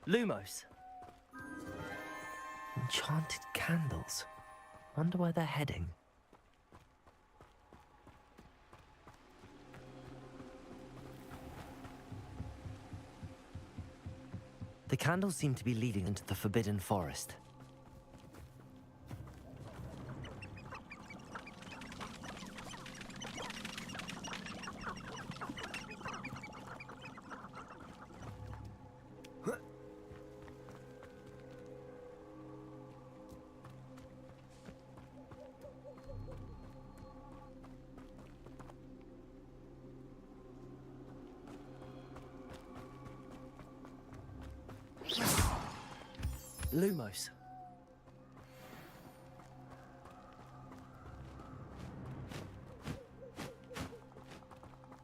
Lumos. Enchanted candles. Wonder where they're heading. The candles seem to be leading into the Forbidden Forest. Lumos.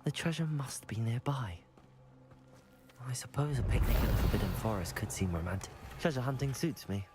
The treasure must be nearby. I suppose a picnic in the Forbidden Forest could seem romantic. Treasure hunting suits me.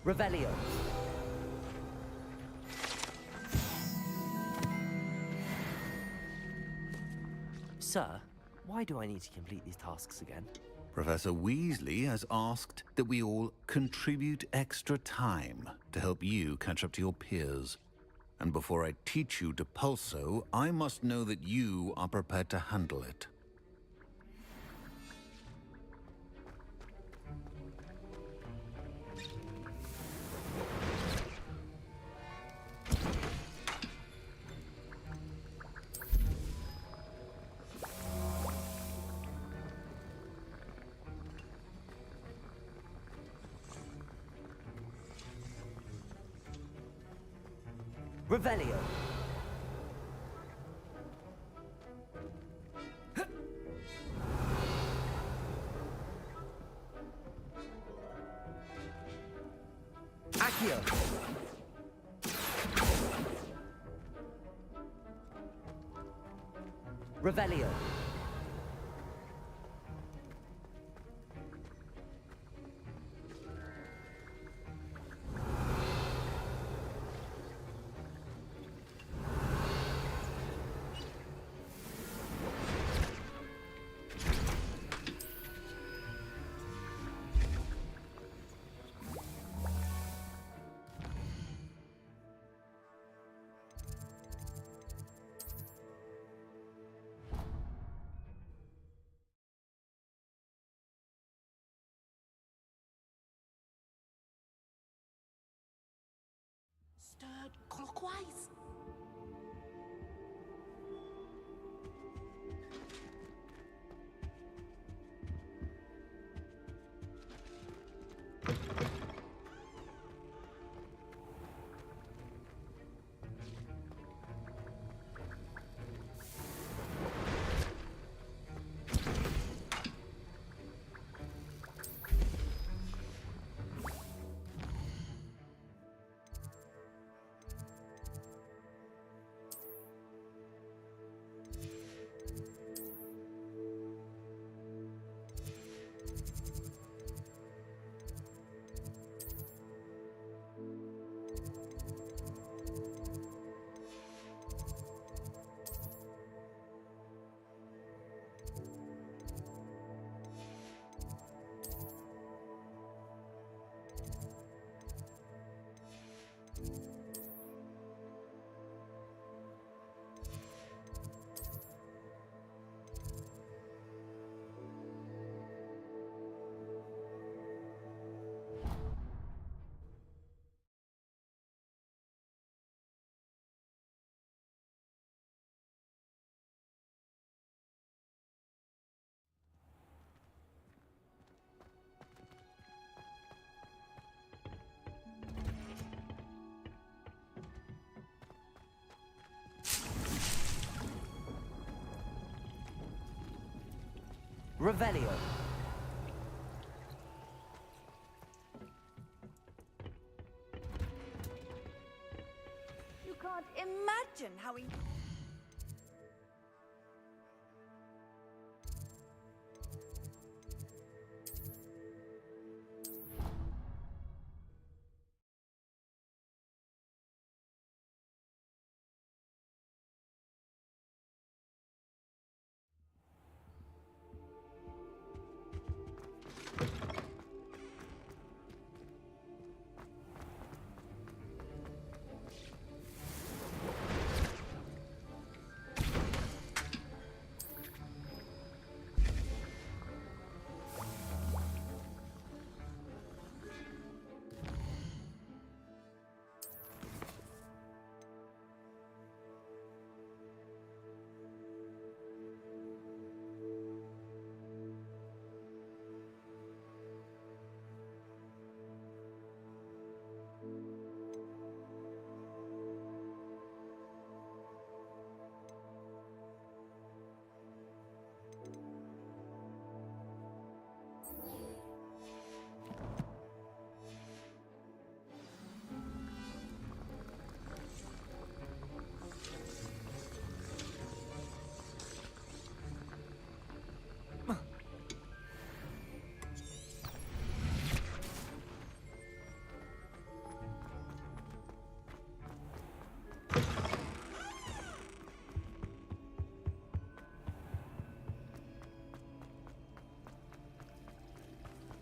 Revelio. Sir, why do I need to complete these tasks again? Professor Weasley has asked that we all contribute extra time to help you catch up to your peers. And before I teach you Depulso, I must know that you are prepared to handle it. Revelio. Accio. Revelio. Stirred clockwise. Revelio. You can't imagine how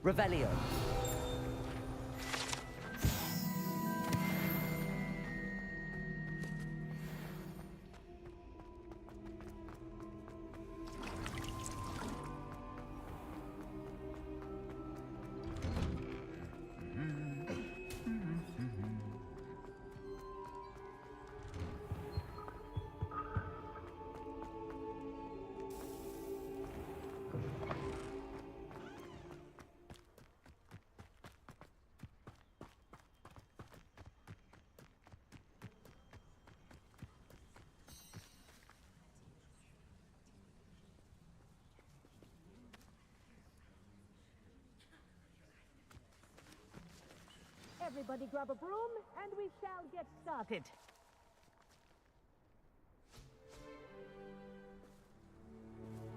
Revelio. Everybody grab a broom, and we shall get started.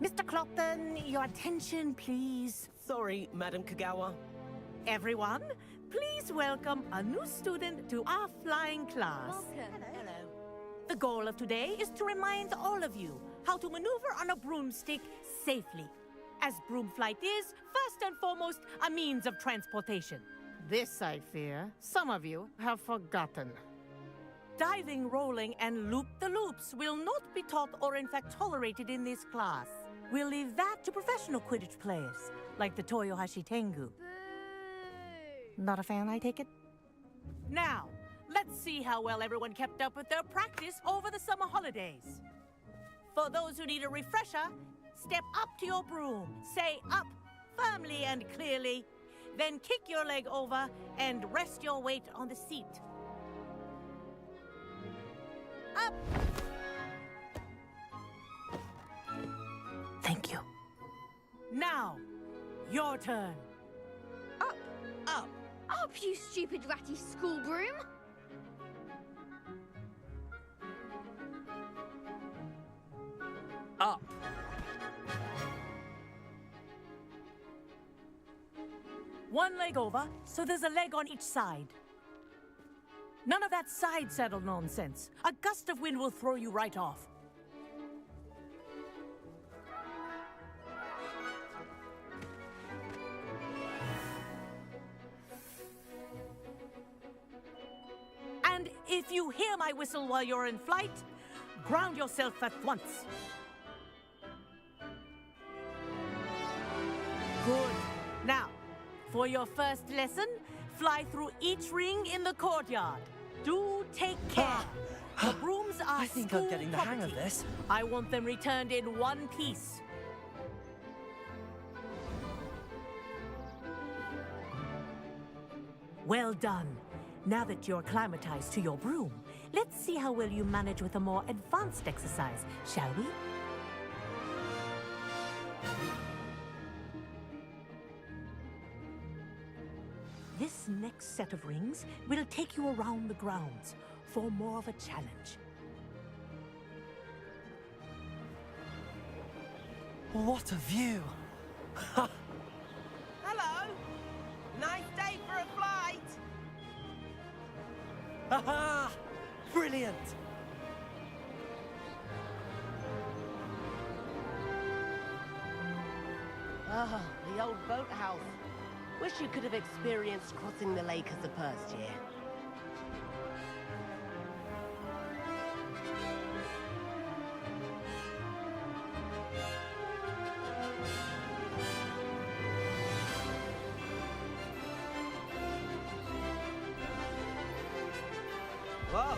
Mr. Clopton, your attention, please. Sorry, Madam Kagawa. Everyone, please welcome a new student to our flying class. Hello. The goal of today is to remind all of you how to maneuver on a broomstick safely, as broom flight is, first and foremost, a means of transportation. This, I fear, some of you have forgotten. Diving, rolling, and loop-the-loops will not be taught or in fact tolerated in this class. We'll leave that to professional Quidditch players, like the Toyohashi Tengu. Not a fan, I take it? Now, let's see how well everyone kept up with their practice over the summer holidays. For those who need a refresher, step up to your broom, say up firmly and clearly, then kick your leg over and rest your weight on the seat. Up! Thank you. Now, your turn. Up, you stupid ratty school broom. Up. One leg over, so there's a leg on each side. None of that side saddle nonsense. A gust of wind will throw you right off. And if you hear my whistle while you're in flight, ground yourself at once. Good. Now, for your first lesson, fly through each ring in the courtyard. Do take care. The brooms are I think I'm school getting the hang of property. this. I want them returned in one piece. Well done. Now that you're acclimatized to your broom, let's see how well you manage with a more advanced exercise, shall we? This next set of rings will take you around the grounds for more of a challenge. What a view! Hello! Nice day for a flight! Haha! Brilliant! Ah, the old boathouse. Wish you could have experienced crossing the lake as a first year. Whoa,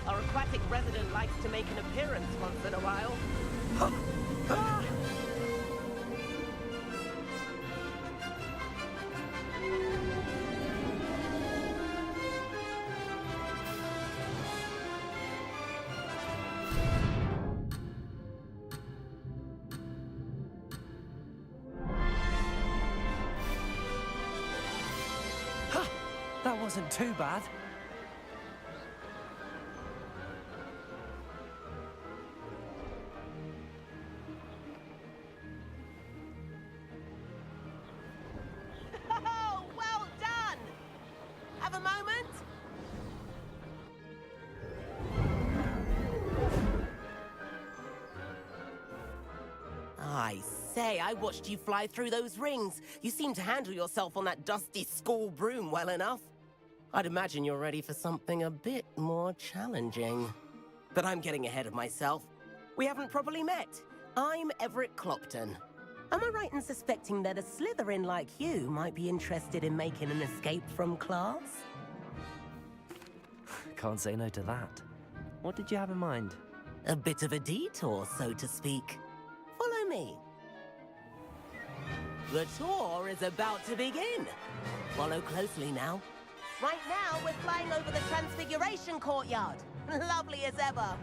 our aquatic resident likes to make an appearance once in a while. That wasn't too bad. Oh, well done! Have a moment? I say, I watched you fly through those rings. You seem to handle yourself on that dusty school broom well enough. I'd imagine you're ready for something a bit more challenging. But I'm getting ahead of myself. We haven't properly met. I'm Everett Clopton. Am I right in suspecting that a Slytherin like you might be interested in making an escape from class? Can't say no to that. What did you have in mind? A bit of a detour, so to speak. Follow me. The tour is about to begin. Follow closely now. Right now, we're flying over the Transfiguration Courtyard. Lovely as ever.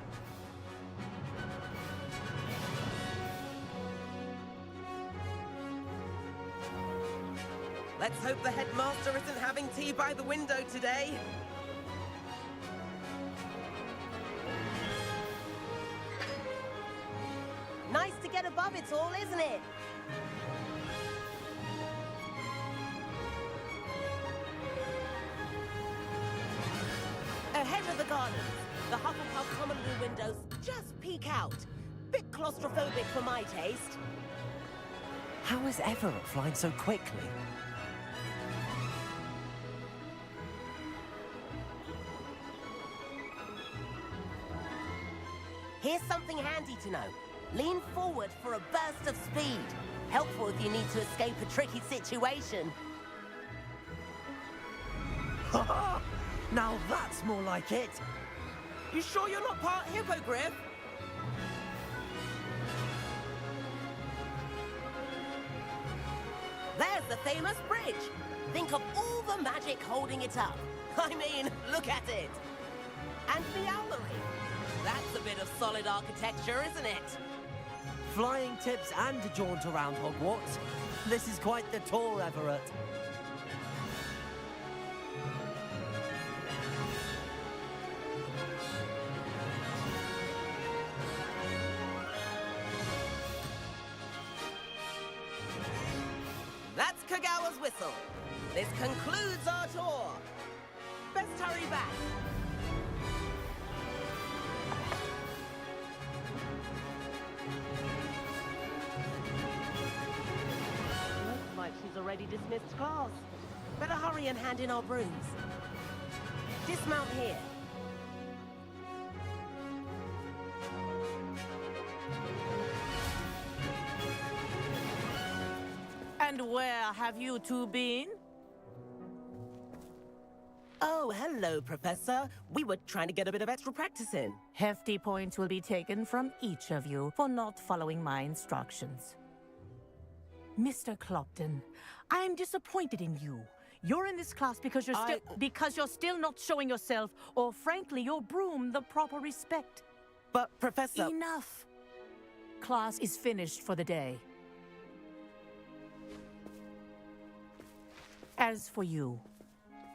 Let's hope the headmaster isn't having tea by the window today. Nice to get above it all, isn't it? Ahead of the gardens, the Hufflepuff common room windows just peek out. Bit claustrophobic for my taste. How is Everett flying so quickly? Here's something handy to know. Lean forward for a burst of speed. Helpful if you need to escape a tricky situation. Now that's more like it! You sure you're not part hippogriff? There's the famous bridge. Think of all the magic holding it up. I mean, look at it. And the owlery. That's a bit of solid architecture, isn't it? Flying tips and a jaunt around Hogwarts. This is quite the tour, Everett. That's Kagawa's whistle. This concludes our tour. Best hurry back. Looks like she's already dismissed class. Better hurry and hand in our brooms. Dismount here. And where have you two been? Oh, hello, Professor. We were trying to get a bit of extra practice in. Hefty points will be taken from each of you for not following my instructions. Mr. Clopton, I am disappointed in you. You're in this class because you're still not showing yourself, or frankly, your broom the proper respect. But, Professor... Enough. Class is finished for the day. As for you,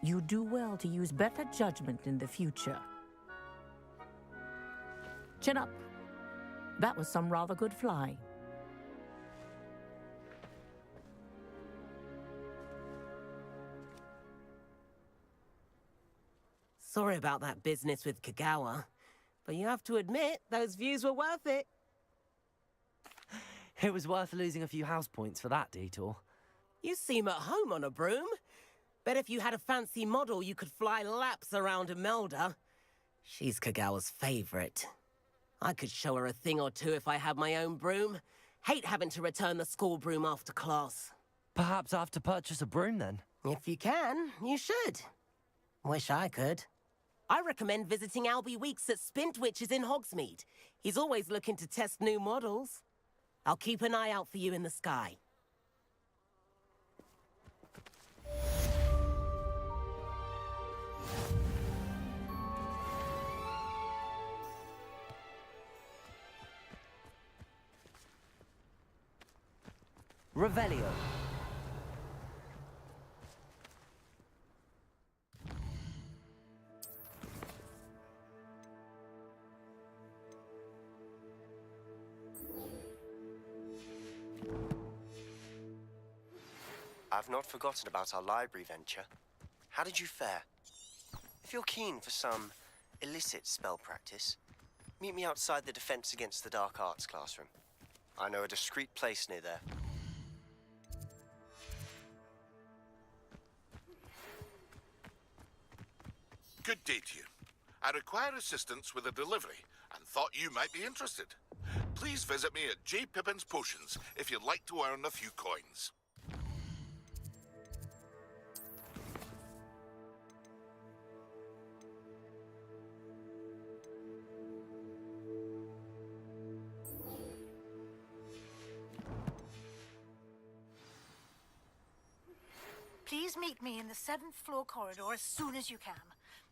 You do well to use better judgment in the future. Chin up. That was some rather good flying. Sorry about that business with Kagawa, but you have to admit, those views were worth it. It was worth losing a few house points for that detour. You seem at home on a broom. Bet if you had a fancy model, you could fly laps around Imelda. She's Kagawa's favorite. I could show her a thing or two if I had my own broom. Hate having to return the school broom after class. Perhaps I have to purchase a broom then. If you can, you should. Wish I could. I recommend visiting Albie Weeks at Spintwitches in Hogsmeade. He's always looking to test new models. I'll keep an eye out for you in the sky. Revelio. I've not forgotten about our library venture. How did you fare? If you're keen for some illicit spell practice, meet me outside the Defense Against the Dark Arts classroom. I know a discreet place near there. Good day to you. I require assistance with a delivery and thought you might be interested. Please visit me at J. Pippin's Potions if you'd like to earn a few coins. Please meet me in the 7th floor corridor as soon as you can.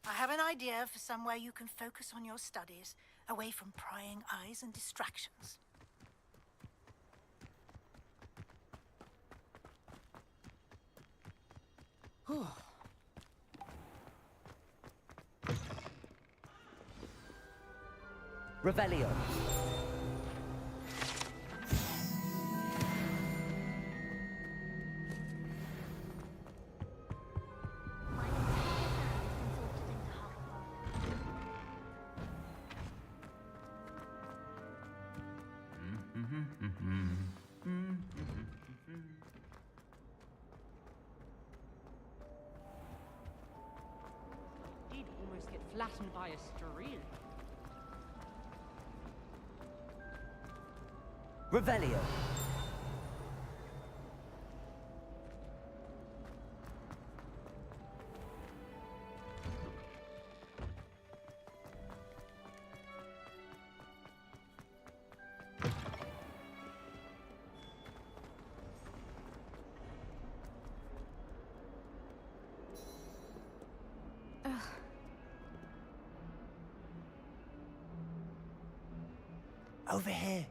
I have an idea for somewhere you can focus on your studies, away from prying eyes and distractions. Revelio. He'd almost get flattened by a stream. Revelio. Over here.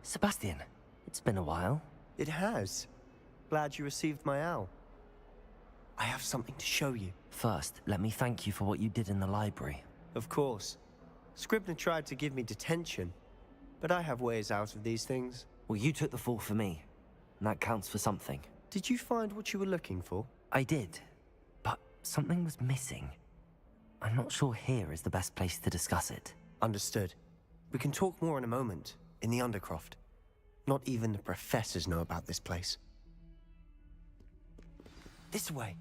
Sebastian, it's been a while. It has. Glad you received my owl. I have something to show you. First, let me thank you for what you did in the library. Of course. Scribner tried to give me detention, but I have ways out of these things. Well, you took the fall for me, and that counts for something. Did you find what you were looking for? I did, but something was missing. I'm not sure here is the best place to discuss it. Understood. We can talk more in a moment, in the Undercroft. Not even the professors know about this place. This way.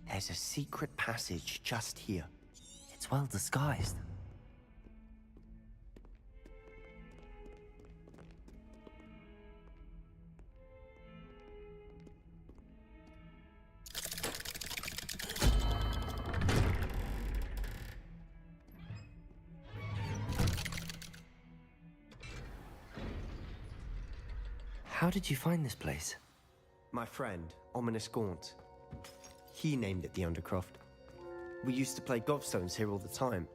There's a secret passage just here. It's well disguised. How did you find this place? My friend, Ominous Gaunt. He named it the Undercroft. We used to play gobstones here all the time.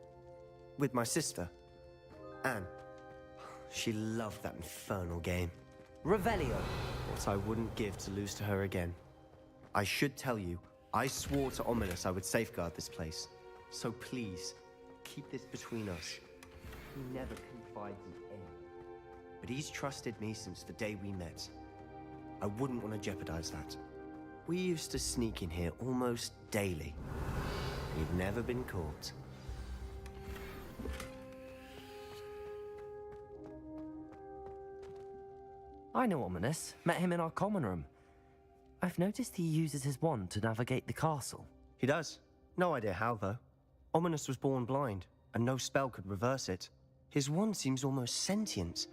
With my sister, Anne. She loved that infernal game. Revelio. What I wouldn't give to lose to her again. I should tell you, I swore to Ominous I would safeguard this place. So please, keep this between us. He never confides in anyone. But he's trusted me since the day we met. I wouldn't want to jeopardize that. We used to sneak in here almost daily. We've never been caught. I know Ominous. Met him in our common room. I've noticed he uses his wand to navigate the castle. He does. No idea how, though. Ominous was born blind, and no spell could reverse it. His wand seems almost sentient.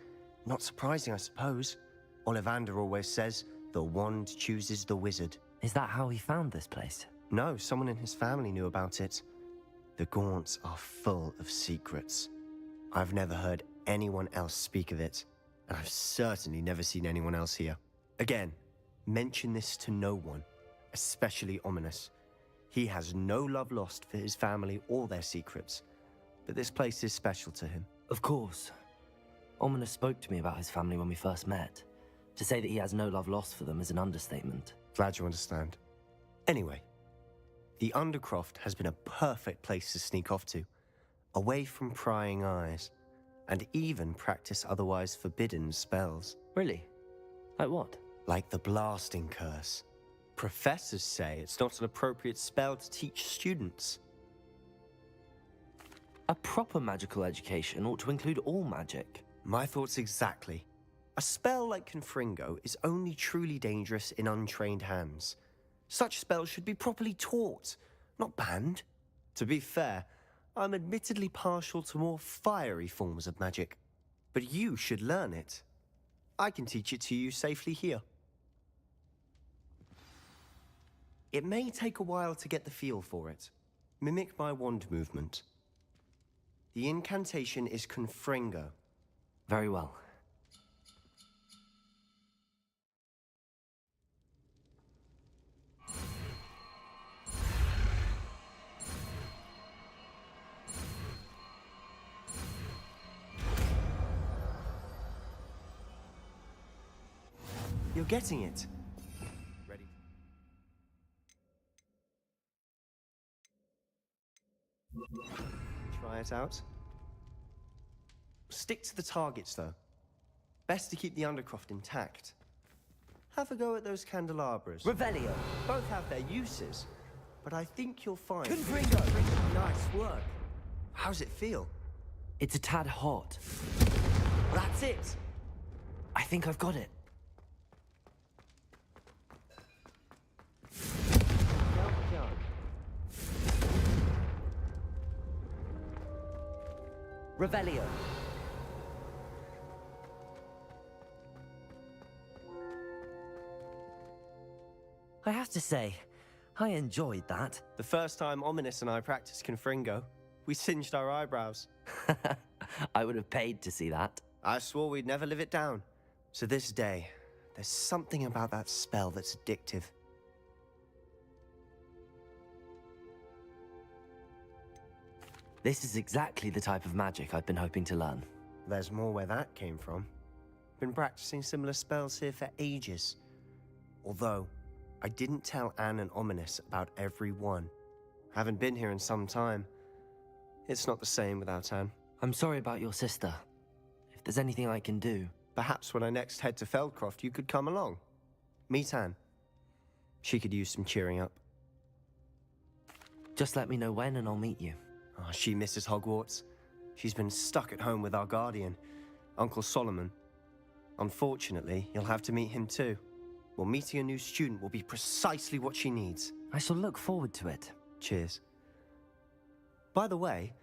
Not surprising, I suppose. Ollivander always says, the wand chooses the wizard. Is that how he found this place? No, someone in his family knew about it. The Gaunts are full of secrets. I've never heard anyone else speak of it, and I've certainly never seen anyone else here. Again, mention this to no one, especially Ominous. He has no love lost for his family or their secrets, but this place is special to him. Of course. Ominous spoke to me about his family when we first met. To say that he has no love lost for them is an understatement. Glad you understand. Anyway, the Undercroft has been a perfect place to sneak off to, away from prying eyes, and even practice otherwise forbidden spells. Really? Like what? Like the blasting curse. Professors say it's not an appropriate spell to teach students. A proper magical education ought to include all magic. My thoughts exactly. A spell like Confringo is only truly dangerous in untrained hands. Such spells should be properly taught, not banned. To be fair, I'm admittedly partial to more fiery forms of magic. But you should learn it. I can teach it to you safely here. It may take a while to get the feel for it. Mimic my wand movement. The incantation is Confringo. Very well. You're getting it. Ready? Try it out. Stick to the targets, though. Best to keep the Undercroft intact. Have a go at those candelabras. Revelio. Both have their uses, but I think you'll find... Confringo. Nice work. How's it feel? It's a tad hot. That's it. I think I've got it. Well done. Revelio. I have to say, I enjoyed that. The first time Ominous and I practiced Confringo, we singed our eyebrows. I would have paid to see that. I swore we'd never live it down. To this day, there's something about that spell that's addictive. This is exactly the type of magic I've been hoping to learn. There's more where that came from. Been practicing similar spells here for ages. Although, I didn't tell Anne and Ominous about every one. Haven't been here in some time. It's not the same without Anne. I'm sorry about your sister. If there's anything I can do... Perhaps when I next head to Feldcroft, you could come along. Meet Anne. She could use some cheering up. Just let me know when and I'll meet you. Oh, she misses Hogwarts. She's been stuck at home with our guardian, Uncle Solomon. Unfortunately, you'll have to meet him too. Well, meeting a new student will be precisely what she needs. I shall look forward to it. Cheers. By the way,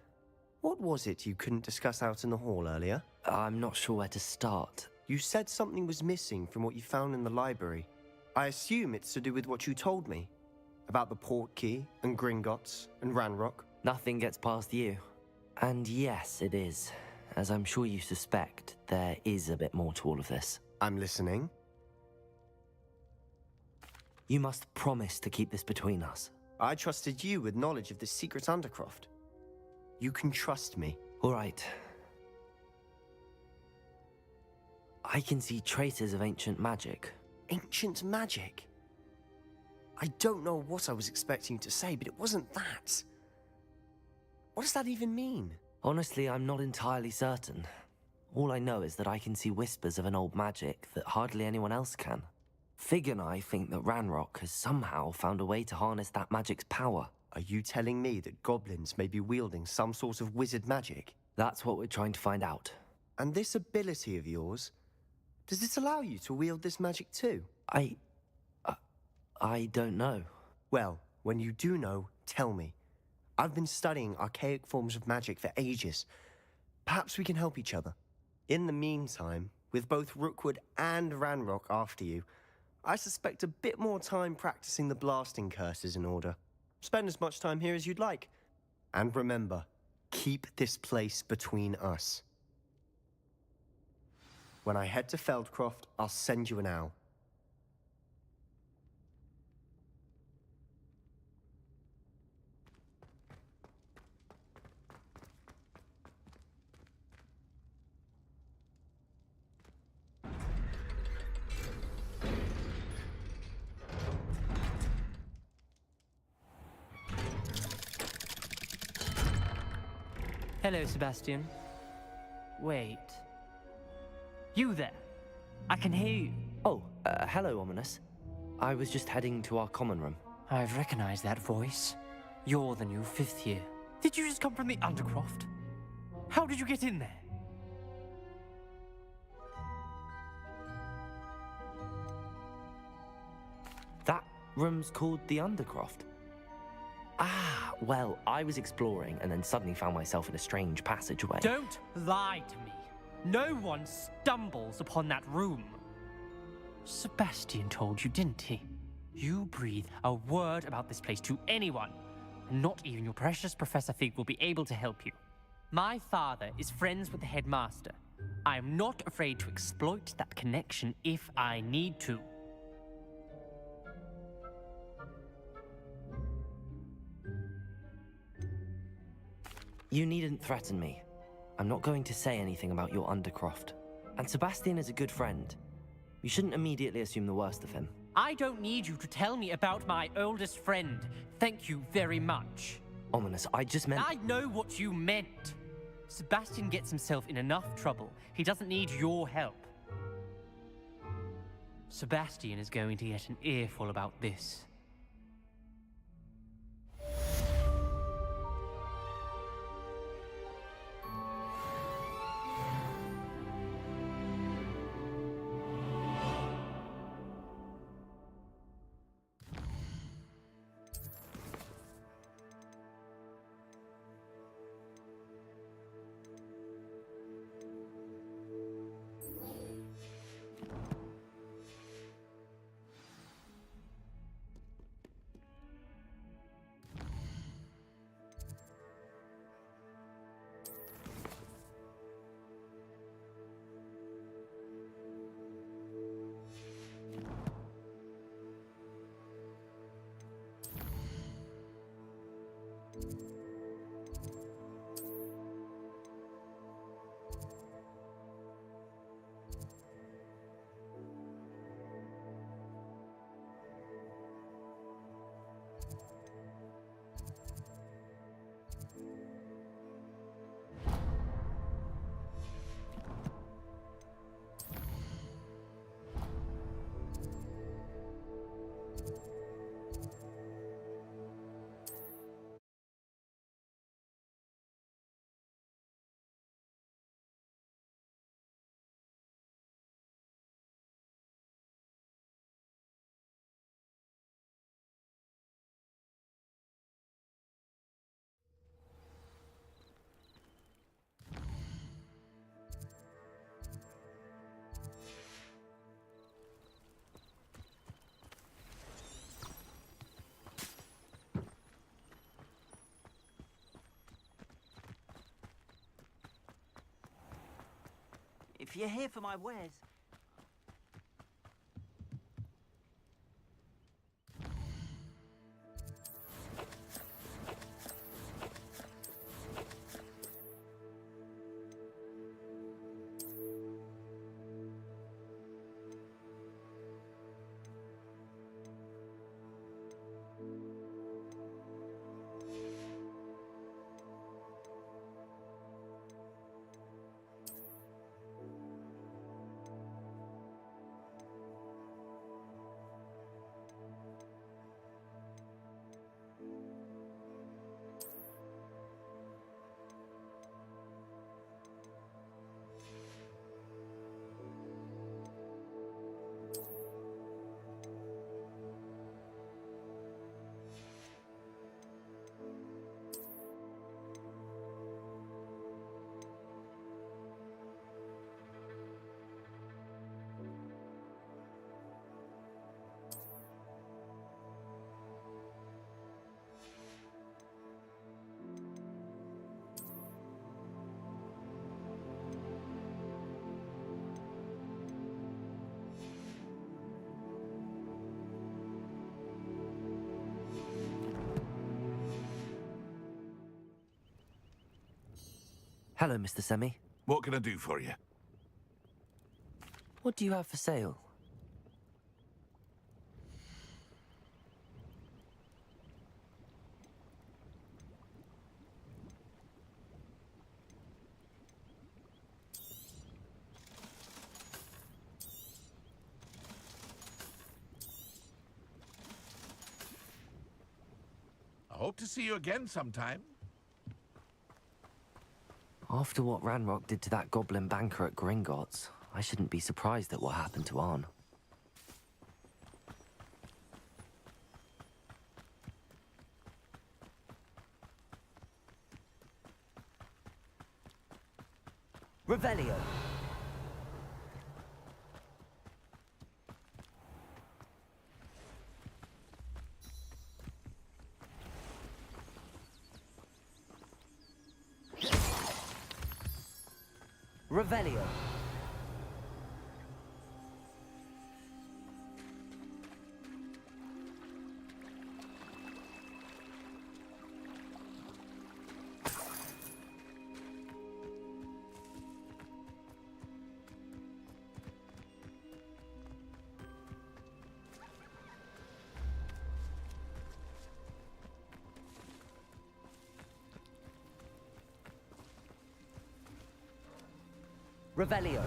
what was it you couldn't discuss out in the hall earlier? I'm not sure where to start. You said something was missing from what you found in the library. I assume it's to do with what you told me. About the Portkey, and Gringotts, and Ranrock. Nothing gets past you. And yes, it is. As I'm sure you suspect, there is a bit more to all of this. I'm listening. You must promise to keep this between us. I trusted you with knowledge of the secret Undercroft. You can trust me. All right. I can see traces of ancient magic. Ancient magic? I don't know what I was expecting you to say, but it wasn't that. What does that even mean? Honestly, I'm not entirely certain. All I know is that I can see whispers of an old magic that hardly anyone else can. Fig and I think that Ranrock has somehow found a way to harness that magic's power. Are you telling me that goblins may be wielding some sort of wizard magic? That's what we're trying to find out. And this ability of yours, does it allow you to wield this magic too? I don't know. Well, when you do know, tell me. I've been studying archaic forms of magic for ages. Perhaps we can help each other. In the meantime, with both Rookwood and Ranrock after you, I suspect a bit more time practicing the blasting curse is in order. Spend as much time here as you'd like. And remember, keep this place between us. When I head to Feldcroft, I'll send you an owl. Hello, Sebastian. Wait. You there? I can hear you. Oh, hello, Ominous. I was just heading to our common room. I've recognized that voice. You're the new 5th year. Did you just come from the Undercroft? How did you get in there? That room's called the Undercroft. Ah, well, I was exploring and then suddenly found myself in a strange passageway. Don't lie to me. No one stumbles upon that room. Sebastian told you, didn't he? You breathe a word about this place to anyone, and not even your precious Professor Fig will be able to help you. My father is friends with the headmaster. I am not afraid to exploit that connection if I need to. You needn't threaten me. I'm not going to say anything about your Undercroft. And Sebastian is a good friend. You shouldn't immediately assume the worst of him. I don't need you to tell me about my oldest friend. Thank you very much. Ominous, I just meant... I know what you meant. Sebastian gets himself in enough trouble. He doesn't need your help. Sebastian is going to get an earful about this. If you're here for my wares... Hello, Mr. Semi. What can I do for you? What do you have for sale? I hope to see you again sometime. After what Ranrock did to that goblin banker at Gringotts, I shouldn't be surprised at what happened to Arn. Revelio. Revelio. Revelio.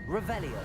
Revelio.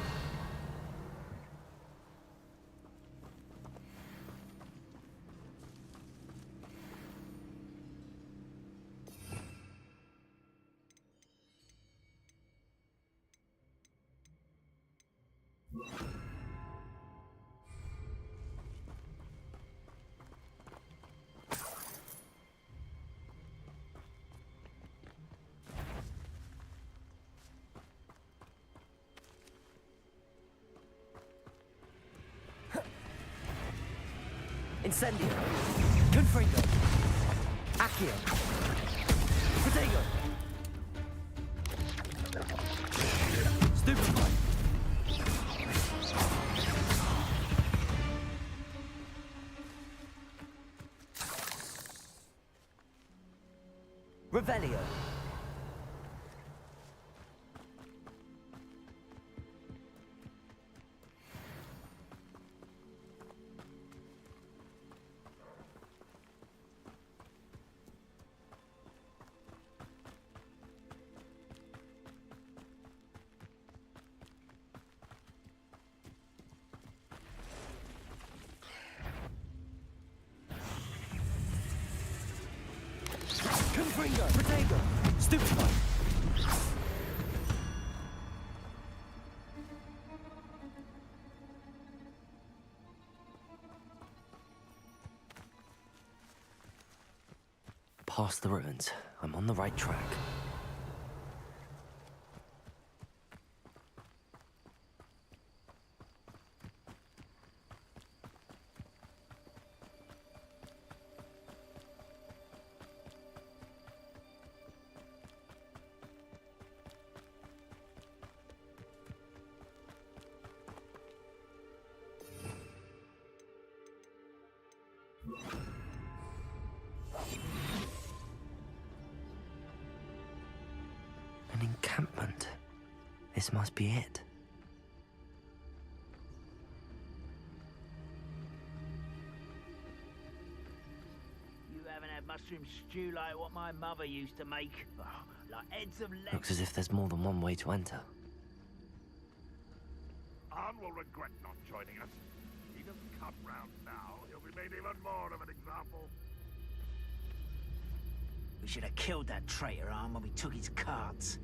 Incendio. Confringo. Accio. Protego. Stupefy. Revelio. Confringo. Protego. Stupefy. Past the ruins. I'm on the right track. An encampment. This must be it. You haven't had mushroom stew like what my mother used to make. Oh, like heads of legs. Looks as if there's more than one way to enter. Arn will regret not joining us. He doesn't come round now. He'll be made even more of an example. We should have killed that traitor, Arn, when we took his cards.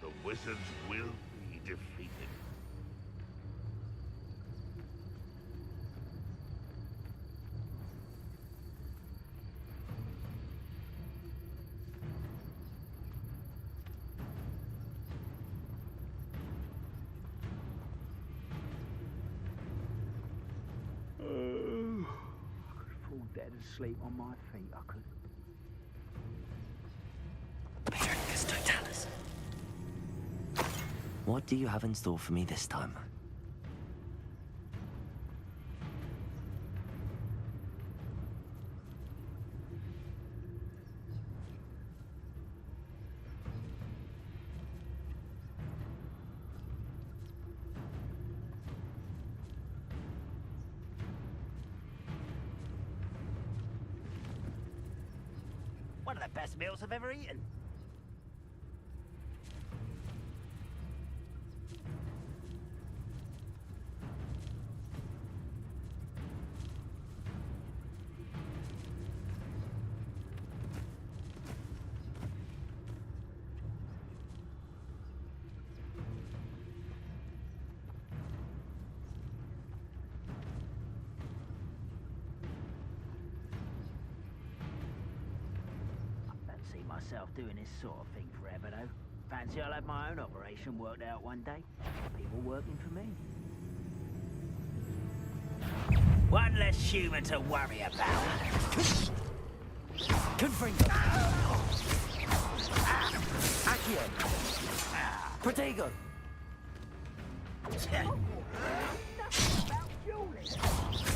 The wizards will be defeated. I could fall dead asleep on my feet, I could. Patricus Totalis. What do you have in store for me this time? One of the best meals I've ever eaten. See myself doing this sort of thing forever, though. Fancy I'll have my own operation worked out one day. People working for me. One less human to worry about. Confringo! Accio! Protego!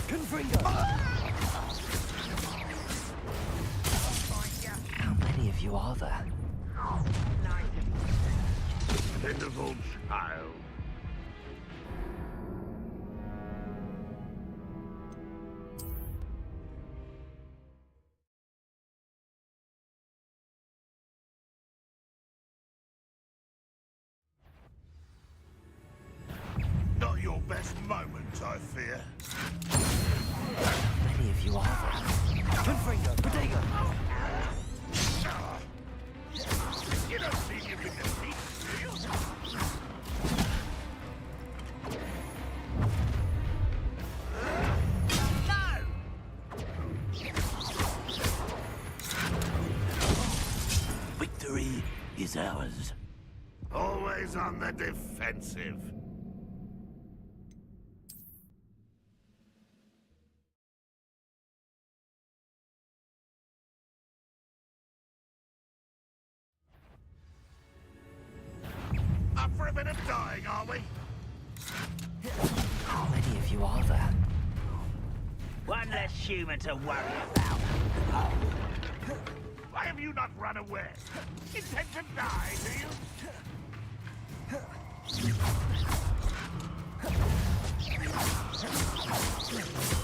Confringo! How many of you are there? Pitiful child. Not your best moment, I fear. How many of you are there? Confringo! Protego! You don't seem to be defeated, do you? Victory is ours. Always on the defensive. Up for a bit of dying, are we? How many of you are there? One less human to worry about. Why have you not run away? Intend to die, do you?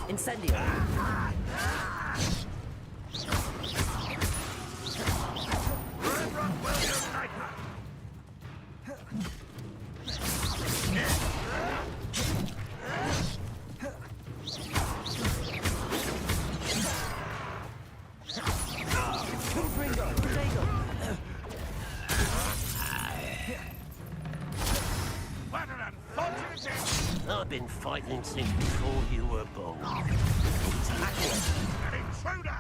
Incendio! Confringo! Protego! What an unfortunate day! I've been fighting since before you were born. An intruder!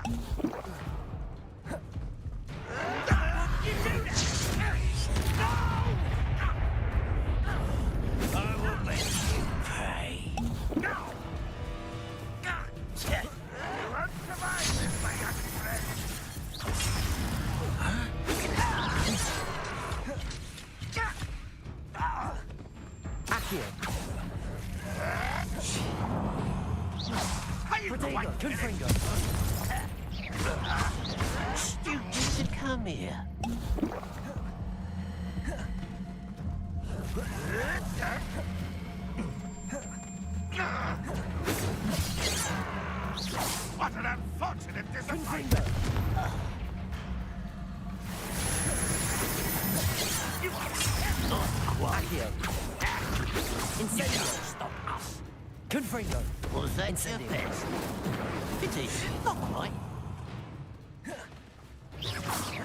You do that! No! I will make you pay. No! You won't survive this, my young friend! Accio! Protego! Confringo! Stupid to come here. What an unfortunate disappointment! Confringo! Not quite. Accio! Incendio! Stop us. Confringo! Was that your Incendio. best? It is. Not quite.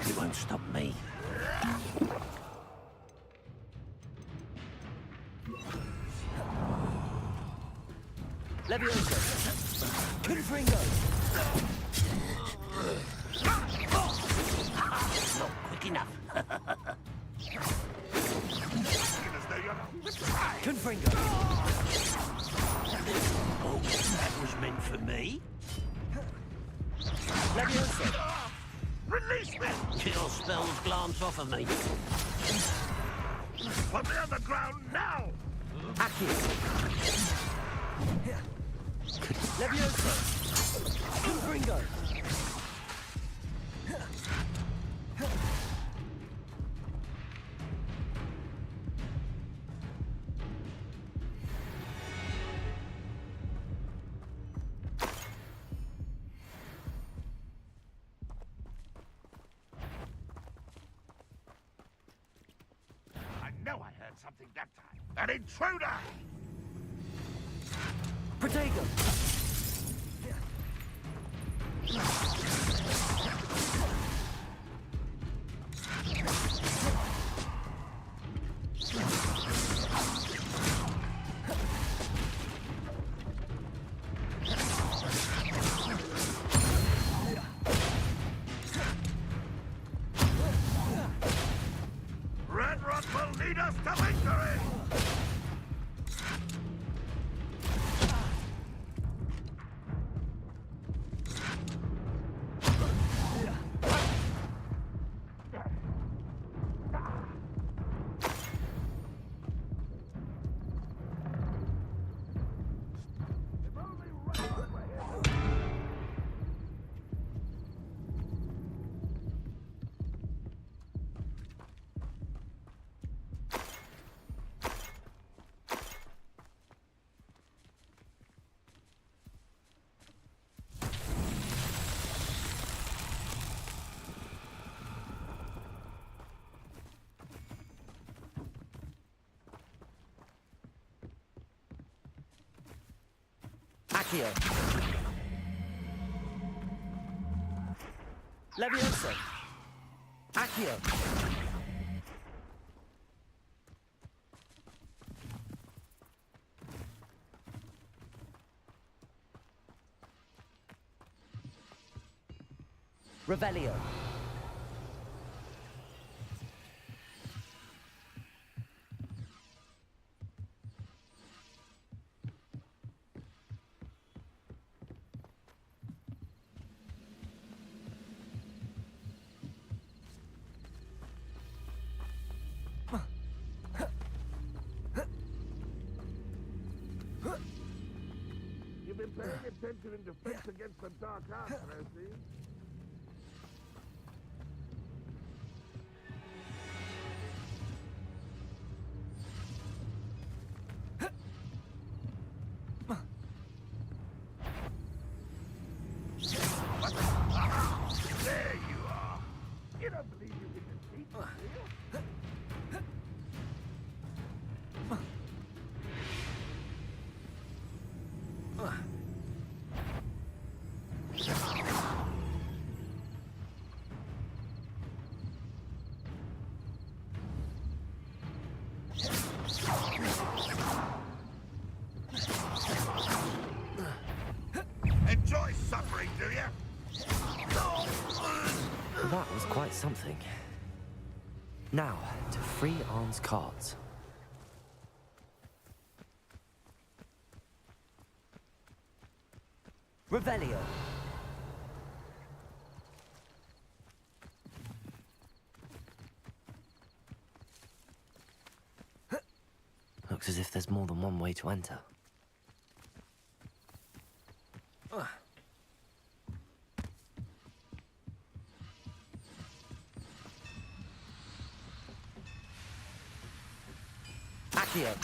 You won't stop me. Levioso. Confringo. Not quick enough. Confringo. Oh, that was meant for me. Levioso. Release me! Kill spells glance off of me. Put me on the ground now! Accio. Levioso. Confringo. I know I heard something that time. An intruder! Protego. Red Rock will lead us to victory! Accio. Levioso. Accio. Revelio. You've been paying attention in defense against the dark arts, I see. There you are. You don't believe you can defeat me, do you? Enjoy suffering, do you? That was quite something. Now, to free Arn's cards. Revelio. Looks as if there's more than one way to enter. Accio.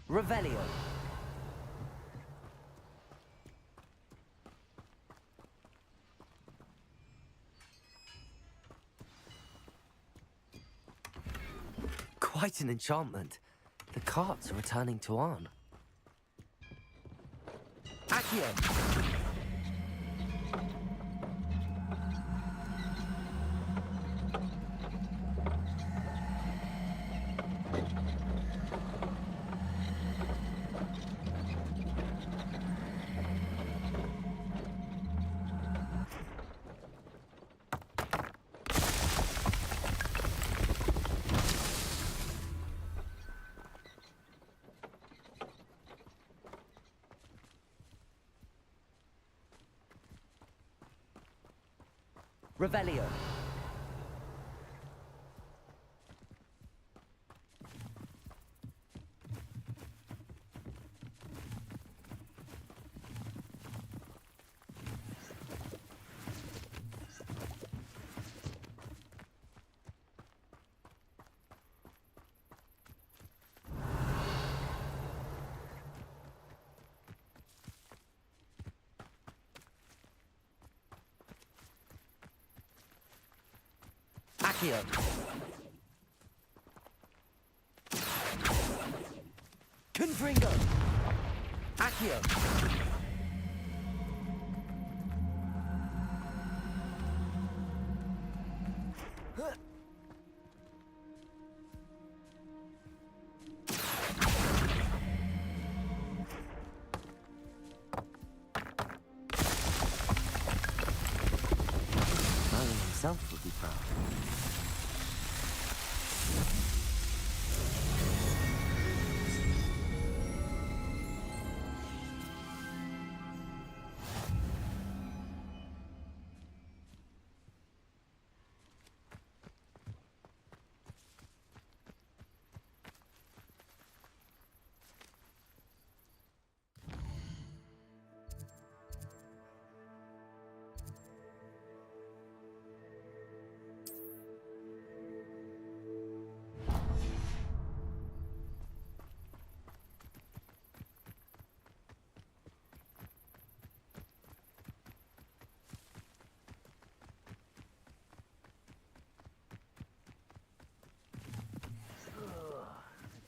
Revelio. quite an enchantment. The carts are returning to Arn. Accio. Revelio. Accio. Confringo. Accio. Merlin himself would be proud.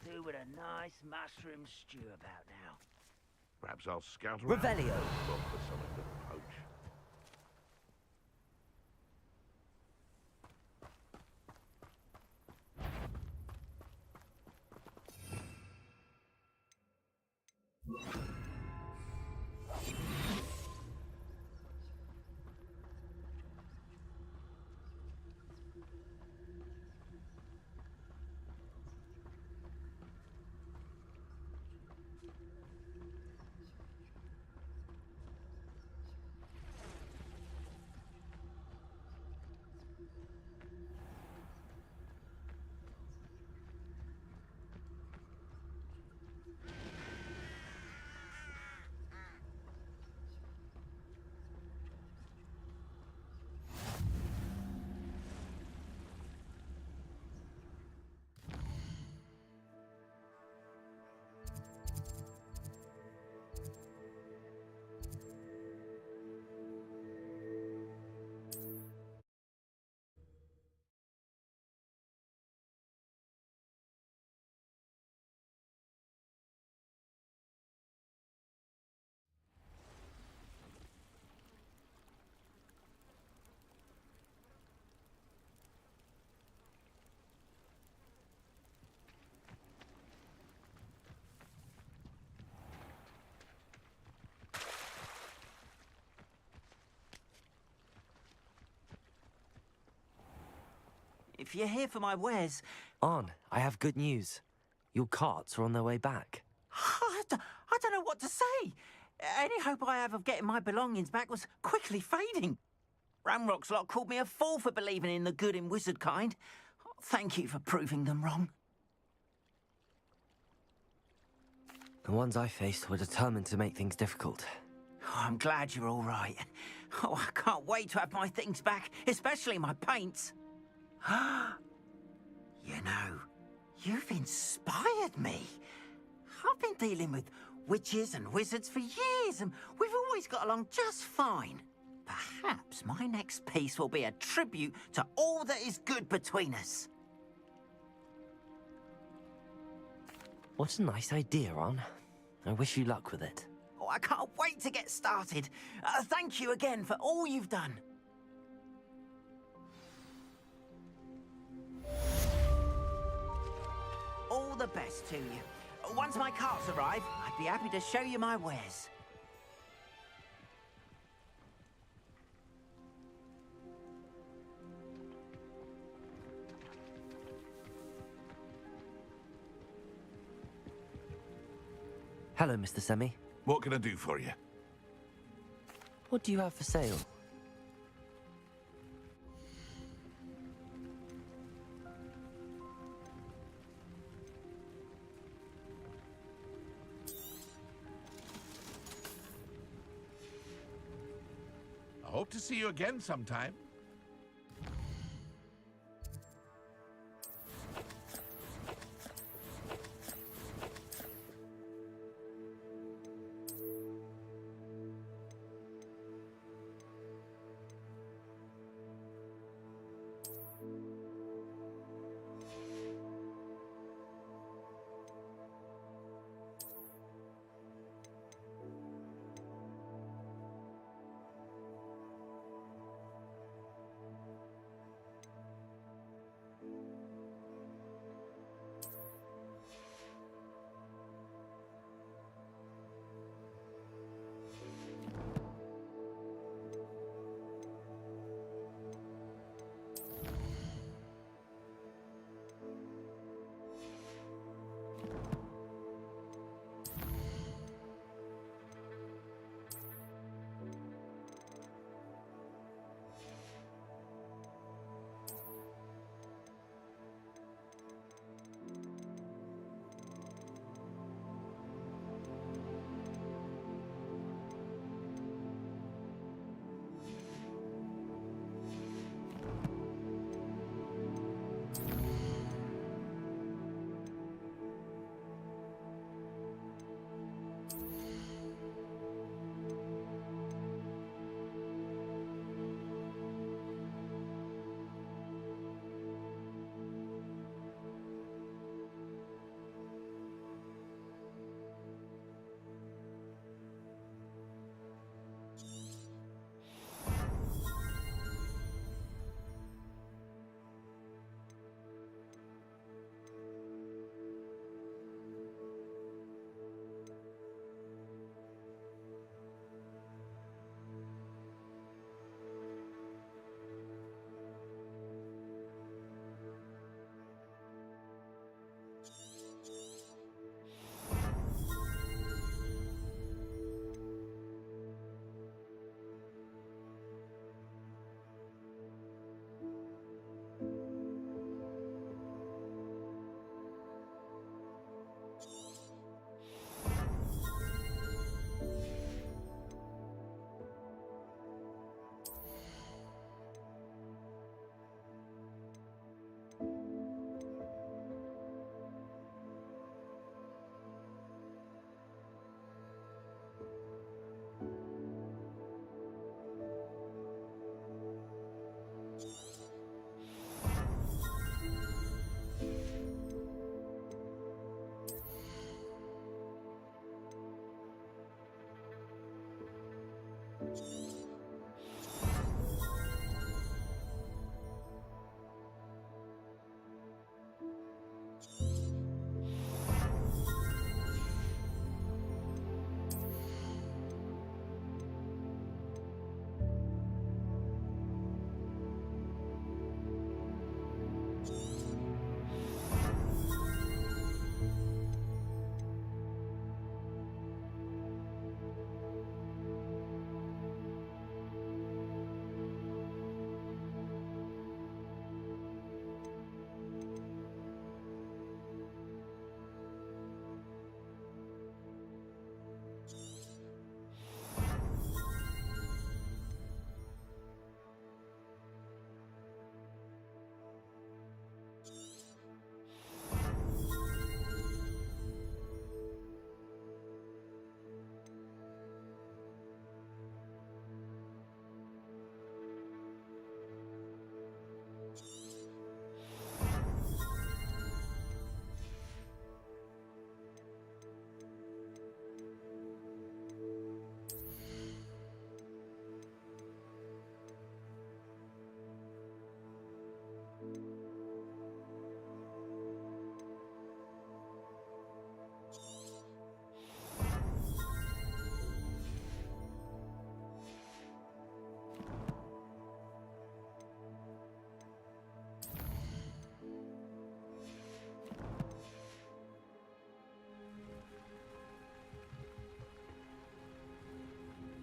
Do with a nice mushroom stew about now. Perhaps I'll scout around. Revelio. Look for something to poach. If you're here for my wares... Arn, I have good news. Your carts are on their way back. I don't know what to say. Any hope I have of getting my belongings back was quickly fading. Ramrock's lot called me a fool for believing in the good in wizard kind. Thank you for proving them wrong. The ones I faced were determined to make things difficult. Oh, I'm glad you're all right. Oh, I can't wait to have my things back, especially my paints. You know, you've inspired me. I've been dealing with witches and wizards for years, and we've always got along just fine. Perhaps my next piece will be a tribute to all that is good between us. What a nice idea, Ron. I wish you luck with it. Oh, I can't wait to get started. Thank you again for all you've done. All the best to you. Once my carts arrive, I'd be happy to show you my wares. Hello, Mr. Semi. What can I do for you? What do you have for sale? I hope to see you again sometime.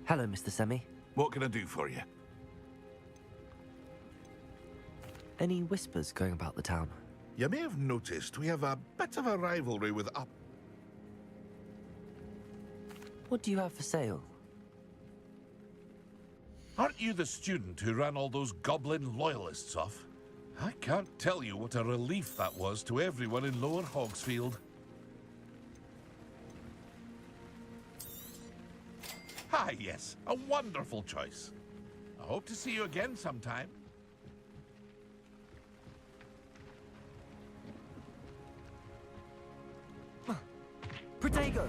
Hello, Mr. Semi. What can I do for you? Any whispers going about the town? You may have noticed we have a bit of a rivalry with Up. What do you have for sale? Aren't you the student who ran all those goblin loyalists off? I can't tell you what a relief that was to everyone in Lower Hogsfield. Ah, yes, a wonderful choice. I hope to see you again sometime. Protego!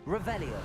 Revelio.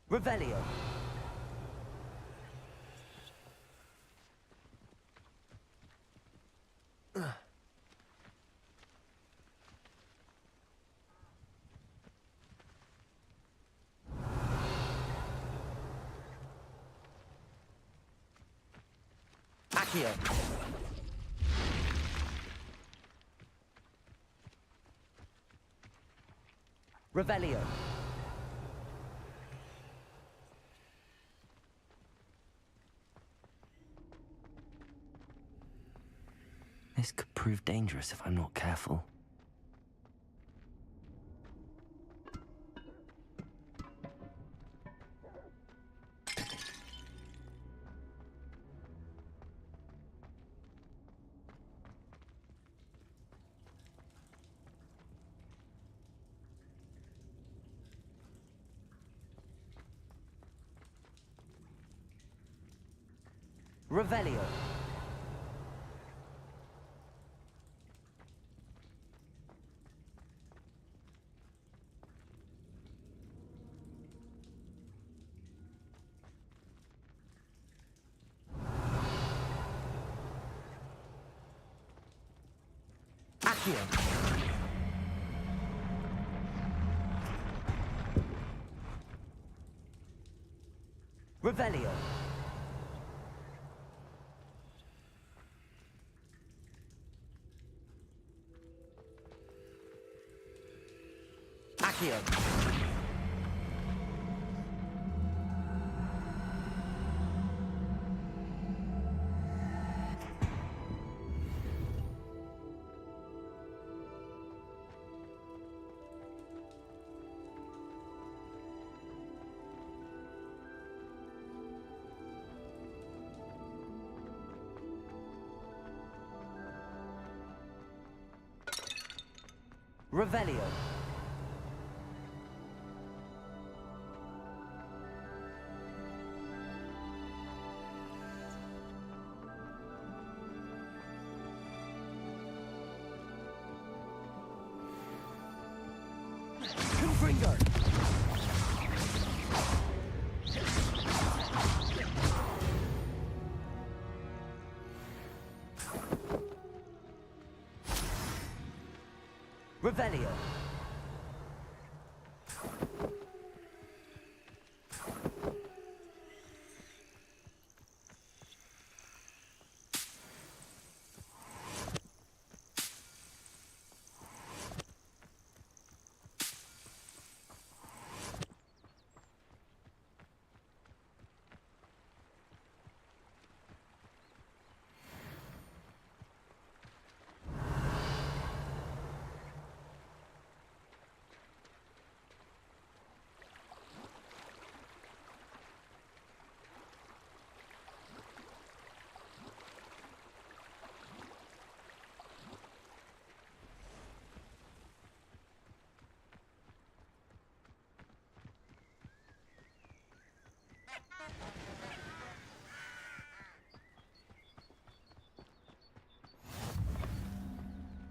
Revelio. Accio. Revelio. This could prove dangerous if I'm not careful. Revelio. Accio. Revelio. Accio. Revelio. Confringo. Revelio.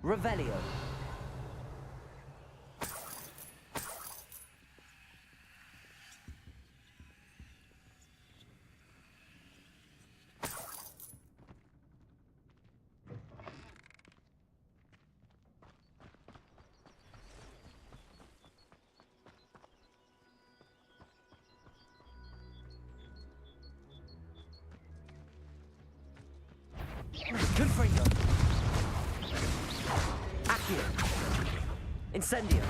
Revelio. Confringo. Accio. Incendio.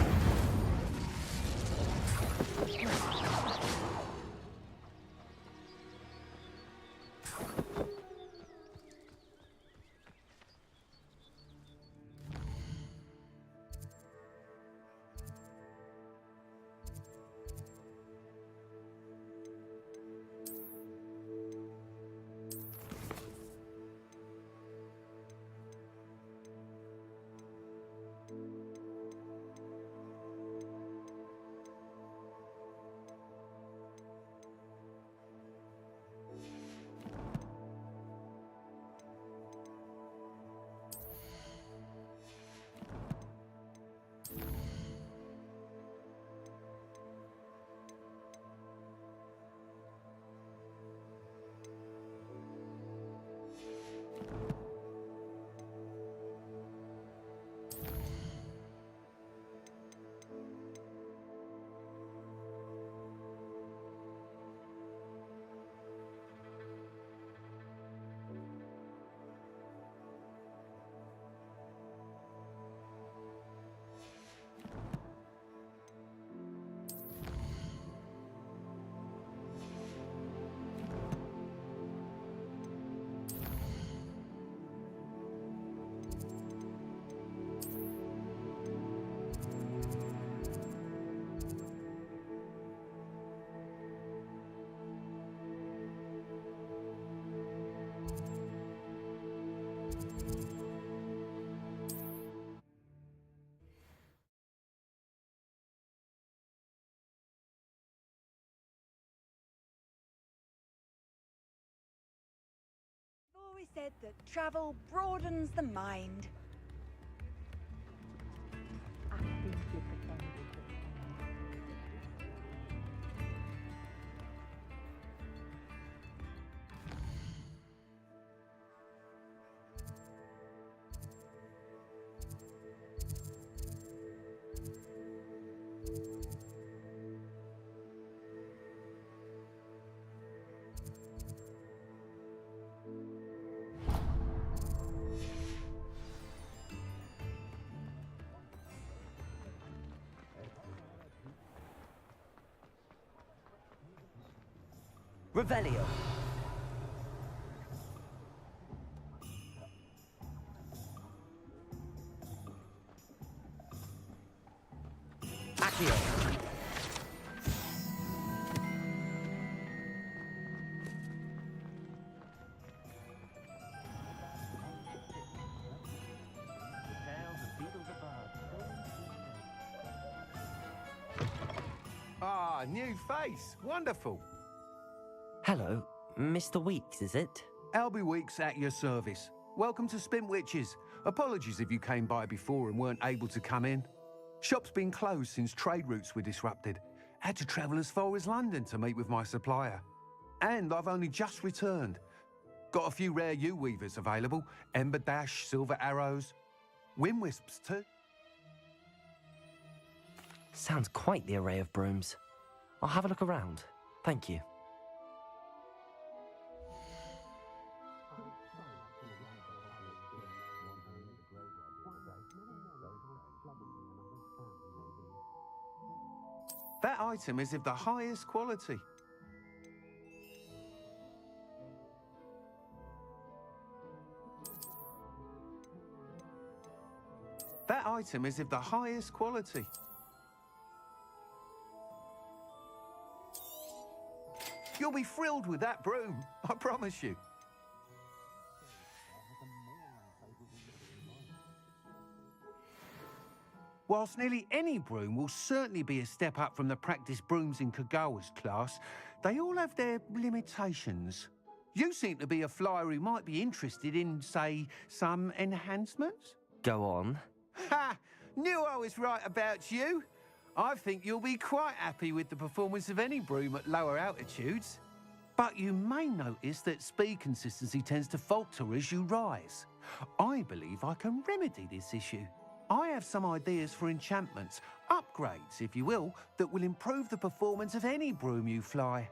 Always said that travel broadens the mind. I think you pretended. Revelio. Accio. Ah, new face. Wonderful. Hello, Mr. Weeks, is it? Albie Weeks at your service. Welcome to Spint Witches. Apologies if you came by before and weren't able to come in. Shop's been closed since trade routes were disrupted. Had to travel as far as London to meet with my supplier. And I've only just returned. Got a few rare U-weavers available. Ember Dash, Silver Arrows, Wind Wisps too. Sounds quite the array of brooms. I'll have a look around. Thank you. That item is of the highest quality. That item is of the highest quality. You'll be thrilled with that broom, I promise you. Whilst nearly any broom will certainly be a step up from the practice brooms in Kagawa's class, they all have their limitations. You seem to be a flyer who might be interested in, say, some enhancements? Go on. Ha! Knew I was right about you. I think you'll be quite happy with the performance of any broom at lower altitudes. But you may notice that speed consistency tends to falter as you rise. I believe I can remedy this issue. I have some ideas for enchantments, upgrades, if you will, that will improve the performance of any broom you fly.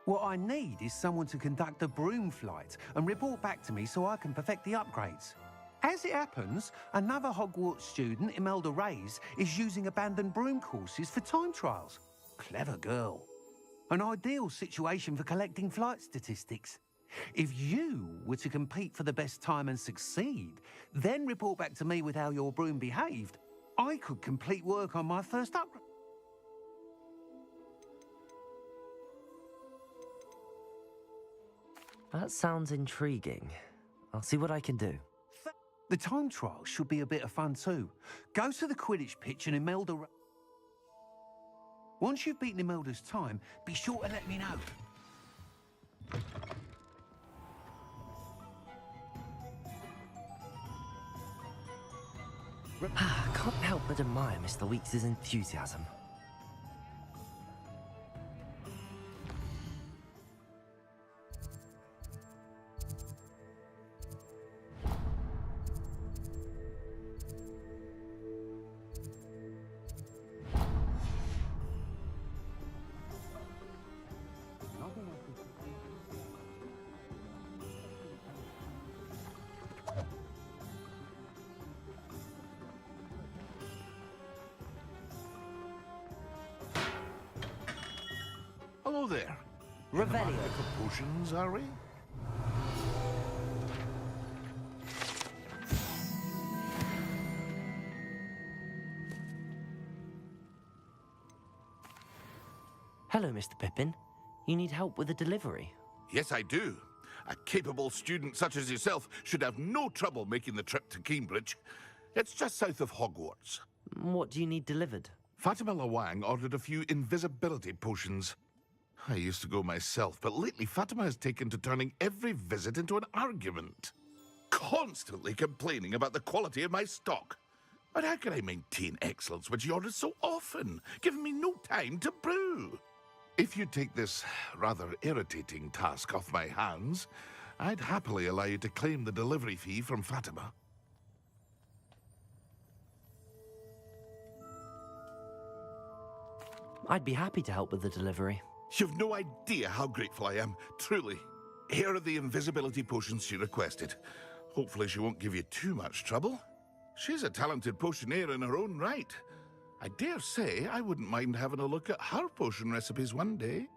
What I need is someone to conduct a broom flight and report back to me so I can perfect the upgrades. As it happens, another Hogwarts student, Imelda Reyes, is using abandoned broom courses for time trials. Clever girl. An ideal situation for collecting flight statistics. If you were to compete for the best time and succeed, then report back to me with how your broom behaved, I could complete work on my first upgrade. That sounds intriguing. I'll see what I can do. The time trial should be a bit of fun too. Go to the Quidditch pitch and Imelda... Once you've beaten Imelda's time, be sure to let me know. Can't help but admire Mr. Weeks' enthusiasm. Hello there. Revelio. For potions, are we? Hello, Mr. Pippin. You need help with a delivery? Yes, I do. A capable student such as yourself should have no trouble making the trip to Cambridge. It's just south of Hogwarts. What do you need delivered? Fatima Lawang ordered a few invisibility potions. I used to go myself, but lately Fatima has taken to turning every visit into an argument. Constantly complaining about the quality of my stock. But how can I maintain excellence when she orders so often, giving me no time to brew? If you take this rather irritating task off my hands, I'd happily allow you to claim the delivery fee from Fatima. I'd be happy to help with the delivery. You've no idea how grateful I am, truly. Here are the invisibility potions she requested. Hopefully she won't give you too much trouble. She's a talented potioneer in her own right. I dare say I wouldn't mind having a look at her potion recipes one day.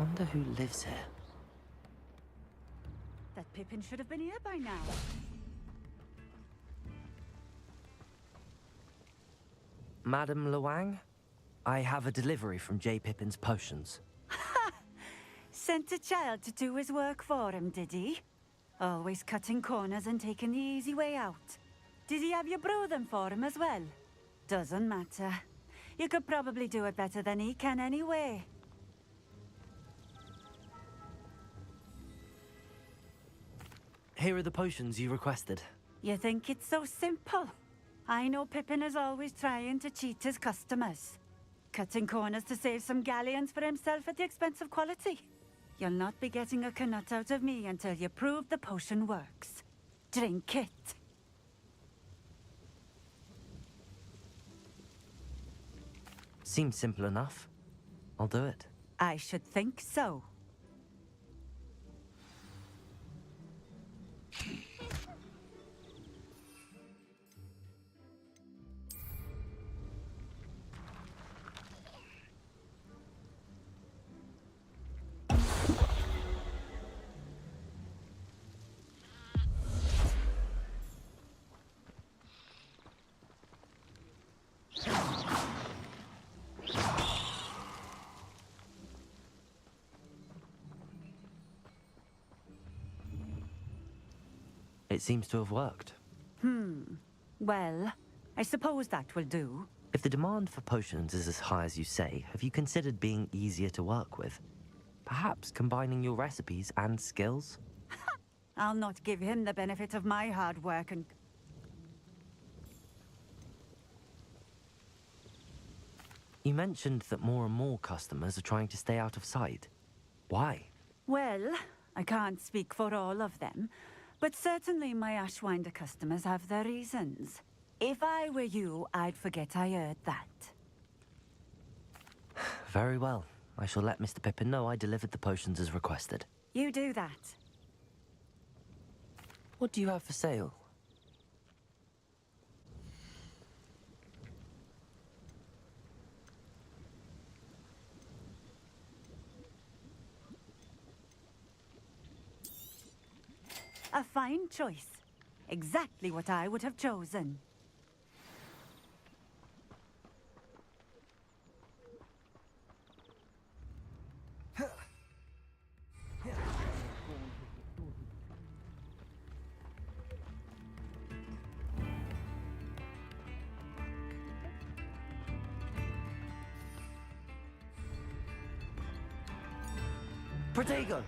Wonder who lives here. That Pippin should have been here by now. Madam Luang, I have a delivery from J. Pippin's potions. Sent a child to do his work for him, did he? Always cutting corners and taking the easy way out. Did he have you brew them for him as well? Doesn't matter. You could probably do it better than he can anyway. Here are the potions you requested. You think it's so simple? I know Pippin is always trying to cheat his customers. Cutting corners to save some galleons for himself at the expense of quality. You'll not be getting a canut out of me until you prove the potion works. Drink it. Seems simple enough. I'll do it. I should think so. It seems to have worked. Well, I suppose that will do. If the demand for potions is as high as you say, have you considered being easier to work with? Perhaps combining your recipes and skills? I'll not give him the benefit of my hard work and... You mentioned that more and more customers are trying to stay out of sight. Why? Well, I can't speak for all of them, but certainly my Ashwinder customers have their reasons. If I were you, I'd forget I heard that. Very well. I shall let Mr. Pippin know I delivered the potions as requested. You do that. What do you have for sale? A fine choice. Exactly what I would have chosen. Protego!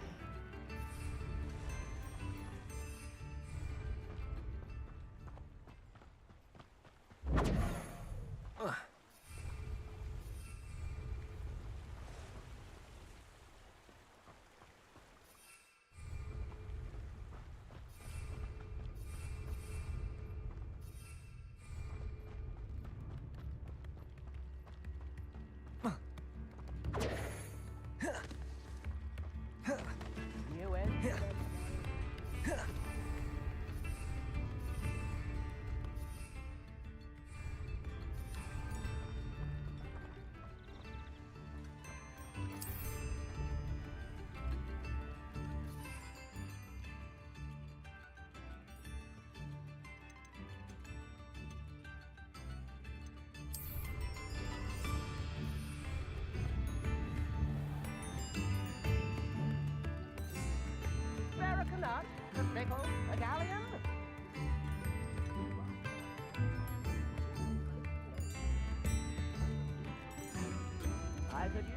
Nut, a pickle, a galleon? Eyes of you?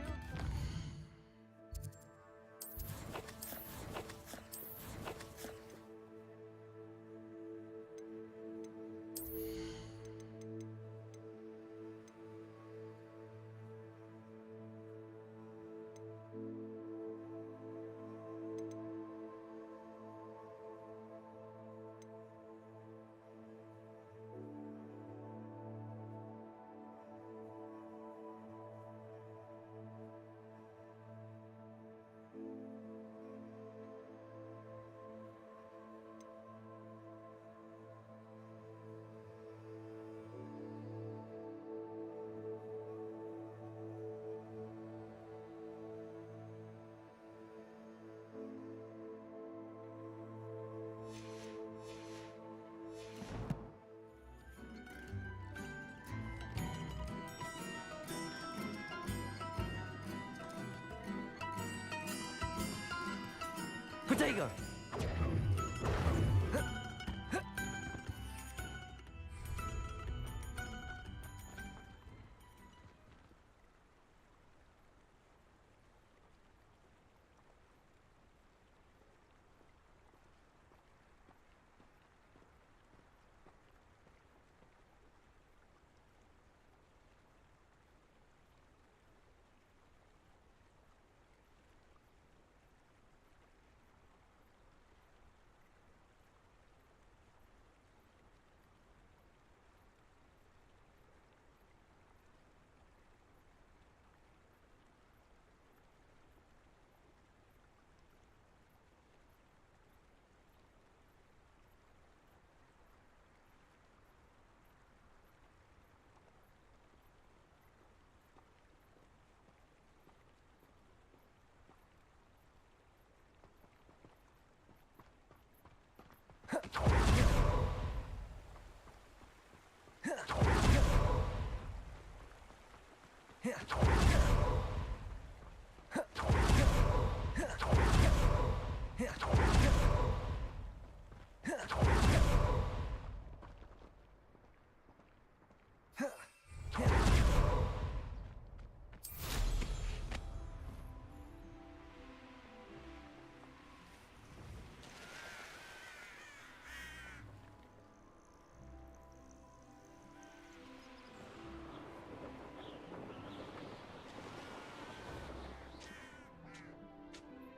Protego!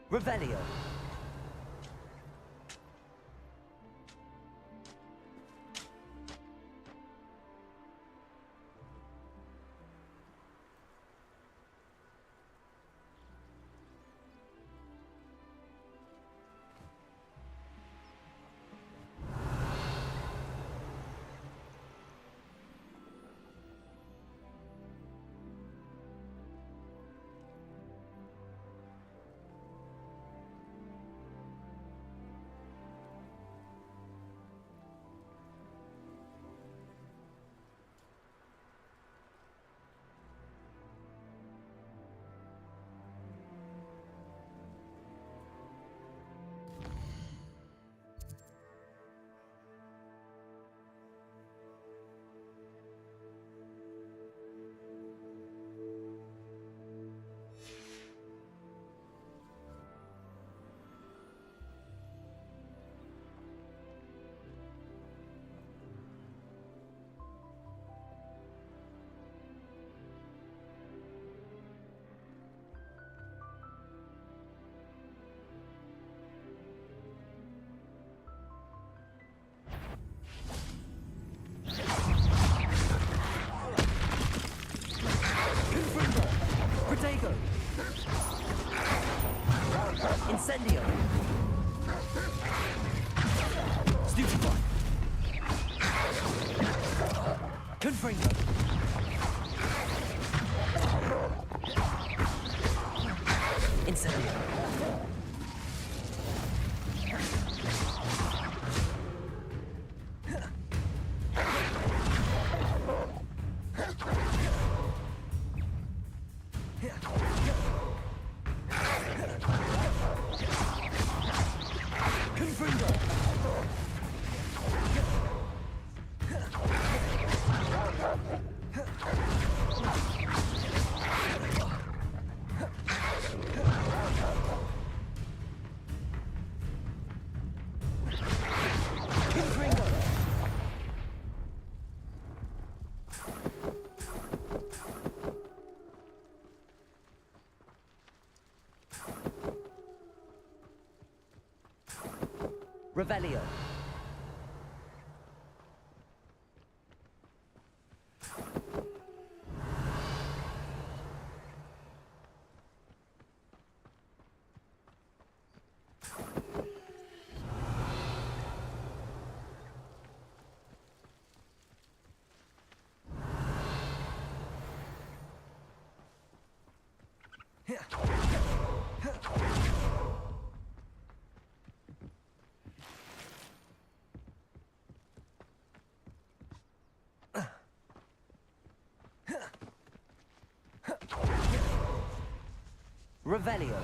Revelio. Protego! Incendio! Stupefy! Confringo! Incendio! Revelio. Revelio.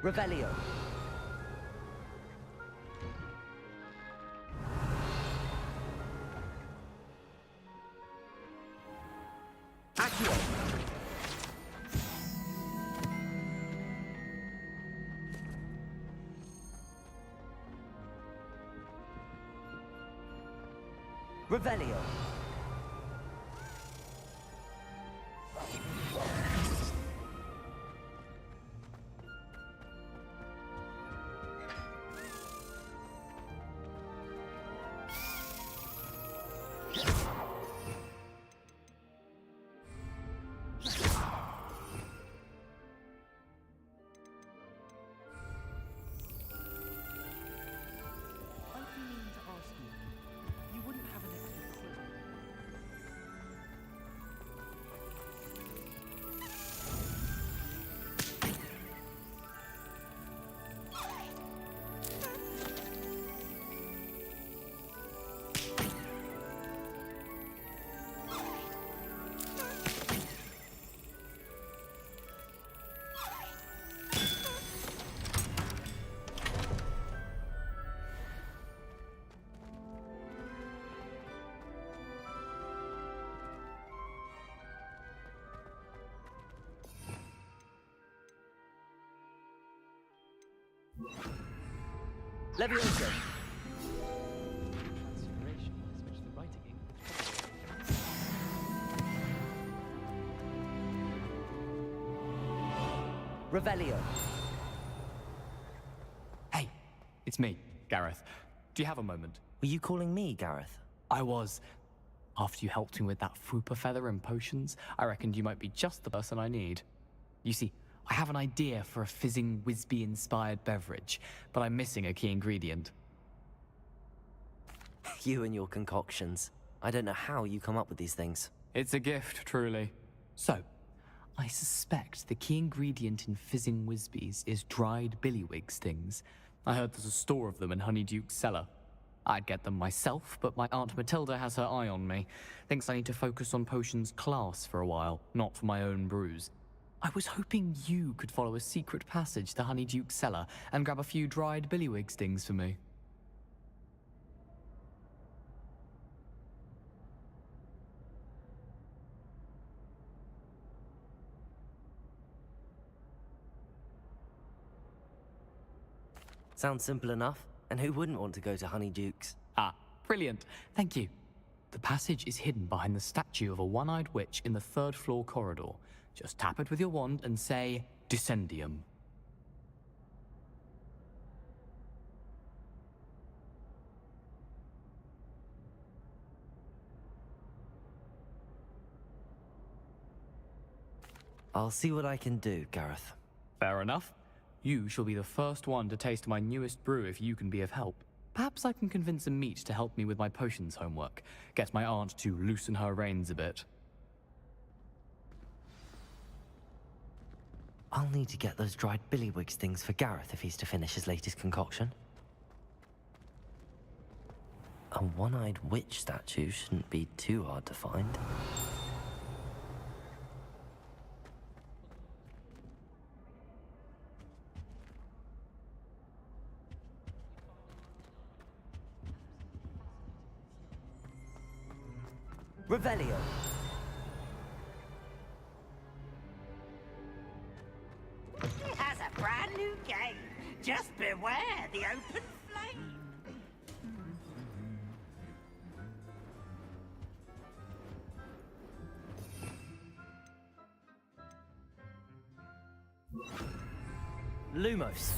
Revelio. Accio. Revelio. I've been meaning to ask you. You wouldn't have an extra clue. Levioso. Transfiguration, which the writing ink Revelio. Hey, it's me, Gareth. Do you have a moment? Were you calling me, Gareth? I was. After you helped me with that Fupa feather and potions, I reckoned you might be just the person I need. You see, I have an idea for a fizzing Whizbee-inspired beverage, but I'm missing a key ingredient. You and your concoctions. I don't know how you come up with these things. It's a gift, truly. So, I suspect the key ingredient in fizzing Whizbees is dried billywig stings. I heard there's a store of them in Honeyduke's cellar. I'd get them myself, but my Aunt Matilda has her eye on me. Thinks I need to focus on potions class for a while, not for my own brews. I was hoping you could follow a secret passage to Honeyduke's cellar and grab a few dried billywig stings for me. Sounds simple enough. And who wouldn't want to go to Honeyduke's? Ah, brilliant. Thank you. The passage is hidden behind the statue of a one-eyed witch in the third-floor corridor. Just tap it with your wand and say, Descendium. I'll see what I can do, Gareth. Fair enough. You shall be the first one to taste my newest brew if you can be of help. Perhaps I can convince a meat to help me with my potions homework. Get my aunt to loosen her reins a bit. I'll need to get those dried billywig stings for Gareth if he's to finish his latest concoction. A one-eyed witch statue shouldn't be too hard to find. Revelio. It has a brand new game. Just beware the open flame. Lumos.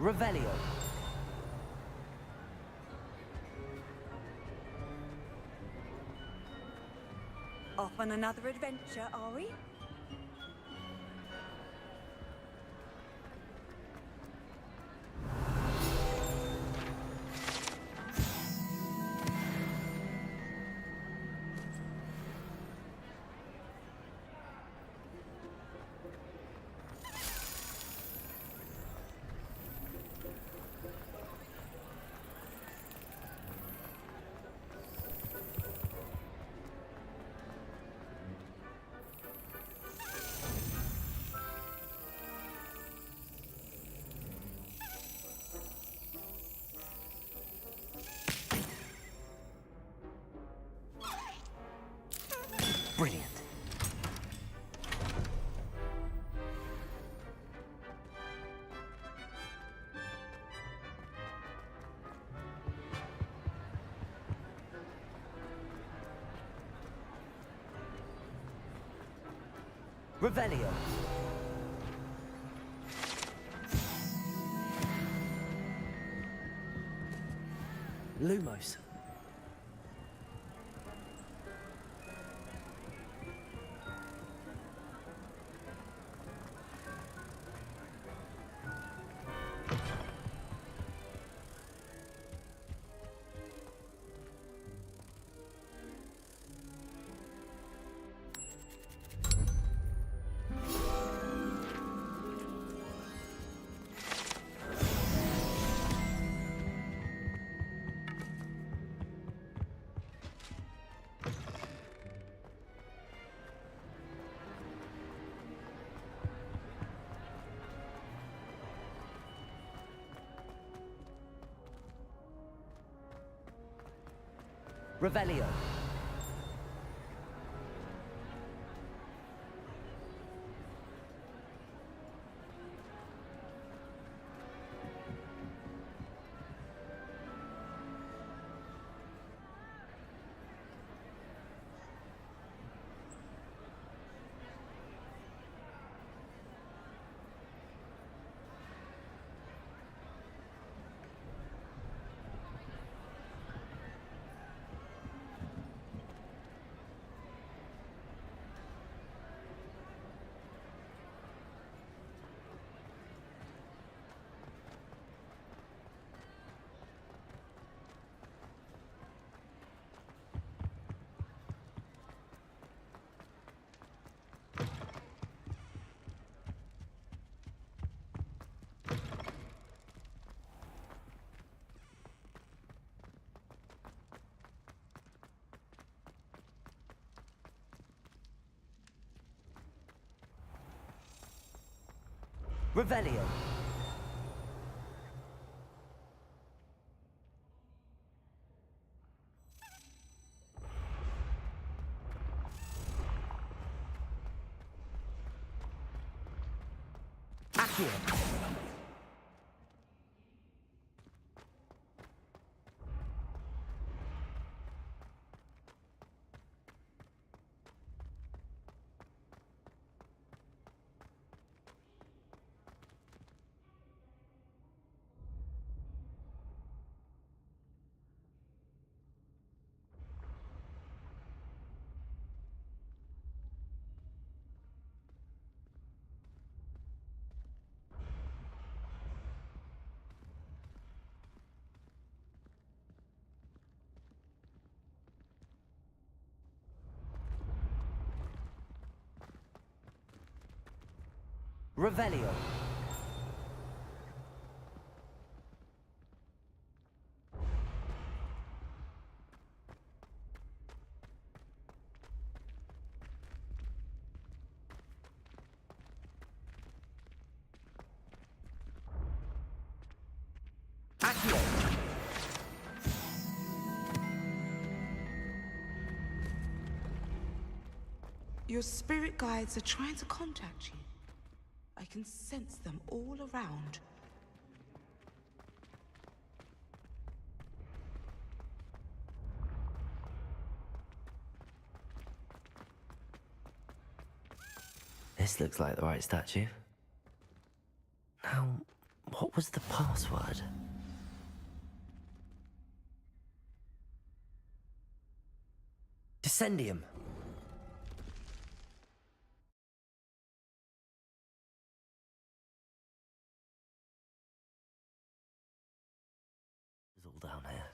Revelio. Off on another adventure, are we? Brilliant. Revelio. Lumos. Revelio. Revelio. Accio. Revelio. Accio. Your spirit guides are trying to contact you. I can sense them all around. This looks like the right statue. Now, what was was the password? Descendium. It's all down here.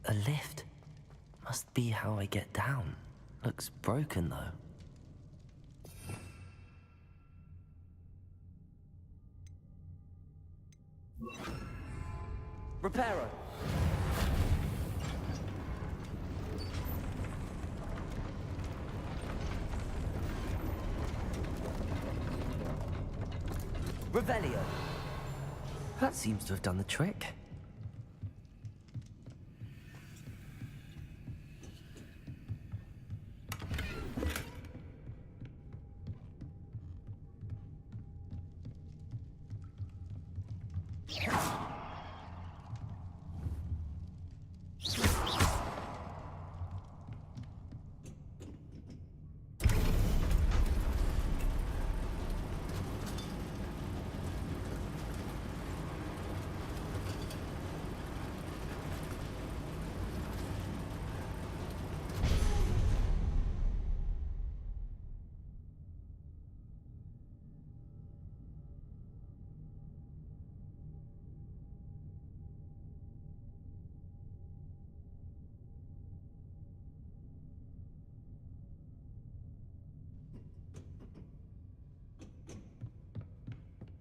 A lift. Must be how I get down. Looks broken, though. Reparo. Revelio. That seems to have done the trick.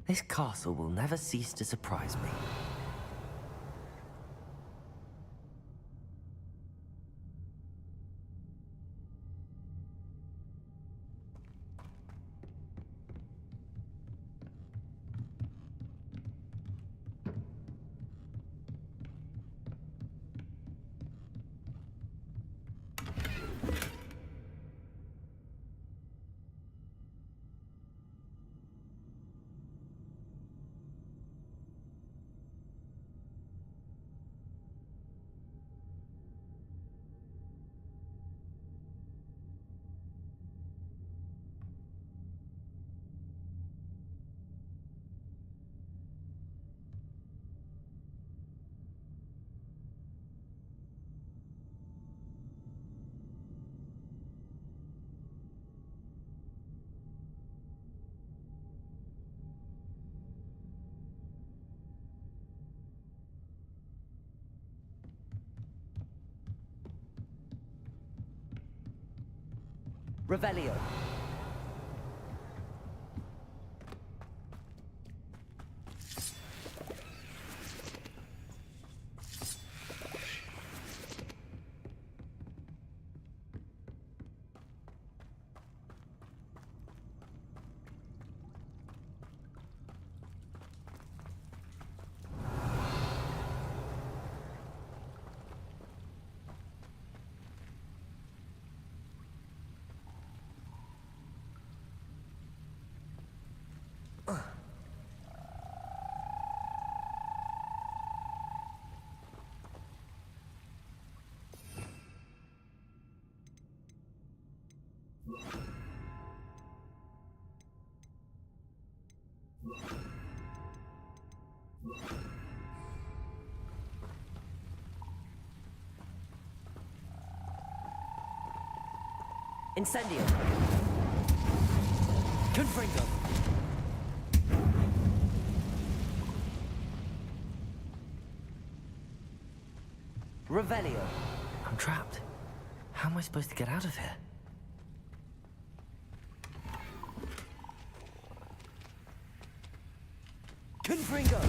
This castle will never cease to surprise me. Revelio. Incendio. Confringo. Revelio. I'm trapped. How am I supposed to get out of here? Confringo.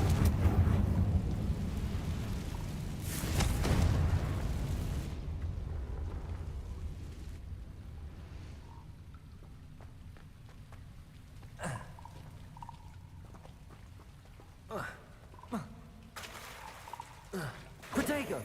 Protego.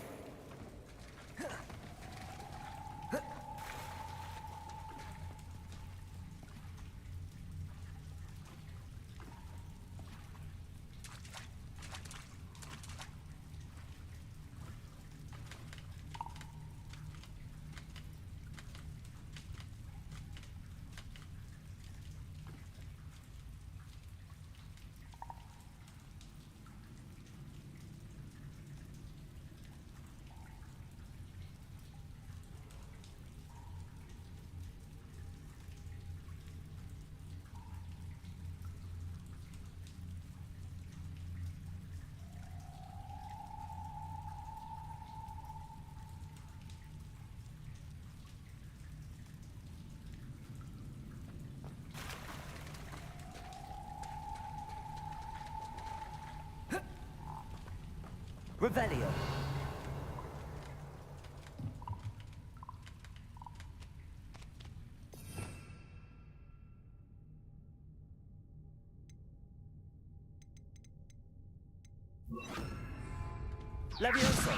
Revelio. Levioso.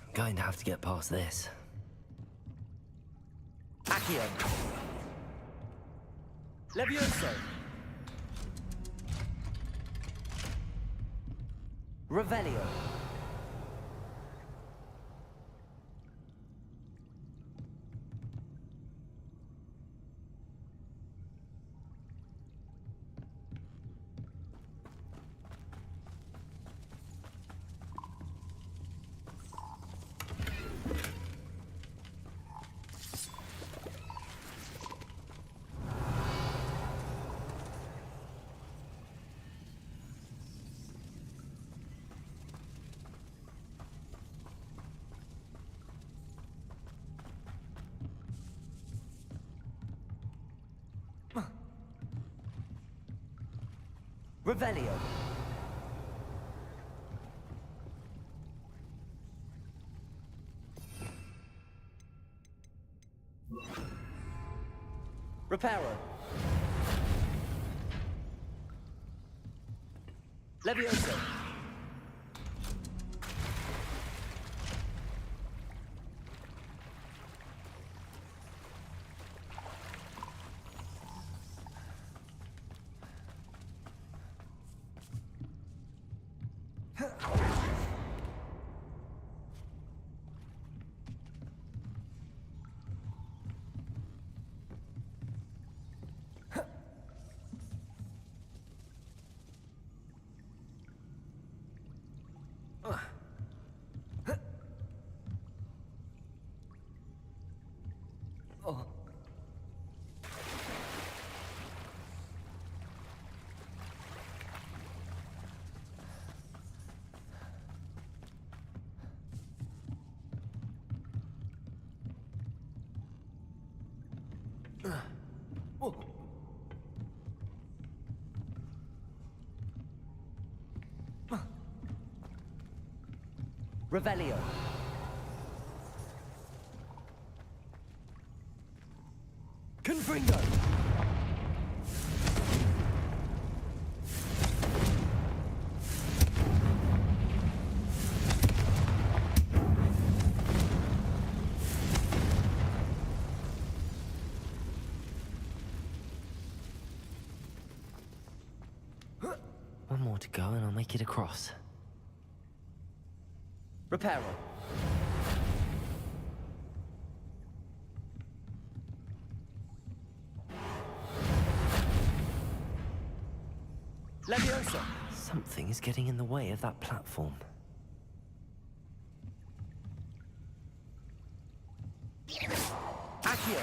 I'm going to have to get past this. Accio. Levioso. Revelio. Revelio. Reparo. Levioso. Oh. Revelio. Confringo. One more to go and I'll make it across. Reparo. Leviosa. Something is getting in the way of that platform. Accio.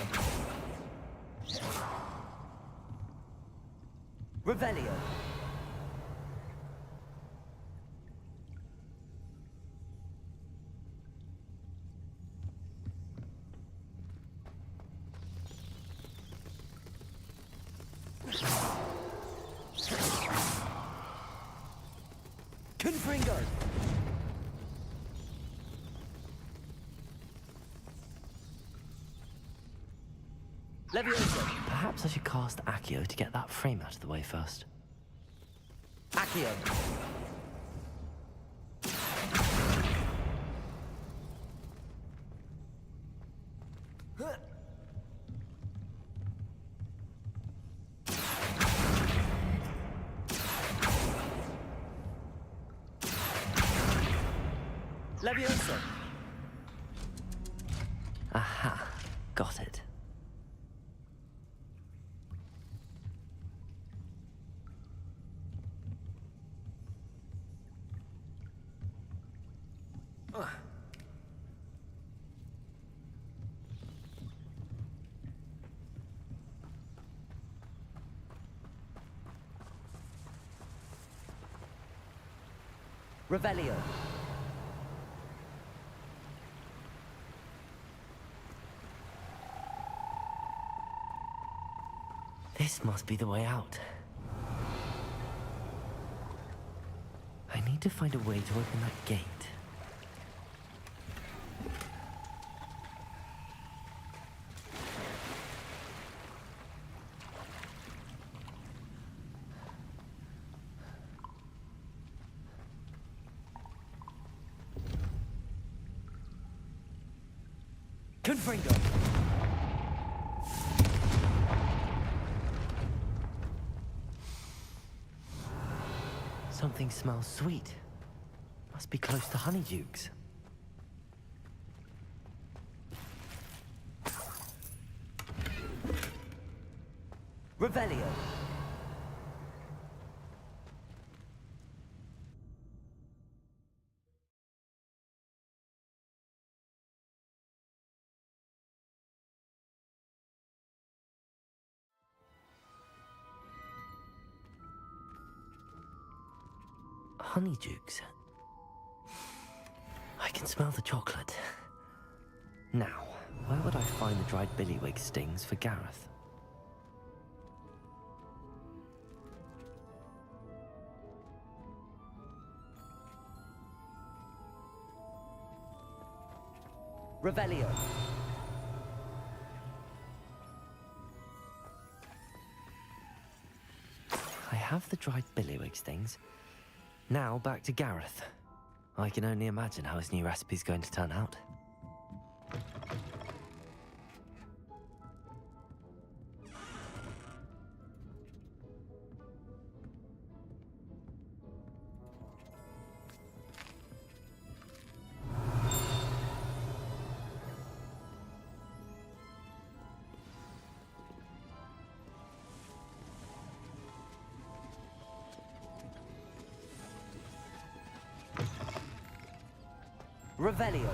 Revelio. Confringo. Levioso. Perhaps I should cast Accio to get that frame out of the way first. Accio. Levioso. Aha, got it. Revelio. This must be the way out. I need to find a way to open that gate. Confringo. Something smells sweet. Must be close to honeydukes. Revelio. Honeydukes. I can smell the chocolate. Now, where would I find the dried billywig stings for Gareth? Revelio. I have the dried billywig stings. Now back to Gareth. I can only imagine how his new recipe's going to turn out. Revelio.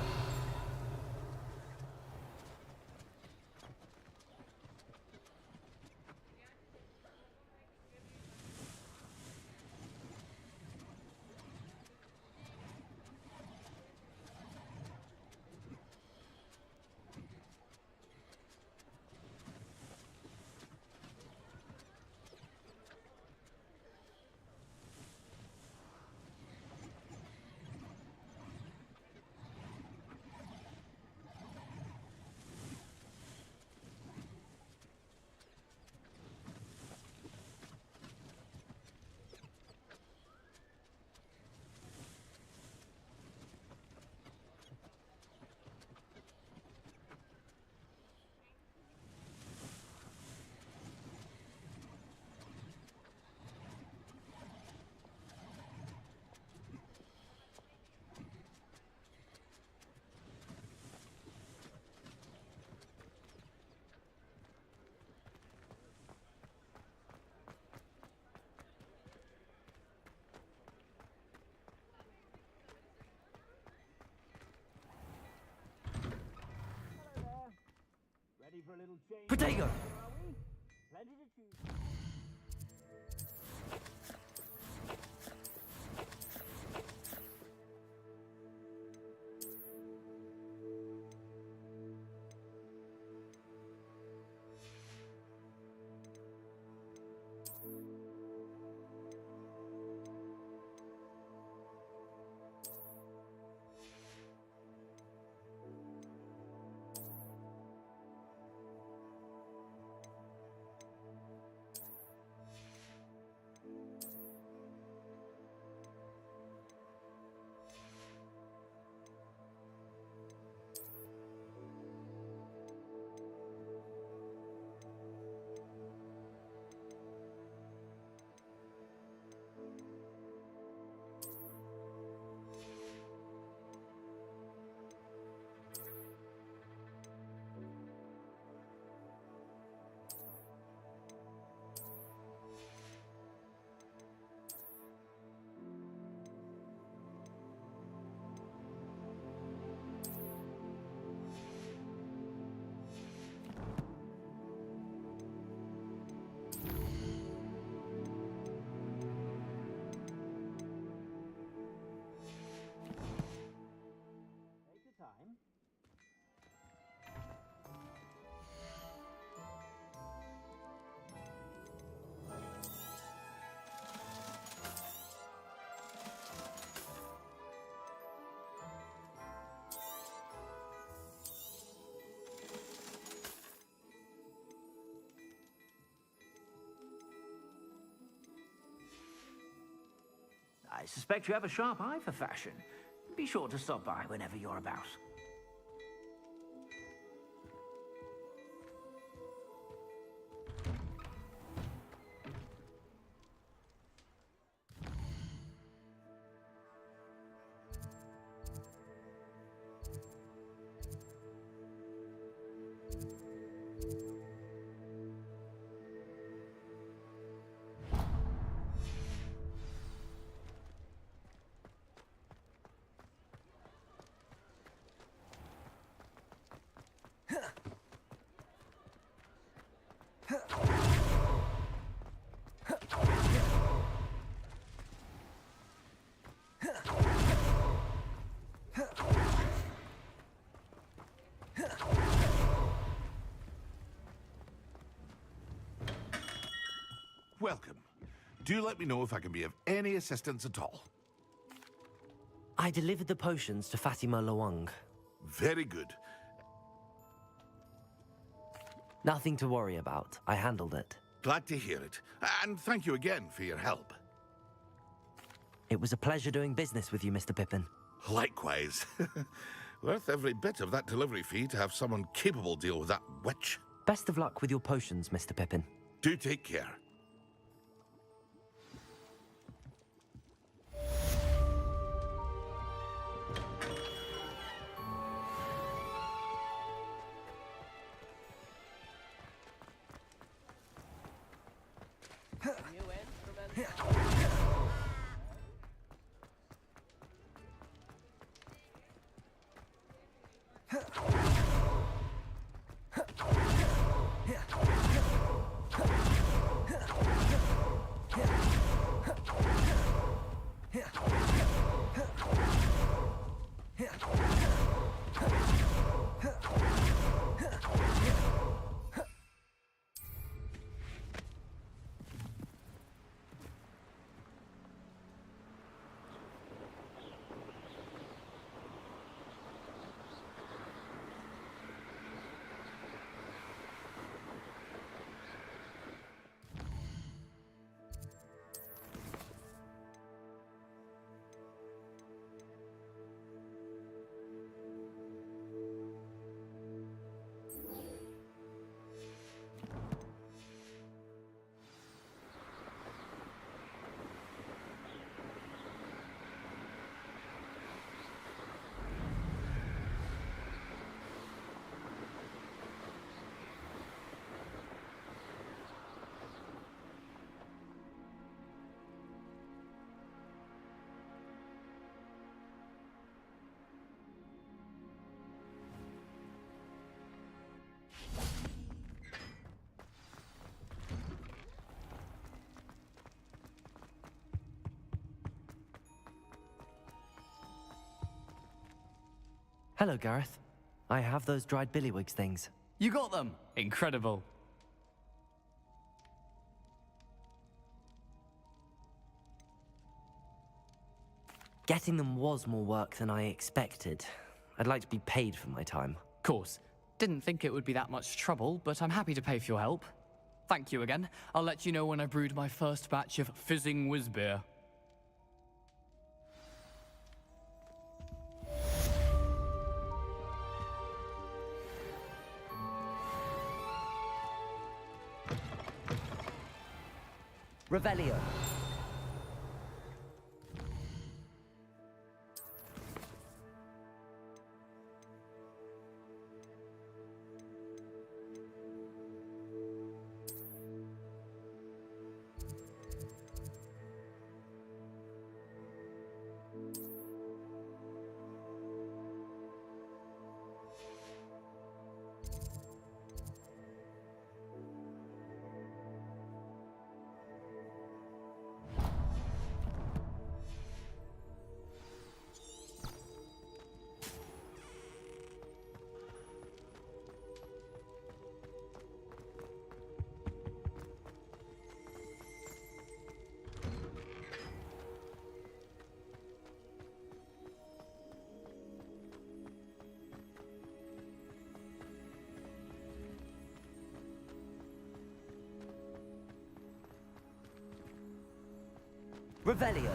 Ready for a little change? Potato. Are we? Plenty to choose. I suspect you have a sharp eye for fashion. Be sure to stop by whenever you're about. Welcome. Do let me know if I can be of any assistance at all. I delivered the potions to Fatima Lawang. Very good. Nothing to worry about. I handled it. Glad to hear it. And thank you again for your help. It was a pleasure doing business with you, Mr. Pippin. Likewise. Worth every bit of that delivery fee to have someone capable deal with that witch. Best of luck with your potions, Mr. Pippin. Do take care. Hello, Gareth. I have those dried billywigs things. You got them! Incredible. Getting them was more work than I expected. I'd like to be paid for my time. Course. Didn't think it would be that much trouble, but I'm happy to pay for your help. Thank you again. I'll let you know when I brewed my first batch of fizzing whiz-beer. Revelio. Revelio.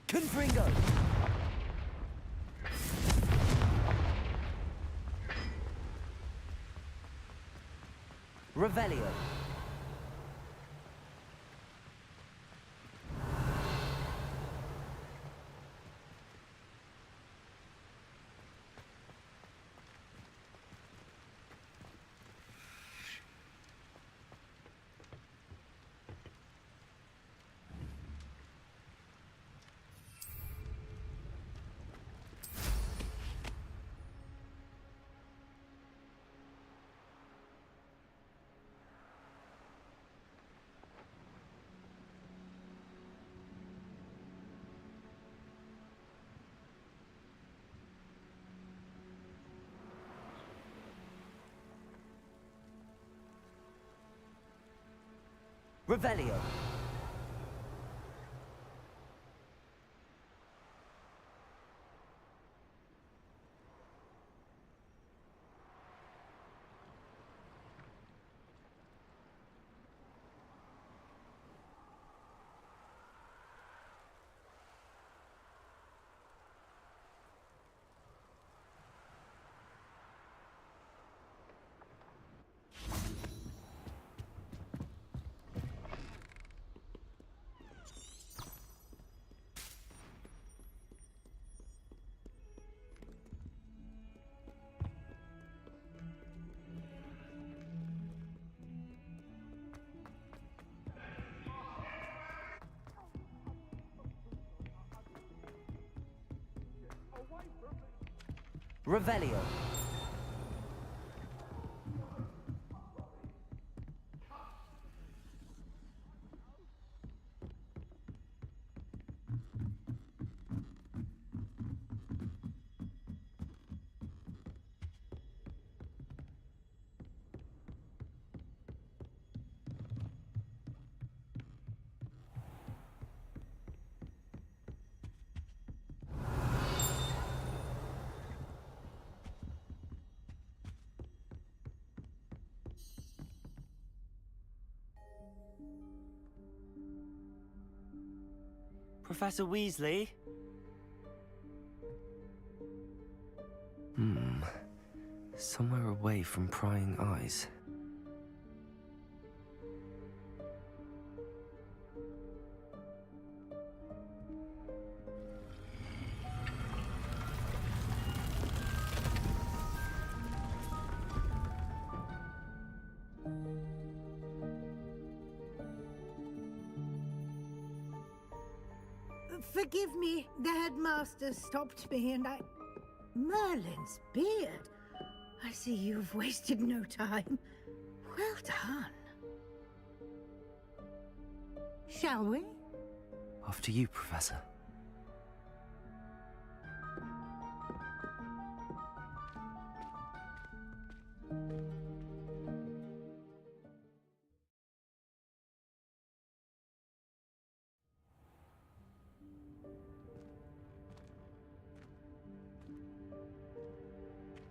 Confringo! Revelio. Revelio. Revelio. Professor Weasley? Somewhere away from prying eyes. Forgive me, the headmaster stopped me and I... Merlin's beard. I see you've wasted no time. Well done. Shall we? After you, Professor.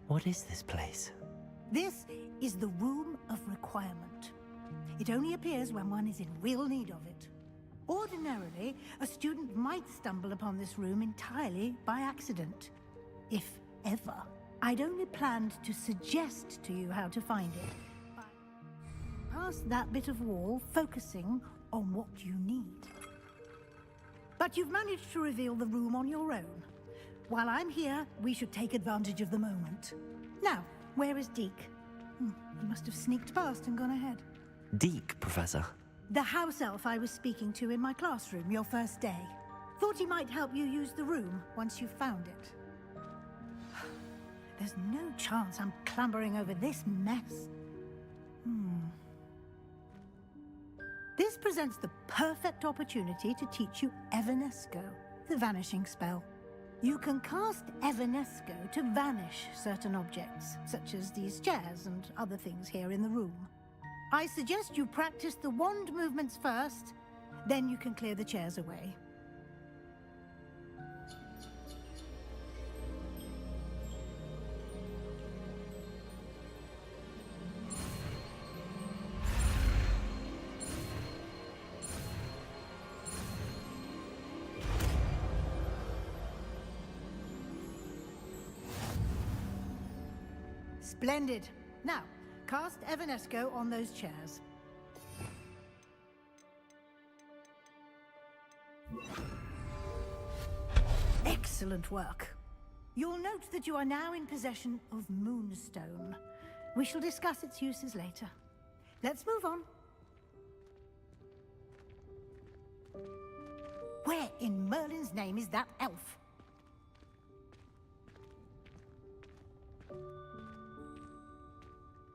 What is this place? This is the Room of Requirement. It only appears when one is in real need of it. Ordinarily, a student might stumble upon this room entirely by accident. If ever. I'd only planned to suggest to you how to find it. Past that bit of wall, focusing on what you need. But you've managed to reveal the room on your own. While I'm here, we should take advantage of the moment. Now, where is Deke? He must have sneaked past and gone ahead. Deke, Professor. The house elf I was speaking to in my classroom your first day. Thought he might help you use the room once you found it. There's no chance I'm clambering over this mess. This presents the perfect opportunity to teach you Evanesco, the vanishing spell. You can cast Evanesco to vanish certain objects, such as these chairs and other things here in the room. I suggest you practice the wand movements first, then you can clear the chairs away. Splendid. Now, cast Evanesco on those chairs. Excellent work. You'll note that you are now in possession of Moonstone. We shall discuss its uses later. Let's move on. Where in Merlin's name is that elf?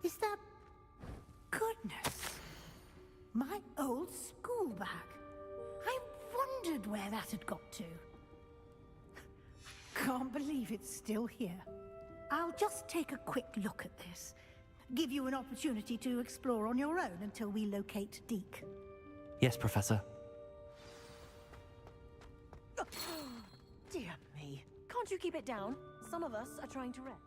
Is that... Goodness. My old school bag. I wondered where that had got to. Can't believe it's still here. I'll just take a quick look at this. Give you an opportunity to explore on your own until we locate Deke. Yes, Professor. Dear me. Can't you keep it down? Some of us are trying to rest.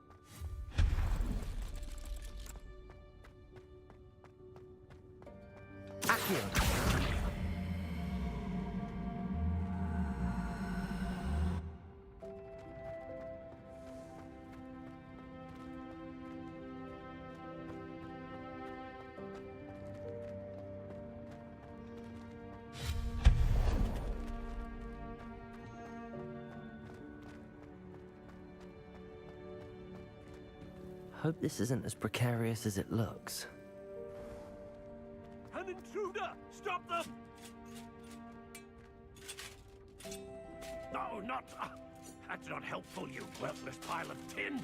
Accio! Hope this isn't as precarious as it looks. An intruder! Stop them! No, not... that's not helpful, you worthless pile of tin!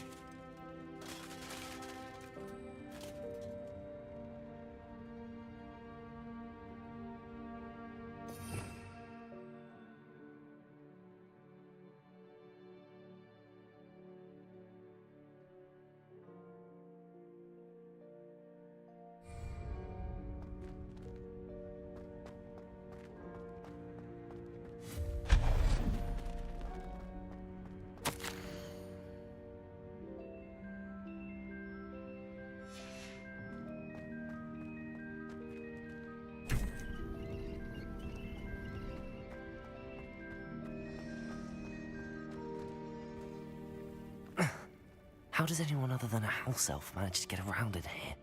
How does anyone other than a house elf manage to get around in here?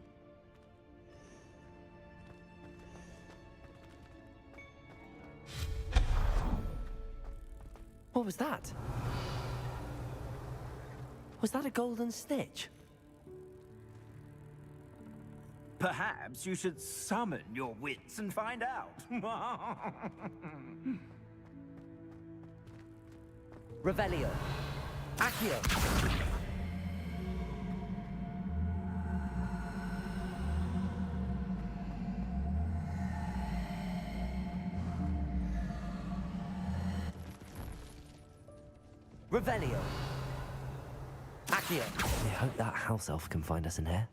What was that? Was that a golden stitch? Perhaps you should summon your wits and find out. Revelio. Accio. Revelio. Accio. I hope that house elf can find us in here.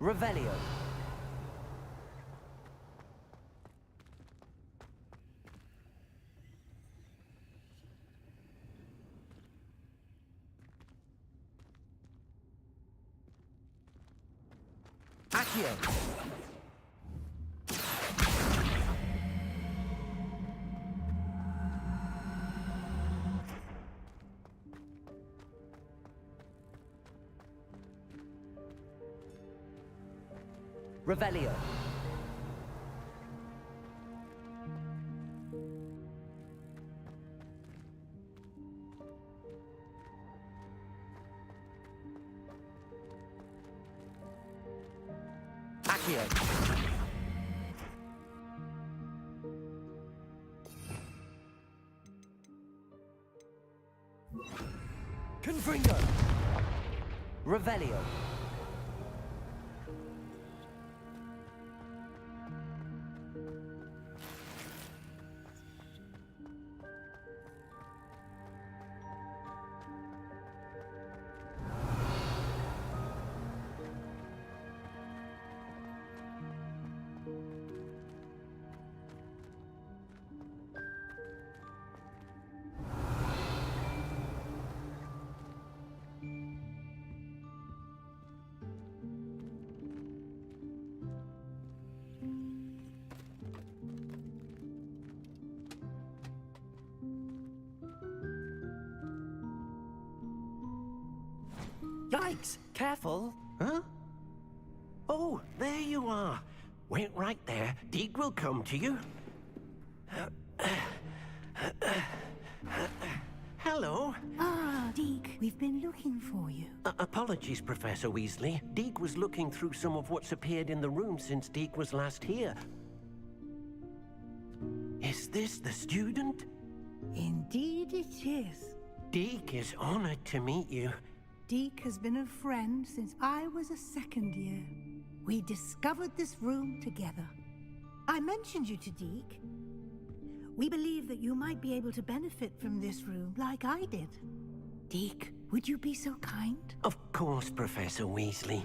Revelio. Accio. Revelio. Accio. Confringo. Revelio. Yikes! Careful! Huh? Oh, there you are. Wait right there. Deke will come to you. Hello. Ah, Deke, we've been looking for you. Apologies, Professor Weasley. Deke was looking through some of what's appeared in the room since Deke was last here. Is this the student? Indeed it is. Deke is honored to meet you. Deke has been a friend since I was a second year. We discovered this room together. I mentioned you to Deke. We believe that you might be able to benefit from this room like I did. Deke, would you be so kind? Of course, Professor Weasley.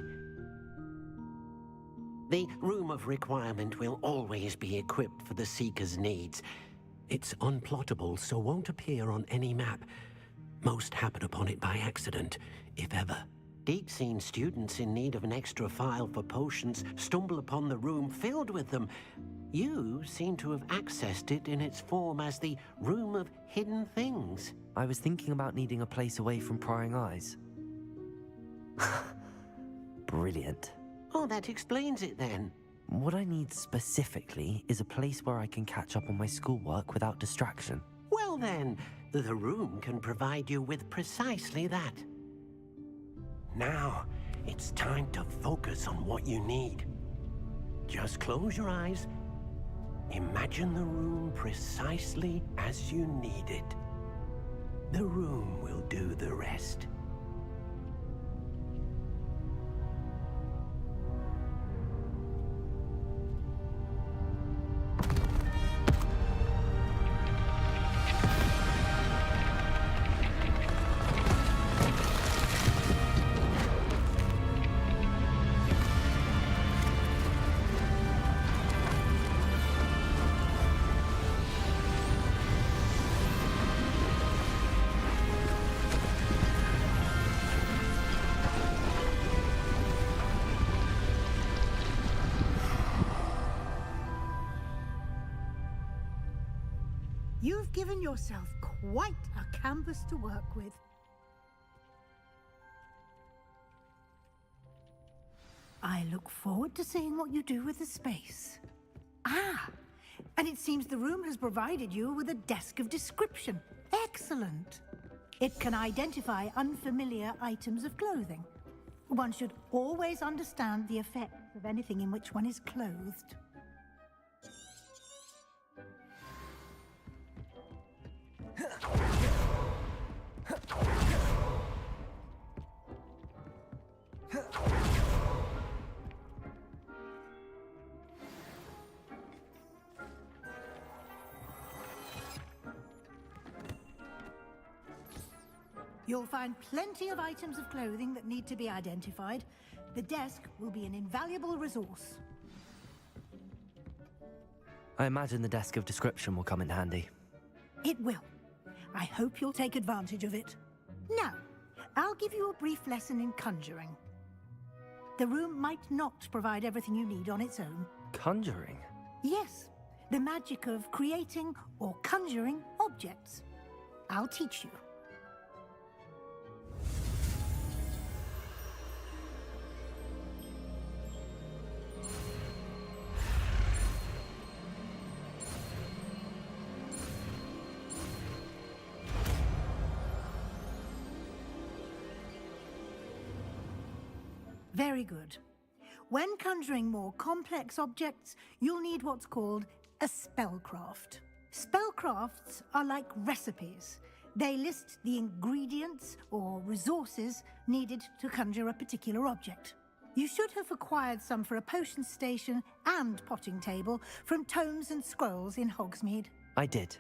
The Room of Requirement will always be equipped for the Seeker's needs. It's unplottable, so won't appear on any map. Most happen upon it by accident, if ever. Deke's seen students in need of an extra file for potions stumble upon the room filled with them. You seem to have accessed it in its form as the Room of Hidden Things. I was thinking about needing a place away from prying eyes. Brilliant. Oh, that explains it then. What I need specifically is a place where I can catch up on my schoolwork without distraction. Well then, the room can provide you with precisely that. Now, it's time to focus on what you need. Just close your eyes. Imagine the room precisely as you need it. The room will do the rest. You've given yourself quite a canvas to work with. I look forward to seeing what you do with the space. Ah, and it seems the room has provided you with a desk of description. Excellent. It can identify unfamiliar items of clothing. One should always understand the effects of anything in which one is clothed. You'll find plenty of items of clothing that need to be identified. The desk will be an invaluable resource. I imagine the desk of description will come in handy. It will. I hope you'll take advantage of it. Now, I'll give you a brief lesson in conjuring. The room might not provide everything you need on its own. Conjuring? Yes, the magic of creating or conjuring objects. I'll teach you. Very good. When conjuring more complex objects, you'll need what's called a spellcraft. Spellcrafts are like recipes. They list the ingredients or resources needed to conjure a particular object. You should have acquired some for a potion station and potting table from tomes and scrolls in Hogsmeade. I did.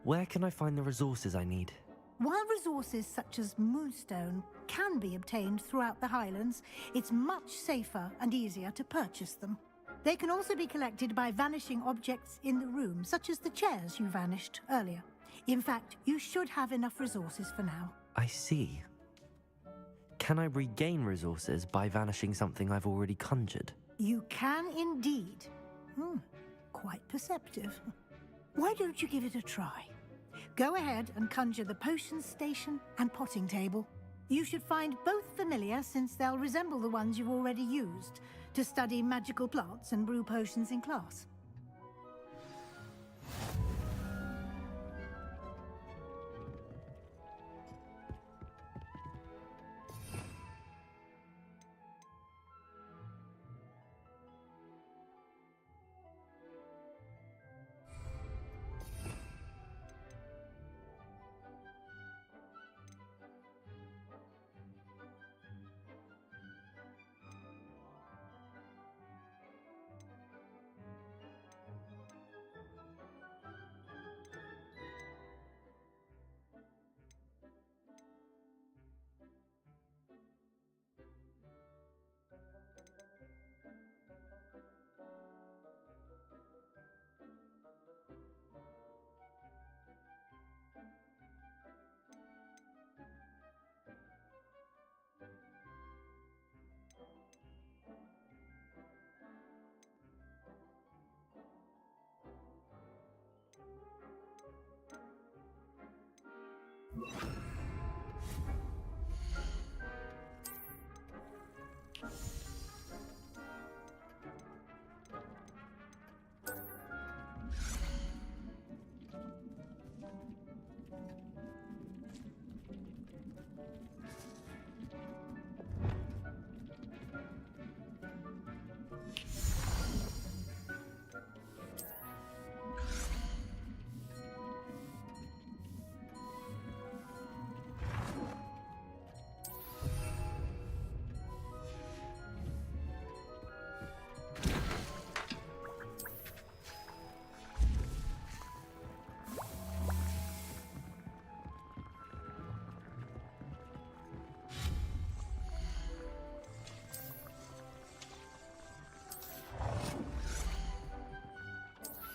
Where can I find the resources I need? While resources such as Moonstone can be obtained throughout the Highlands, it's much safer and easier to purchase them. They can also be collected by vanishing objects in the room, such as the chairs you vanished earlier. In fact, you should have enough resources for now. I see. Can I regain resources by vanishing something I've already conjured? You can indeed. Quite perceptive. Why don't you give it a try? Go ahead and conjure the potion station and potting table. You should find both familiar, since they'll resemble the ones you've already used to study magical plants and brew potions in class.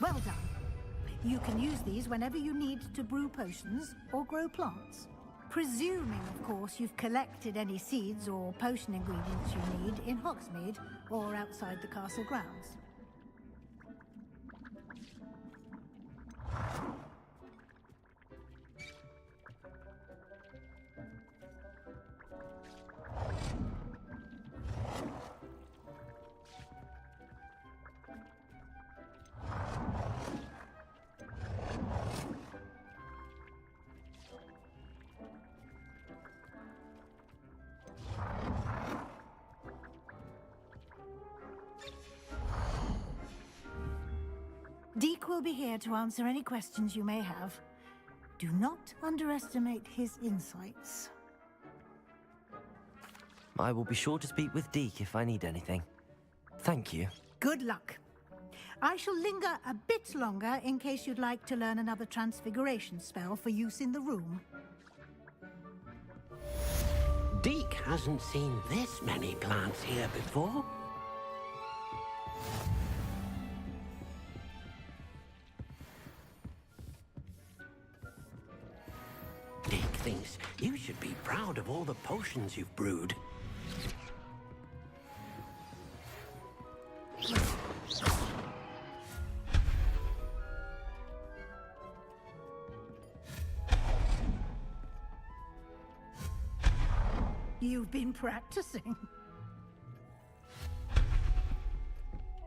Well done. You can use these whenever you need to brew potions or grow plants. Presuming, of course, you've collected any seeds or potion ingredients you need in Hogsmeade or outside the castle grounds. Deke will be here to answer any questions you may have. Do not underestimate his insights. I will be sure to speak with Deke if I need anything. Thank you. Good luck. I shall linger a bit longer in case you'd like to learn another transfiguration spell for use in the room. Deke hasn't seen this many plants here before. Deke thinks you should be proud of all the potions you've brewed. You've been practicing.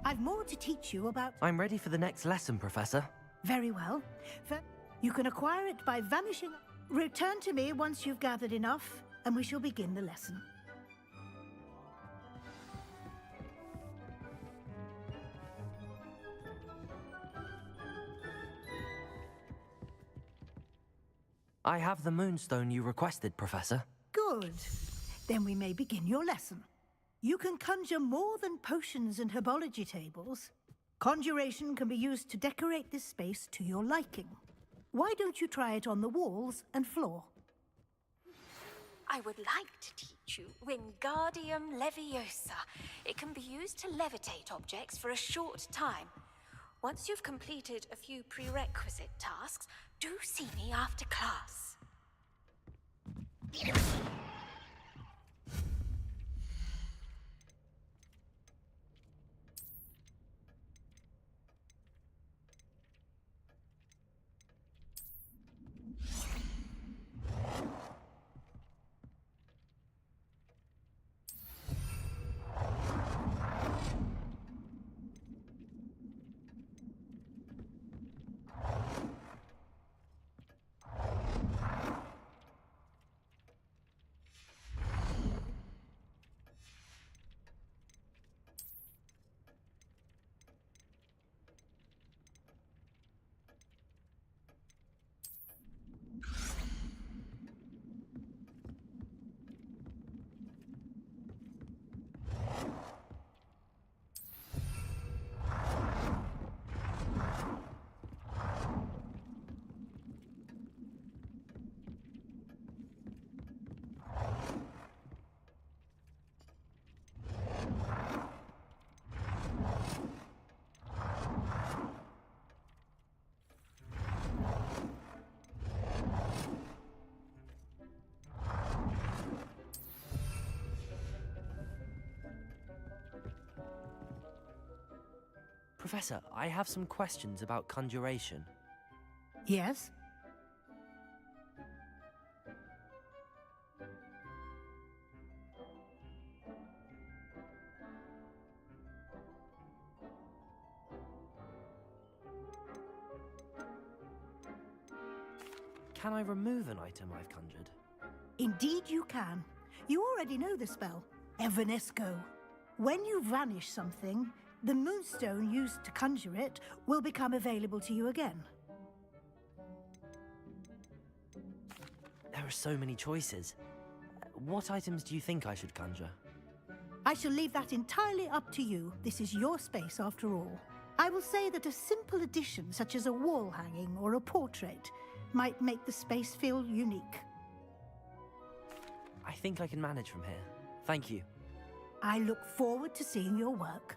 I've more to teach you about... I'm ready for the next lesson, Professor. Very well. You can acquire it by vanishing... Return to me once you've gathered enough, and we shall begin the lesson. I have the moonstone you requested, Professor. Good. Then we may begin your lesson. You can conjure more than potions and herbology tables. Conjuration can be used to decorate this space to your liking. Why don't you try it on the walls and floor? I would like to teach you Wingardium Leviosa. It can be used to levitate objects for a short time. Once you've completed a few prerequisite tasks, do see me after class. Professor, I have some questions about conjuration. Yes? Can I remove an item I've conjured? Indeed you can. You already know the spell, Evanesco. When you vanish something, the moonstone used to conjure it will become available to you again. There are so many choices. What items do you think I should conjure? I shall leave that entirely up to you. This is your space after all. I will say that a simple addition, such as a wall hanging or a portrait, might make the space feel unique. I think I can manage from here. Thank you. I look forward to seeing your work.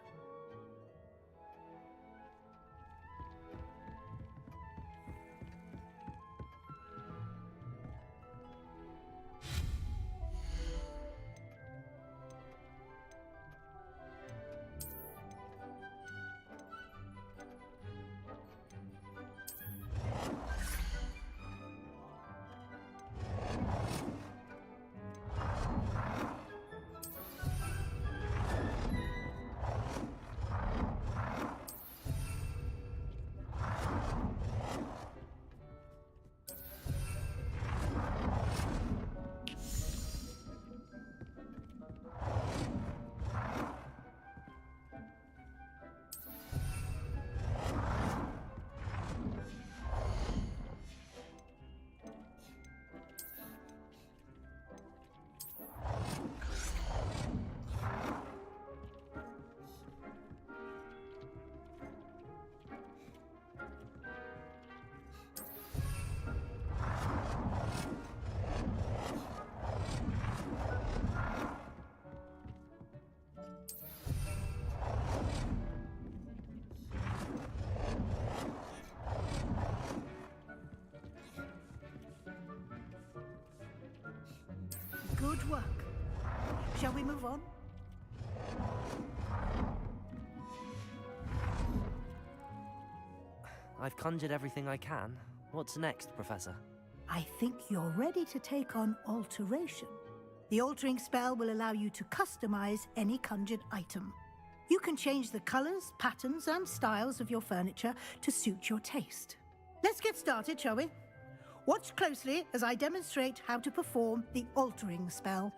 Good work. Shall we move on? I've conjured everything I can. What's next, Professor? I think you're ready to take on alteration. The altering spell will allow you to customize any conjured item. You can change the colors, patterns, and styles of your furniture to suit your taste. Let's get started, shall we? Watch closely as I demonstrate how to perform the altering spell.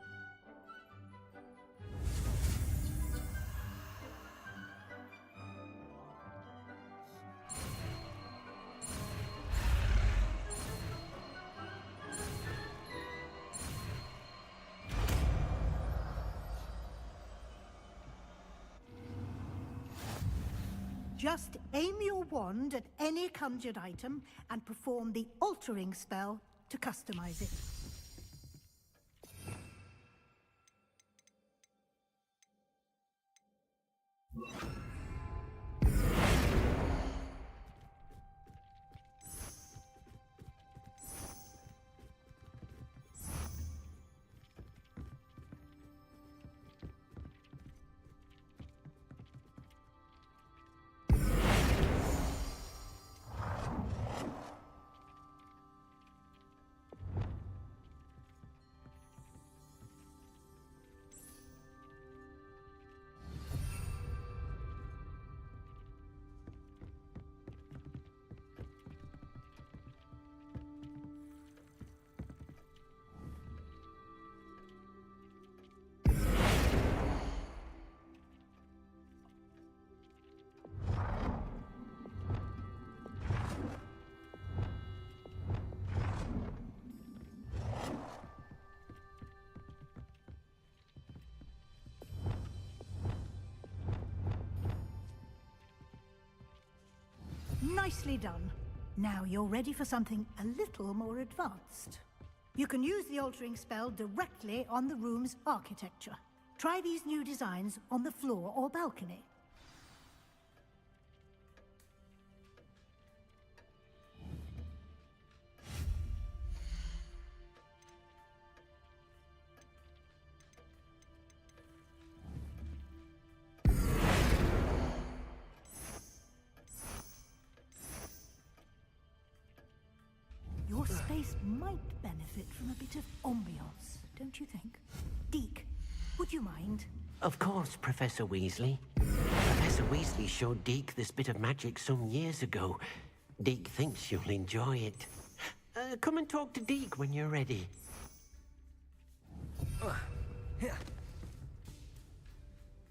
Just aim your wand at any conjured item and perform the altering spell to customize it. Nicely done. Now you're ready for something a little more advanced. You can use the altering spell directly on the room's architecture. Try these new designs on the floor or balcony. place might benefit from a bit of ambiance, don't you think? Deke, would you mind? Of course, Professor Weasley. Professor Weasley showed Deke this bit of magic some years ago. Deke thinks you'll enjoy it. Come and talk to Deke when you're ready.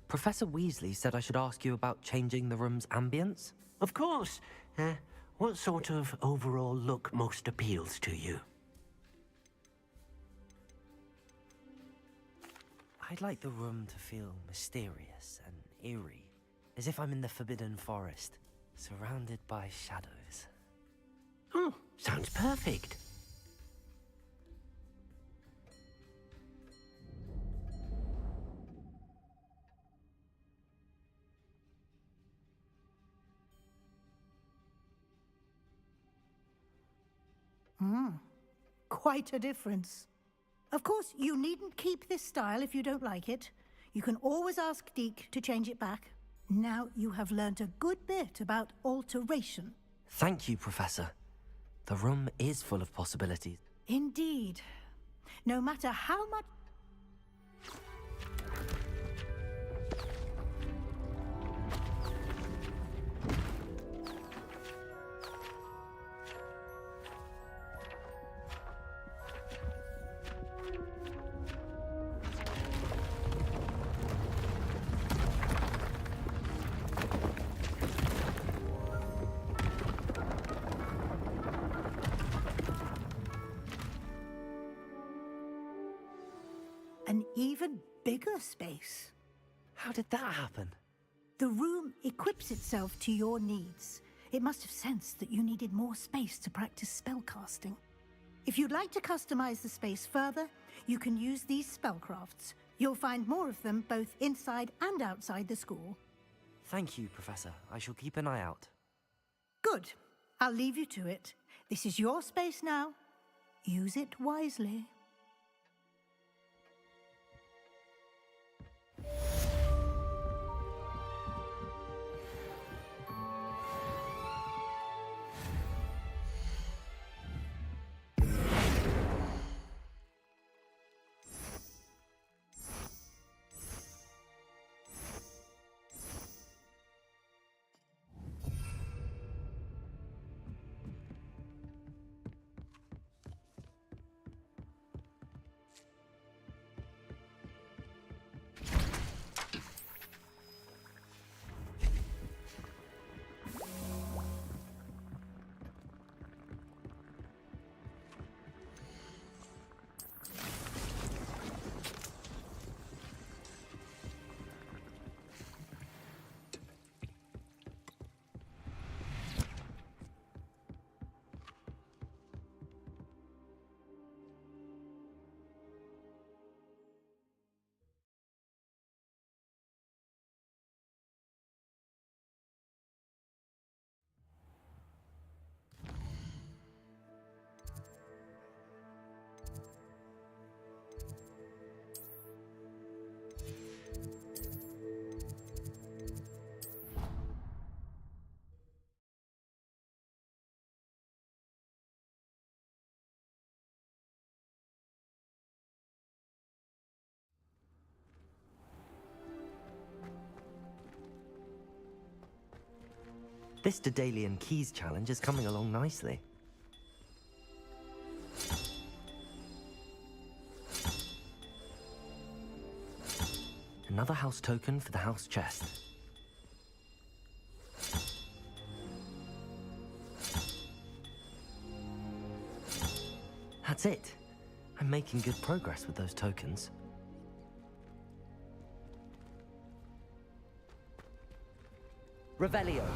Professor Weasley said I should ask you about changing the room's ambience? Of course. What sort of overall look most appeals to you? I'd like the room to feel mysterious and eerie, as if I'm in the Forbidden Forest, surrounded by shadows. Oh, sounds perfect. Quite a difference. Of course, you needn't keep this style if you don't like it. You can always ask Deke to change it back. Now you have learnt a good bit about alteration. Thank you, Professor. The room is full of possibilities. Indeed. No matter how much... an even bigger space. How did that happen? The room equips itself to your needs. It must have sensed that you needed more space to practice spellcasting. If you'd like to customize the space further, you can use these spellcrafts. You'll find more of them both inside and outside the school. Thank you, Professor. I shall keep an eye out. Good. I'll leave you to it. This is your space now. Use it wisely. This Daedalian Keys challenge is coming along nicely. Another house token for the house chest. That's it. I'm making good progress with those tokens. Revelio.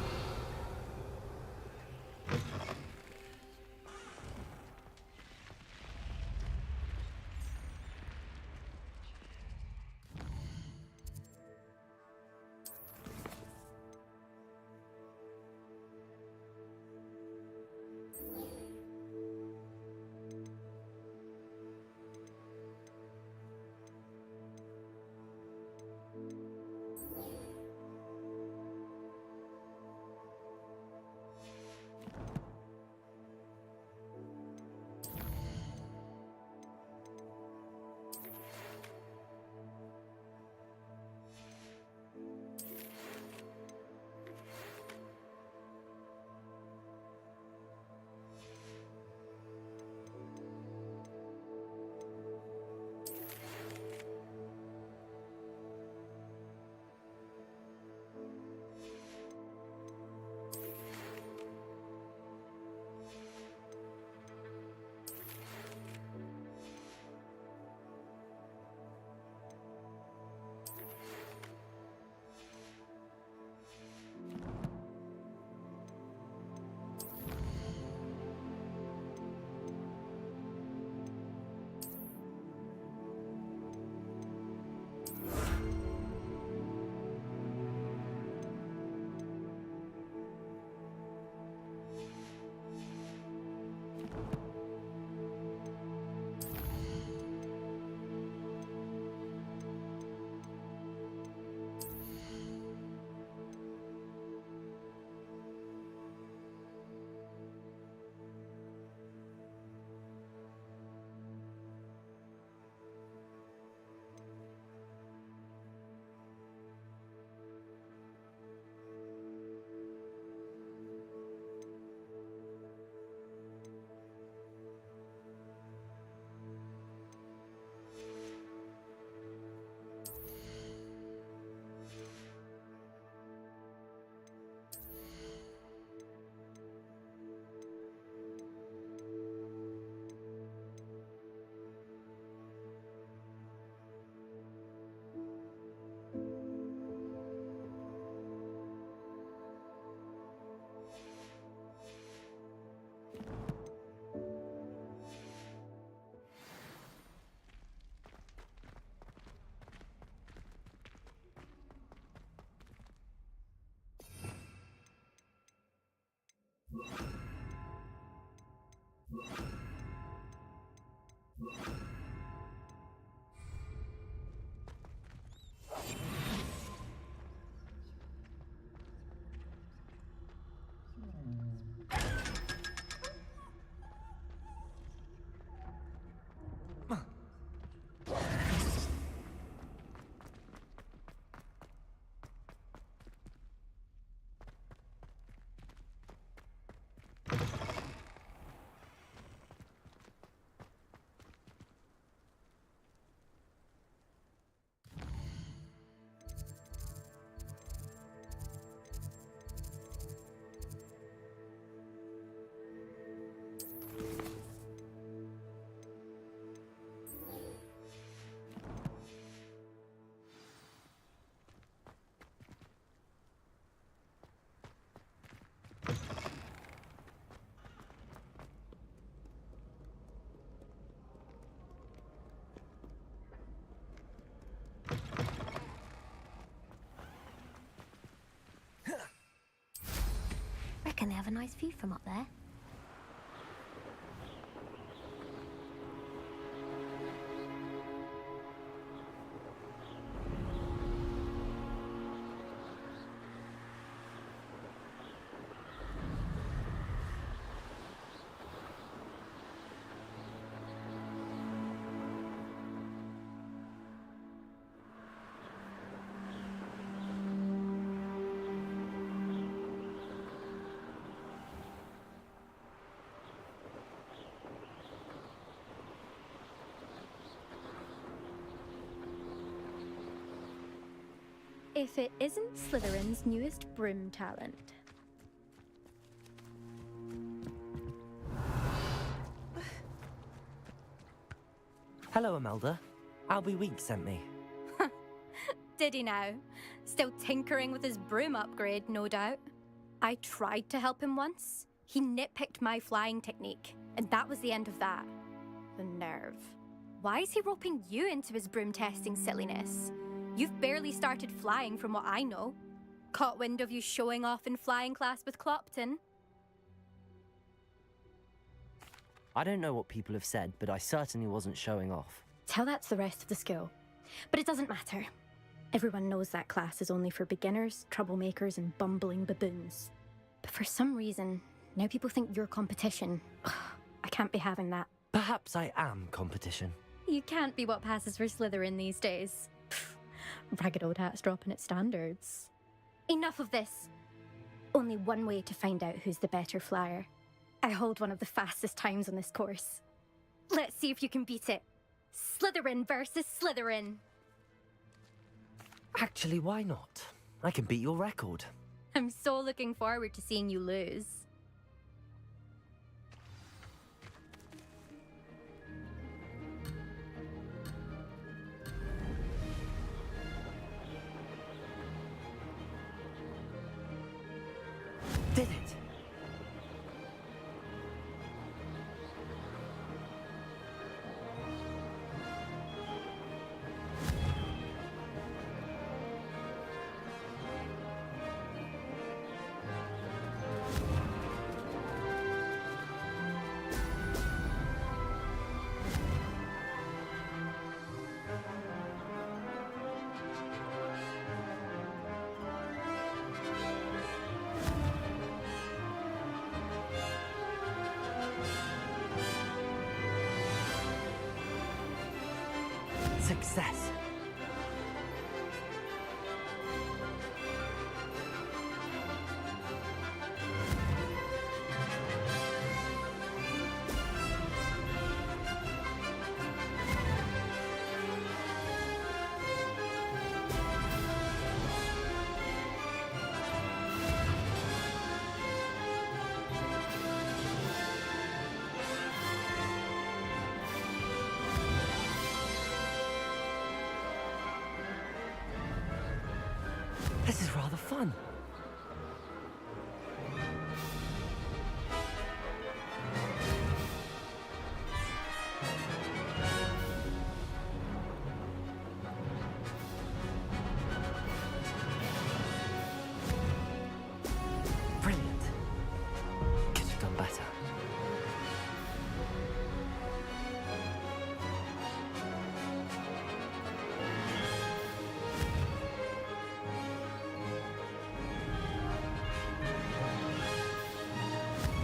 reckon they have a nice view from up there. If it isn't Slytherin's newest broom talent. Hello, Imelda. Albie Week sent me. Did he now? Still tinkering with his broom upgrade, no doubt. I tried to help him once. He nitpicked my flying technique, and that was the end of that. The nerve. Why is he roping you into his broom testing silliness? You've barely started flying from what I know. Caught wind of you showing off in flying class with Clopton. I don't know what people have said, but I certainly wasn't showing off. Tell that to the rest of the school. But it doesn't matter. Everyone knows that class is only for beginners, troublemakers, and bumbling baboons. But for some reason, now people think you're competition. I can't be having that. Perhaps I am competition. You can't be what passes for Slytherin these days. Ragged old hat's dropping its standards. Enough of this. Only one way to find out who's the better flyer. I hold one of the fastest times on this course. Let's see if you can beat it. Slytherin versus Slytherin. Actually, why not? I can beat your record. I'm so looking forward to seeing you lose. Did it! Success. This is rather fun. Brilliant. Could have done better.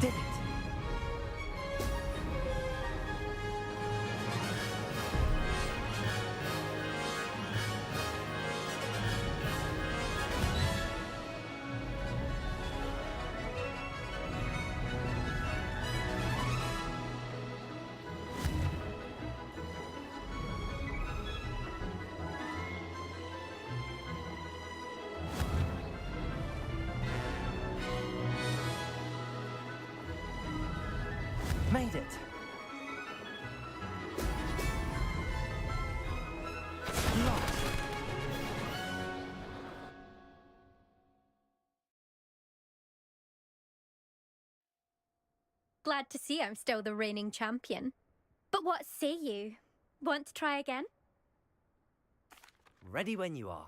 Did it! Made it! Lost! Glad to see I'm still the reigning champion. But what say you? Want to try again? Ready when you are.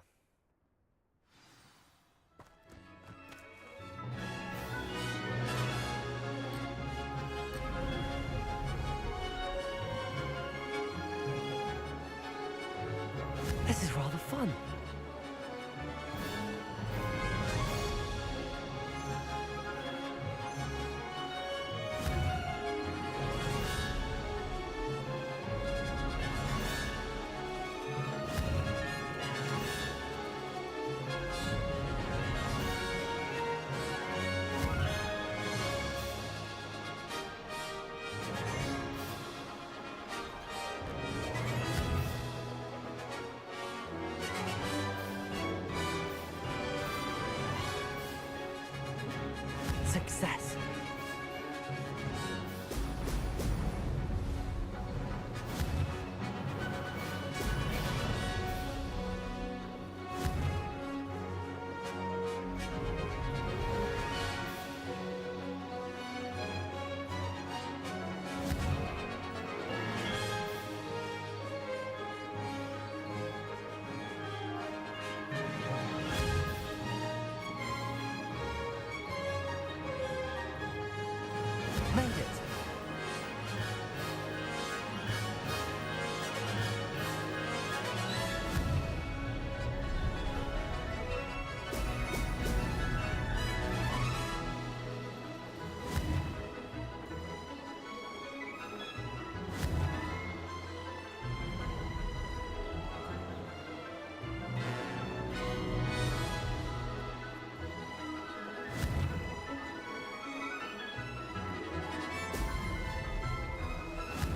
Success. Made it.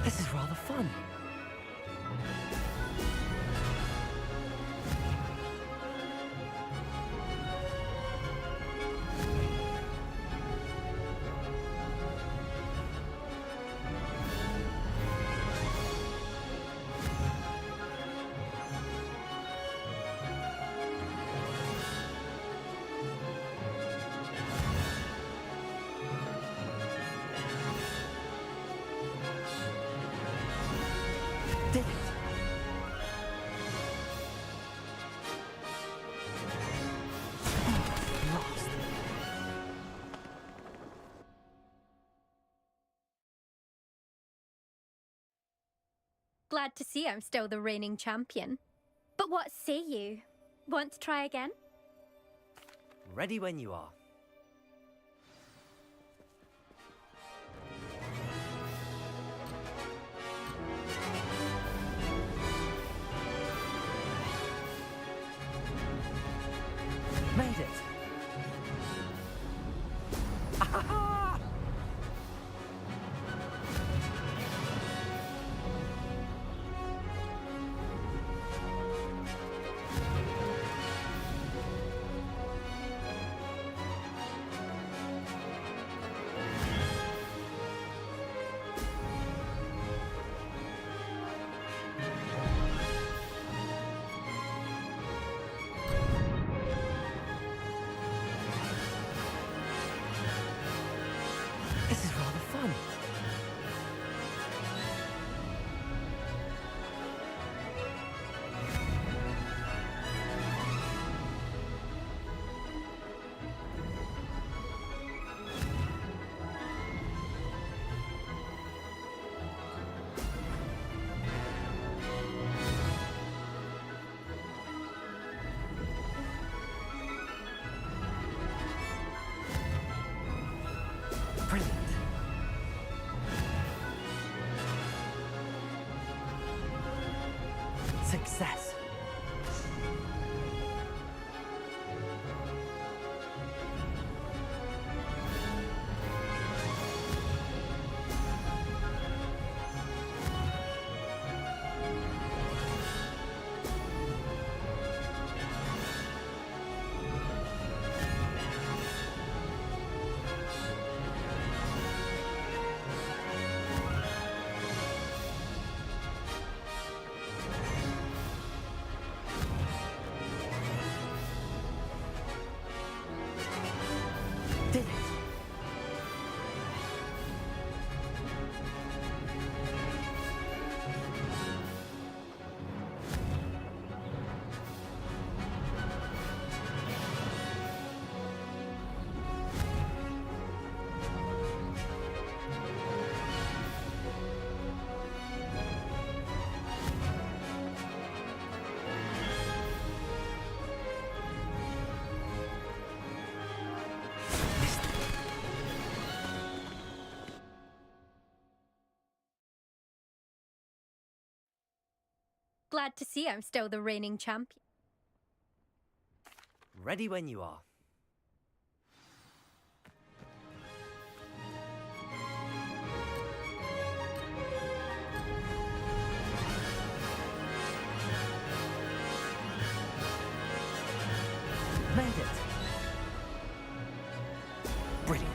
This is rather fun. Did it. Lost. Glad to see I'm still the reigning champion. But what say you? Want to try again? Ready when you are. Made it. Ah! This is rather fun. Brilliant. Success. Did it. Glad to see I'm still the reigning champion. Ready when you are. Made it. Brilliant.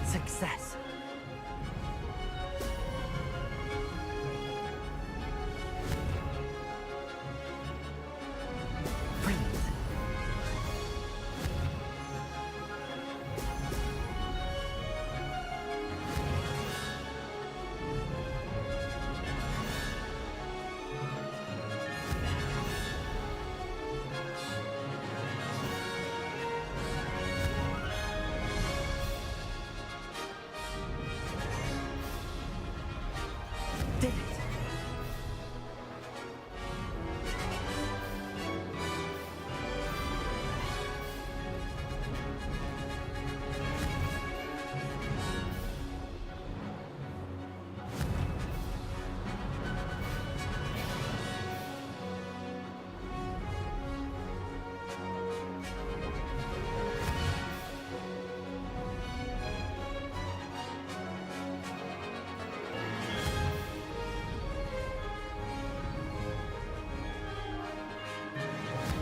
Success. Brilliant. Did it.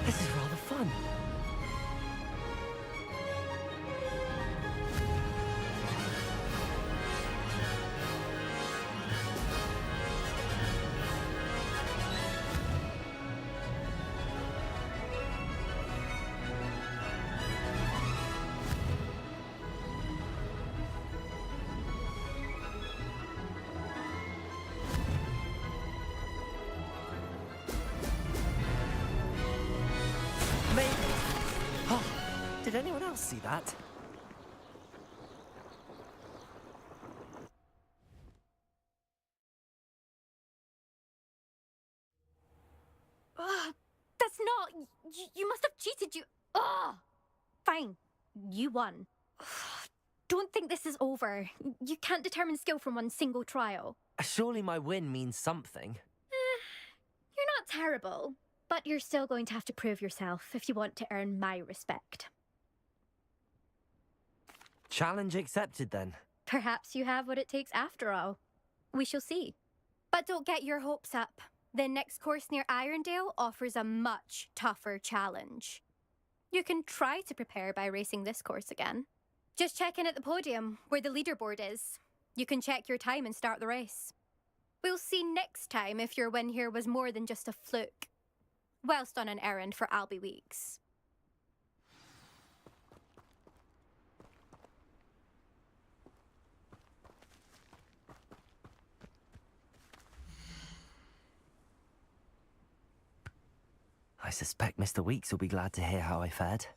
This is rather fun. Maybe. Oh, did anyone else see that? Ugh, that's not. You must have cheated. Ugh. Fine. You won. Ugh, don't think this is over. You can't determine skill from one single trial. Surely my win means something. You're not terrible, but you're still going to have to prove yourself if you want to earn my respect. Challenge accepted then. Perhaps you have what it takes after all. We shall see. But don't get your hopes up. The next course near Irondale offers a much tougher challenge. You can try to prepare by racing this course again. Just check in at the podium, where the leaderboard is. You can check your time and start the race. We'll see next time if your win here was more than just a fluke. Whilst on an errand for Albie Weeks. I suspect Mr. Weeks will be glad to hear how I fared.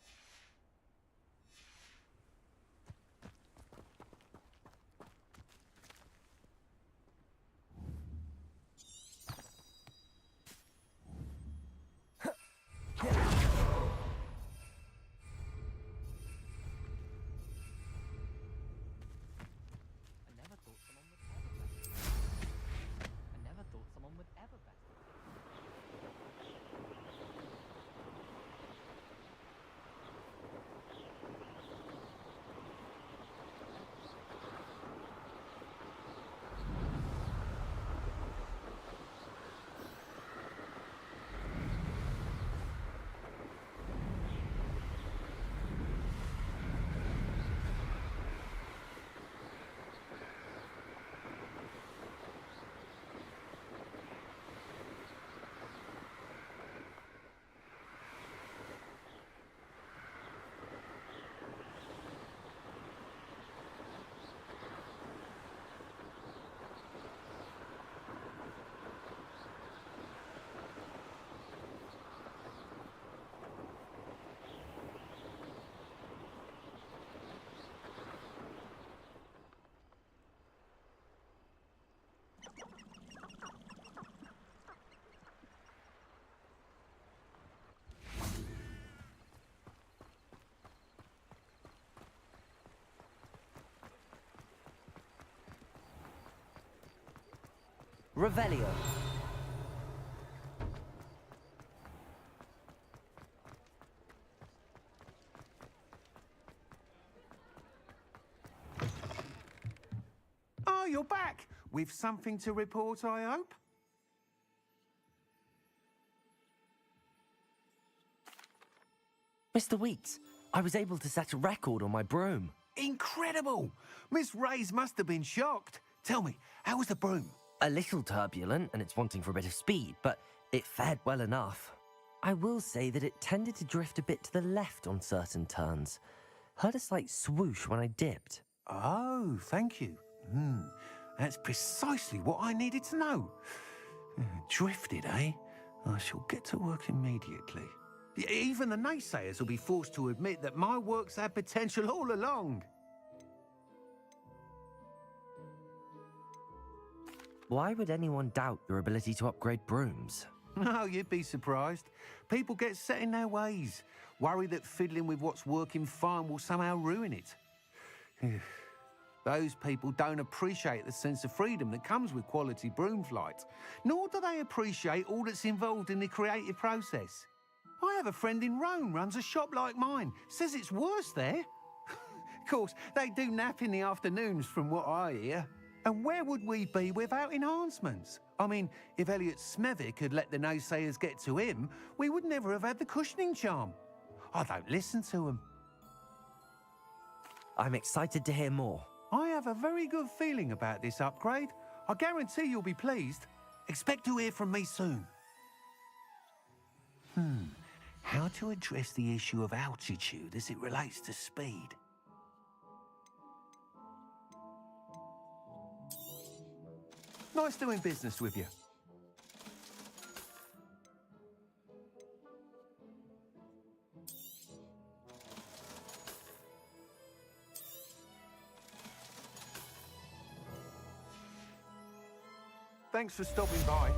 Revelio. Oh, you're back. With something to report, I hope? Mr. Weeks, I was able to set a record on my broom. Incredible! Miss Ray's must have been shocked. Tell me, how was the broom? A little turbulent, and it's wanting for a bit of speed, but it fared well enough. I will say that it tended to drift a bit to the left on certain turns. Heard a slight swoosh when I dipped. Oh, thank you. That's precisely what I needed to know. Drifted, eh? I shall get to work immediately. Even the naysayers will be forced to admit that my work's had potential all along. Why would anyone doubt your ability to upgrade brooms? No, you'd be surprised. People get set in their ways, worry that fiddling with what's working fine will somehow ruin it. Those people don't appreciate the sense of freedom that comes with quality broom flight, nor do they appreciate all that's involved in the creative process. I have a friend in Rome runs a shop like mine, says it's worse there. Of course, they do nap in the afternoons from what I hear. And where would we be without enhancements? I mean, if Elliot Smethwick had let the naysayers get to him, we would never have had the cushioning charm. I don't listen to them. I'm excited to hear more. I have a very good feeling about this upgrade. I guarantee you'll be pleased. Expect to hear from me soon. How to address the issue of altitude as it relates to speed? Nice doing business with you. Thanks for stopping by.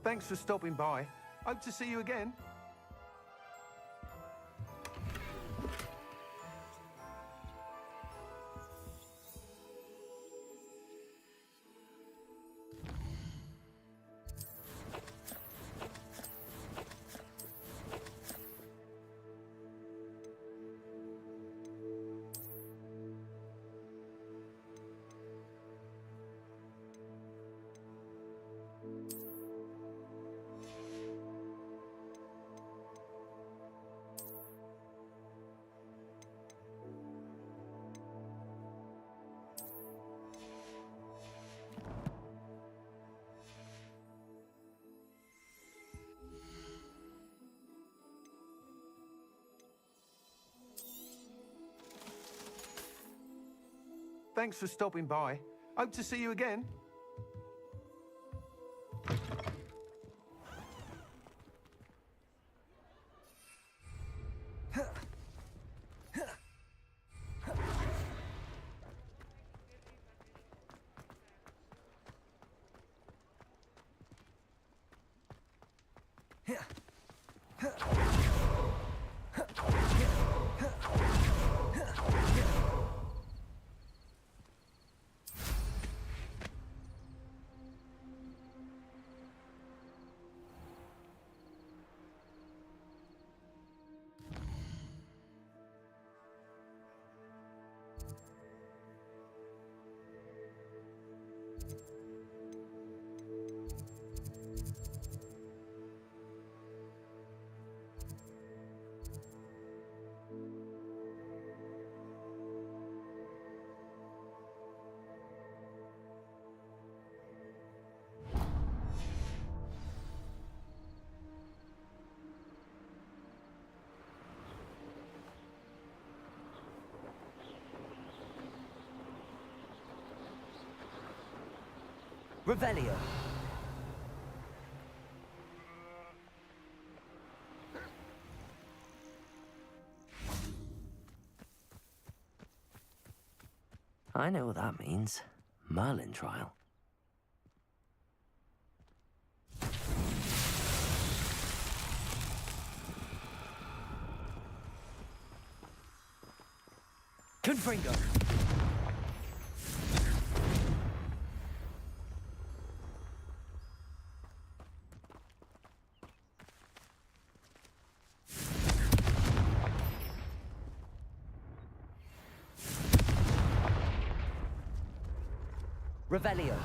Thanks for stopping by. Hope to see you again. Thanks for stopping by. Hope to see you again. Revelio. I know what that means. Merlin trial. Confringo. Revelio.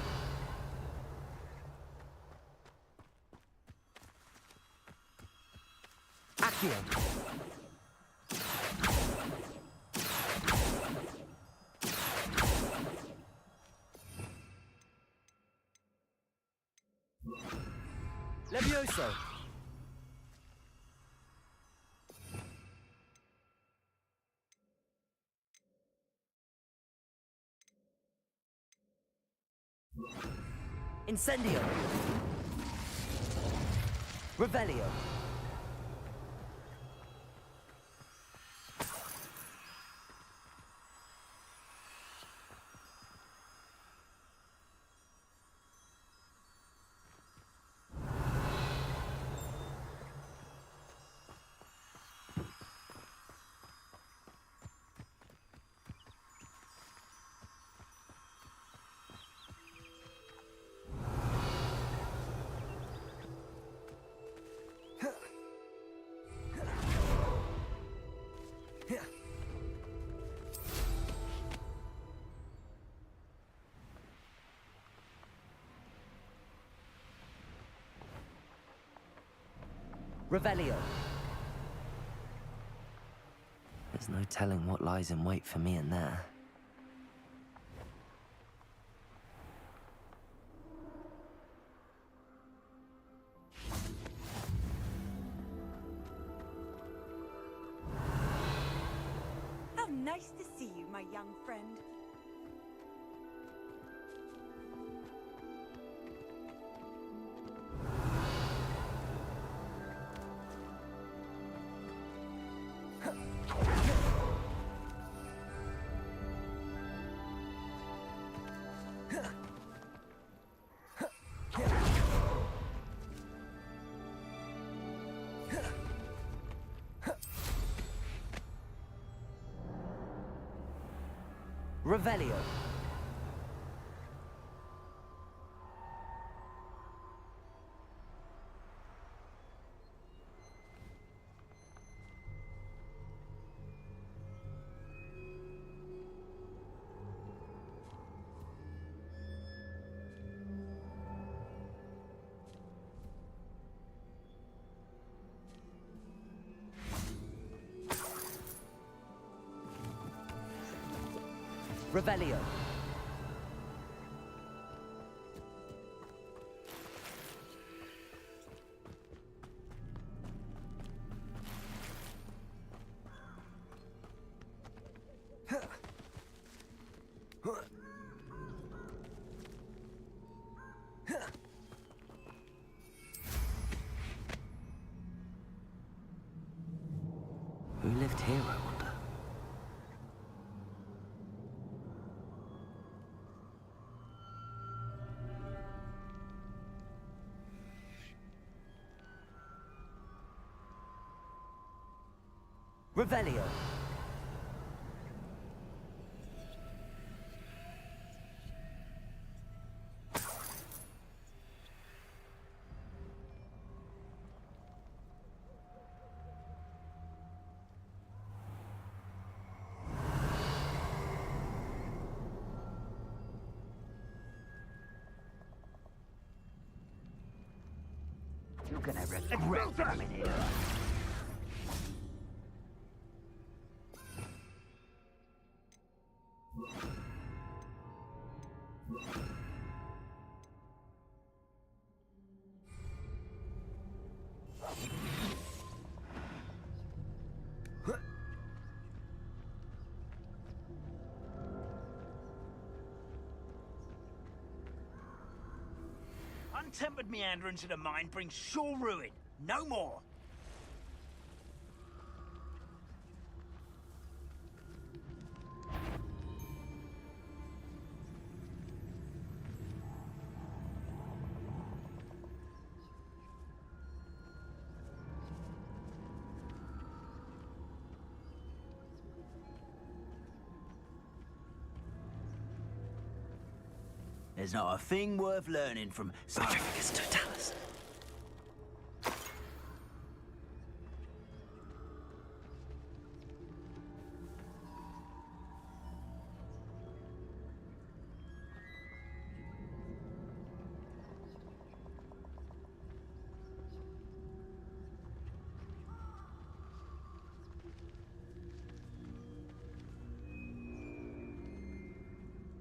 Accio. Levioso. Incendio. Revelio. Revelio. There's no telling what lies in wait for me in there. How nice to see you, my young friend. Revelio. Revelio. Who lived here, I wonder? Revelio. You're gonna regret coming here. Untempered meanderings of the mind brings sure ruin. No more. There's not a thing worth learning from. It's Totalis.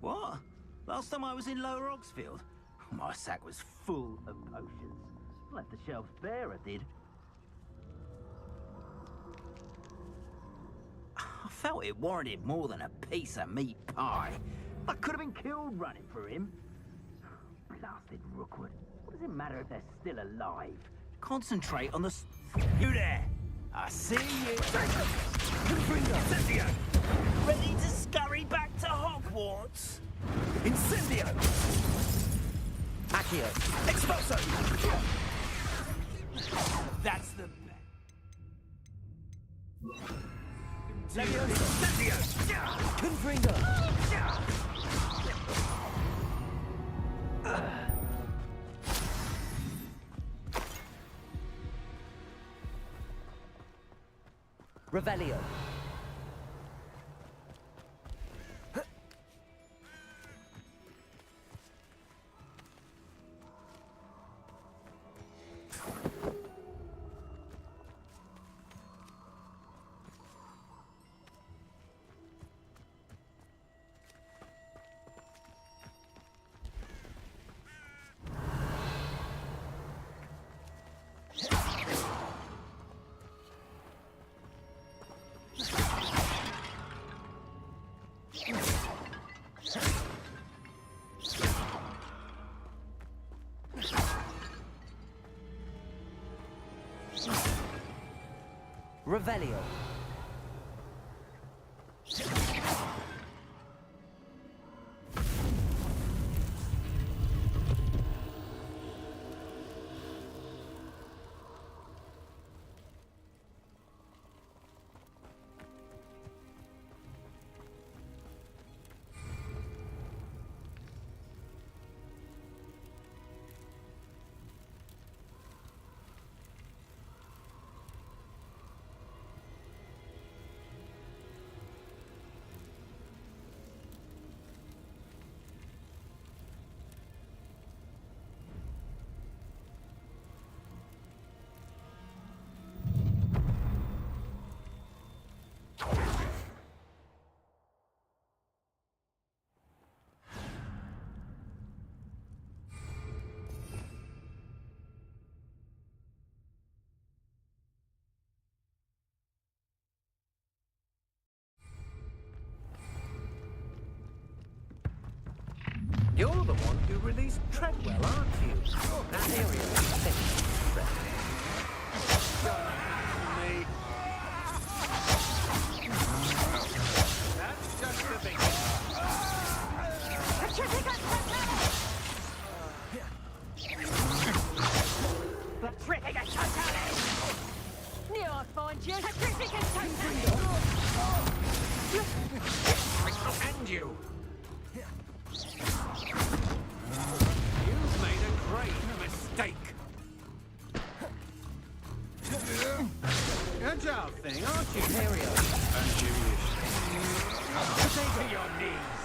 What? Last time I was in Lower Oxfield, my sack was full of potions. Left the shelves bare, I did. I felt it warranted more than a piece of meat pie. I could have been killed running for him. Blasted Rookwood. What does it matter if they're still alive? Concentrate on the... You there! I see you! Incendio! Ready to scurry back to Hogwarts? Incendio! Accio. Expulso! That's the... Incendio! Confringo. Revelio. Revelio. You're the one who released Treadwell, aren't you? That area is finished. Agile thing, aren't you? Imperio. And you wish. To your knees.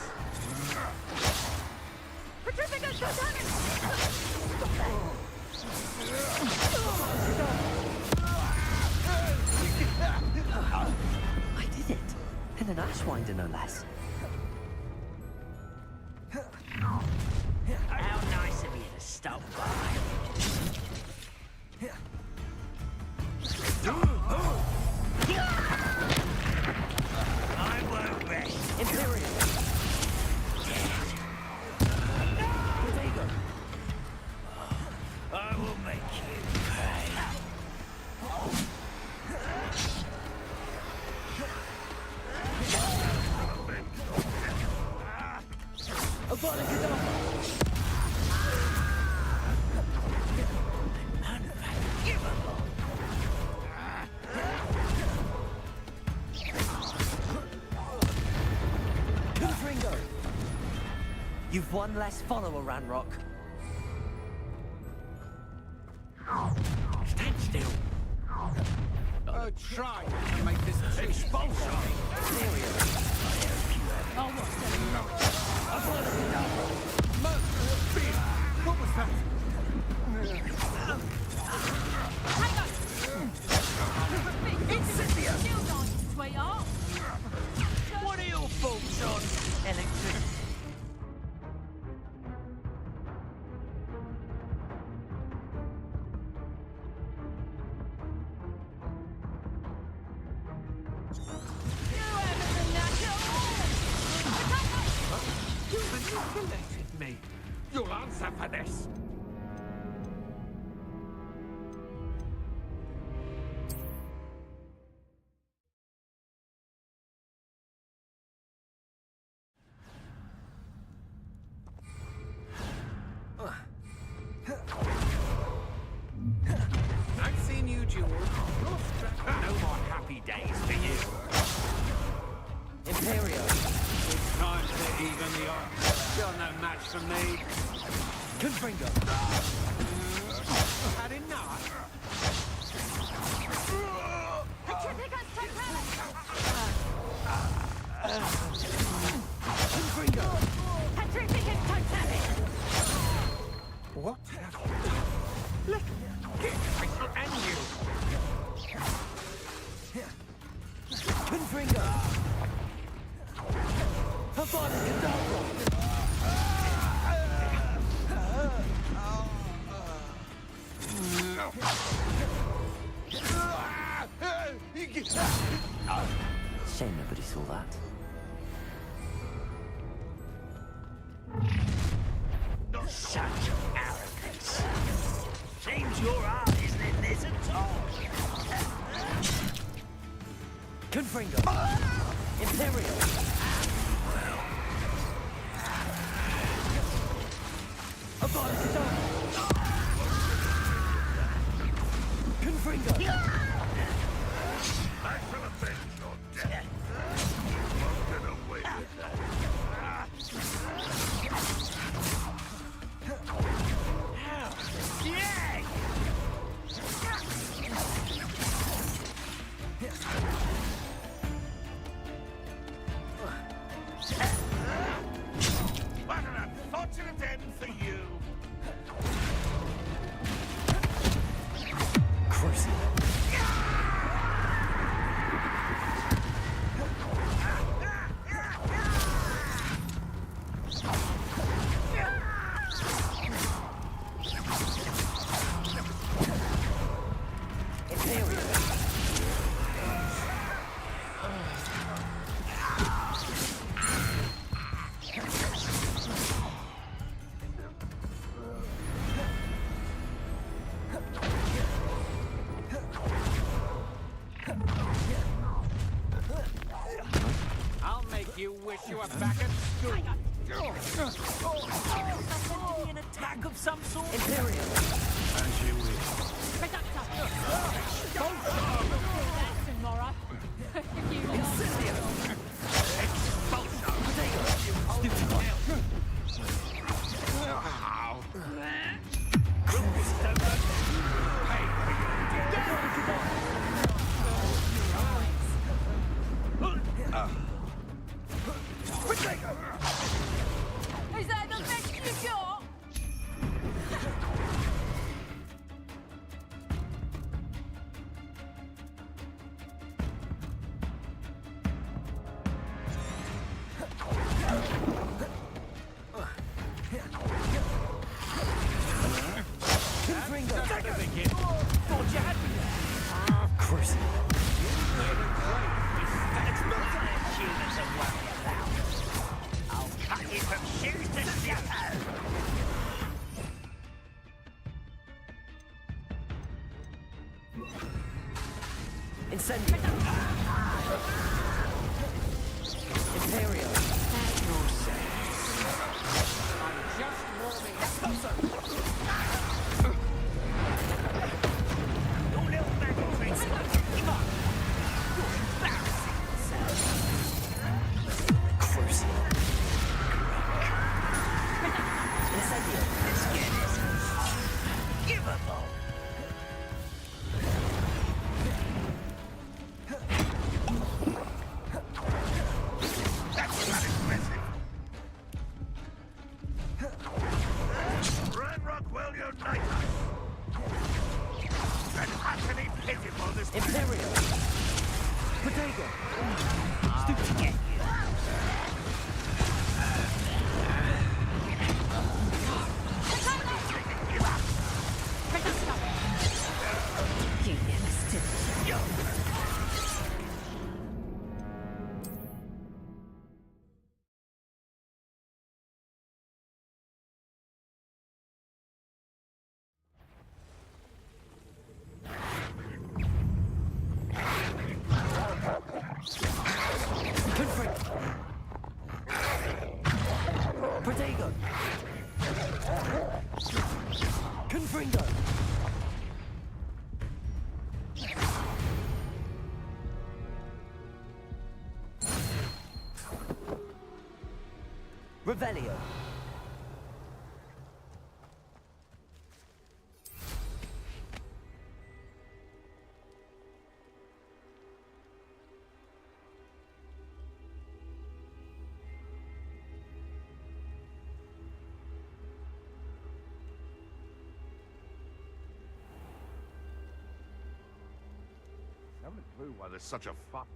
I did it. In an Ashwinder, no less. How nice of you to stop by. I won't rest. Imperial. I will make you pay. Confringo. You've one less follower, Ranrock. Stand still. Try to make this expulsion. Oh, what's that? What was that? Hang on! Incendia! Still nice, sweetheart. What are your thoughts on electricity? You manipulated me. You'll answer for this. I've seen you, Jewel. No more happy days for you. Imperio. It's time to even the odds. You're no match for me. Confringo. Had enough? Confringo. What have you done? Little kid, I shall end you. Confringo. Havana Gaddafi. Shame nobody saw that. Such arrogance. Seems your heart isn't in this at all. Confringo. Imperial. Havana Gaddafi. Confringo. I shall avenge your death. Won't get away with that. Yeah! What an unfortunate end for you. Cruising. I'll make you wish you were back at school. An attack of some sort? Imperial. As you wish. Tomorrow. Hey, Incendio. Imperio. I'm just warming up. You little maggots, give up! You're embarrassing yourself. Crucial. Incendio. This kid is unforgivable. That's not impressive. Ranrock will unite us. And utterly pitiful this Imperio. Protego. Stupid get you. You instant. Protego. Confringo. Revelio. I haven't a clue why there's such a fuss.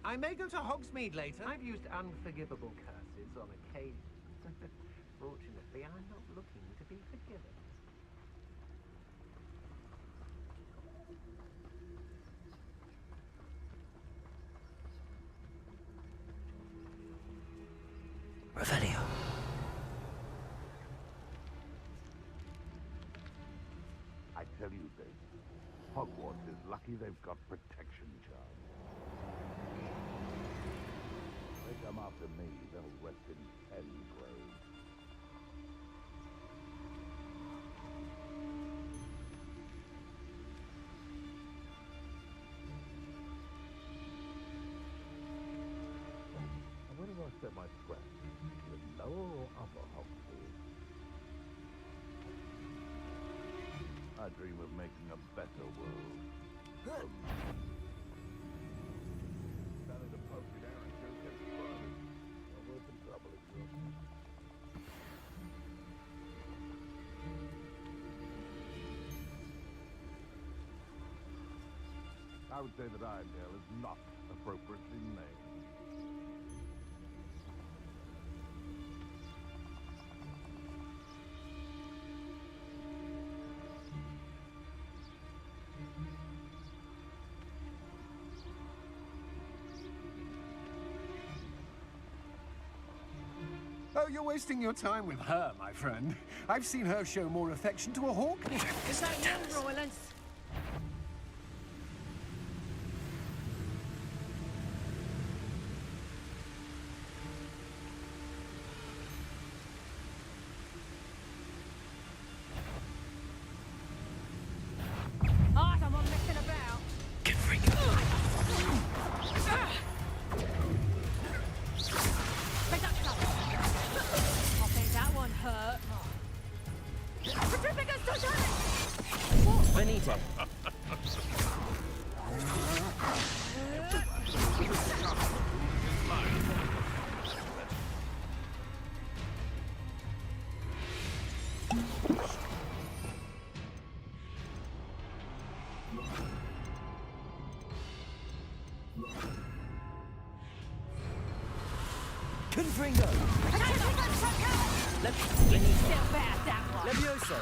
I may go to Hogsmeade later. I've used unforgivable curses on occasion. Fortunately, I'm not looking to be forgiven. Revelio. I tell you, Dave, Hogwarts is lucky they've got protection charms. They come after me, they'll rest in 10 graves. And where do I set my trap? The lower or upper Hogsmeade? I dream of making a better world. Selling the posted errand just gets further. No worth the trouble if you're... I would say that Irondale is not appropriately named. Oh, you're wasting your time with her, my friend. I've seen her show more affection to a hawk. Is that you, Roylance? I don't want messing about. Get freaking I think that one hurt. Benito. Confringo! Levioso!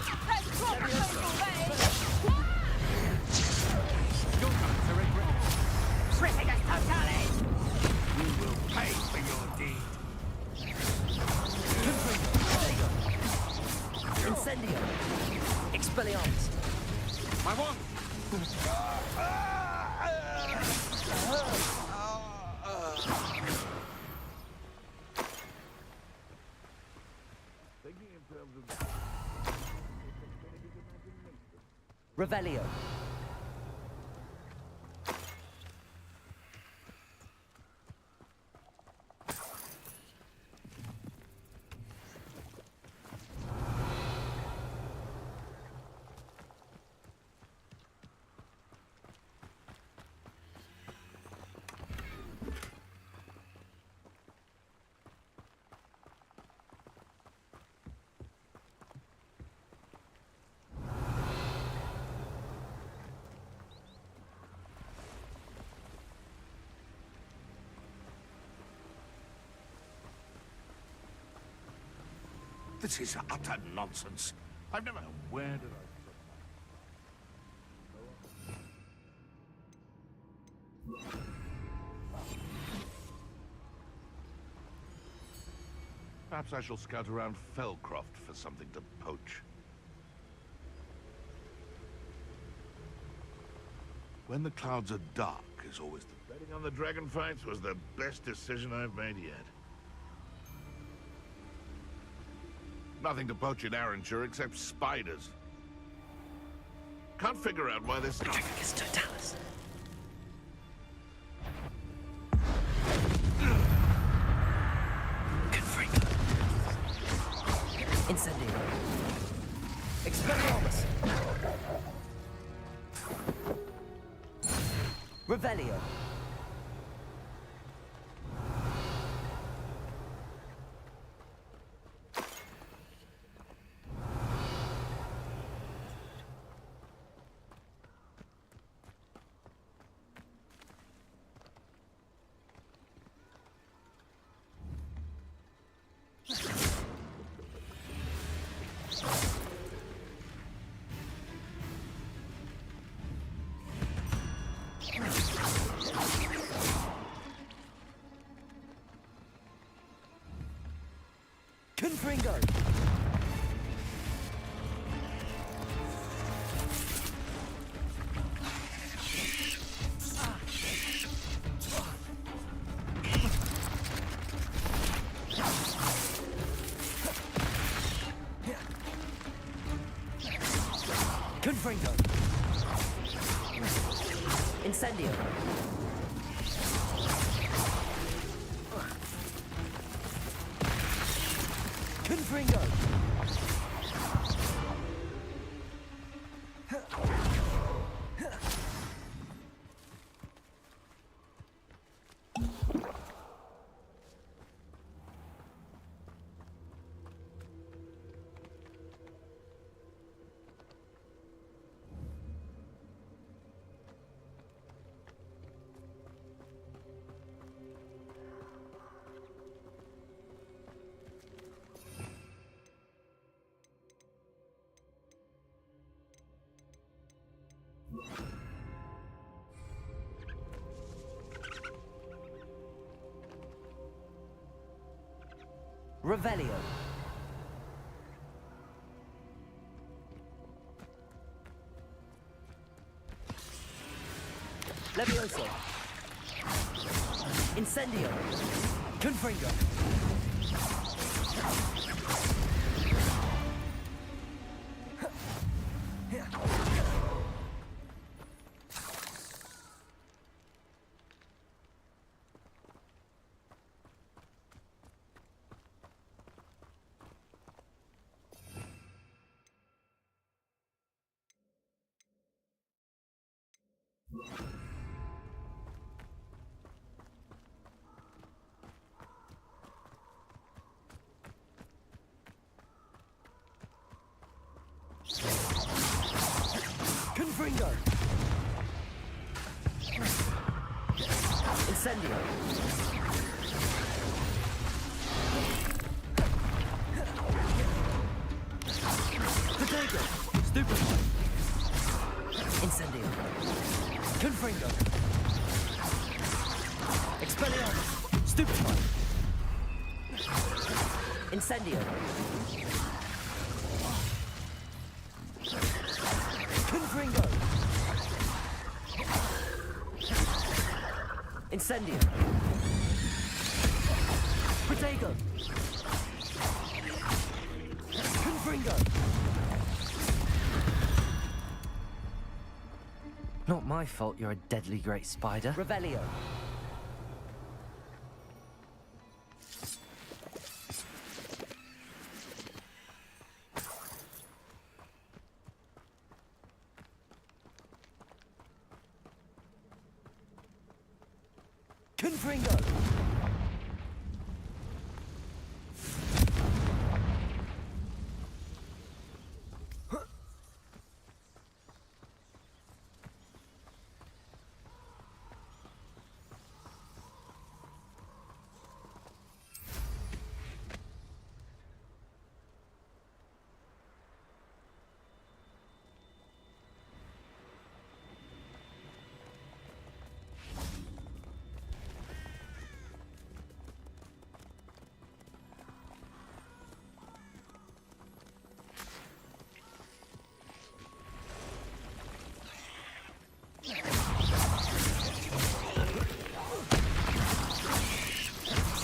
You're going to regret it. Ridiculous totally! You will pay for your deed. Incendio! Expelliarmus! My one! Thinking in terms of... Revelio! This is utter nonsense. I've never... Where did I... Perhaps I shall scout around Fellcroft for something to poach. When the clouds are dark is always the... Betting on the dragon fights was the best decision I've made yet. Nothing to poach in Arranshire except spiders. Can't figure out why this... Petrificus totalis. Confringo. Incendio. Expelliarmus. Revelio. Confringo! Confringo! Incendio! Confringo! Revelio. Levioso. Incendio. Confringo. Confringo. Incendio. Potato. Stupefy. Incendio. Confringo. Expelliarmus. Stupefy. Incendio. Confringo. Incendio. Protego. Confringo. Not my fault you're a deadly great spider. Revelio. Confringo.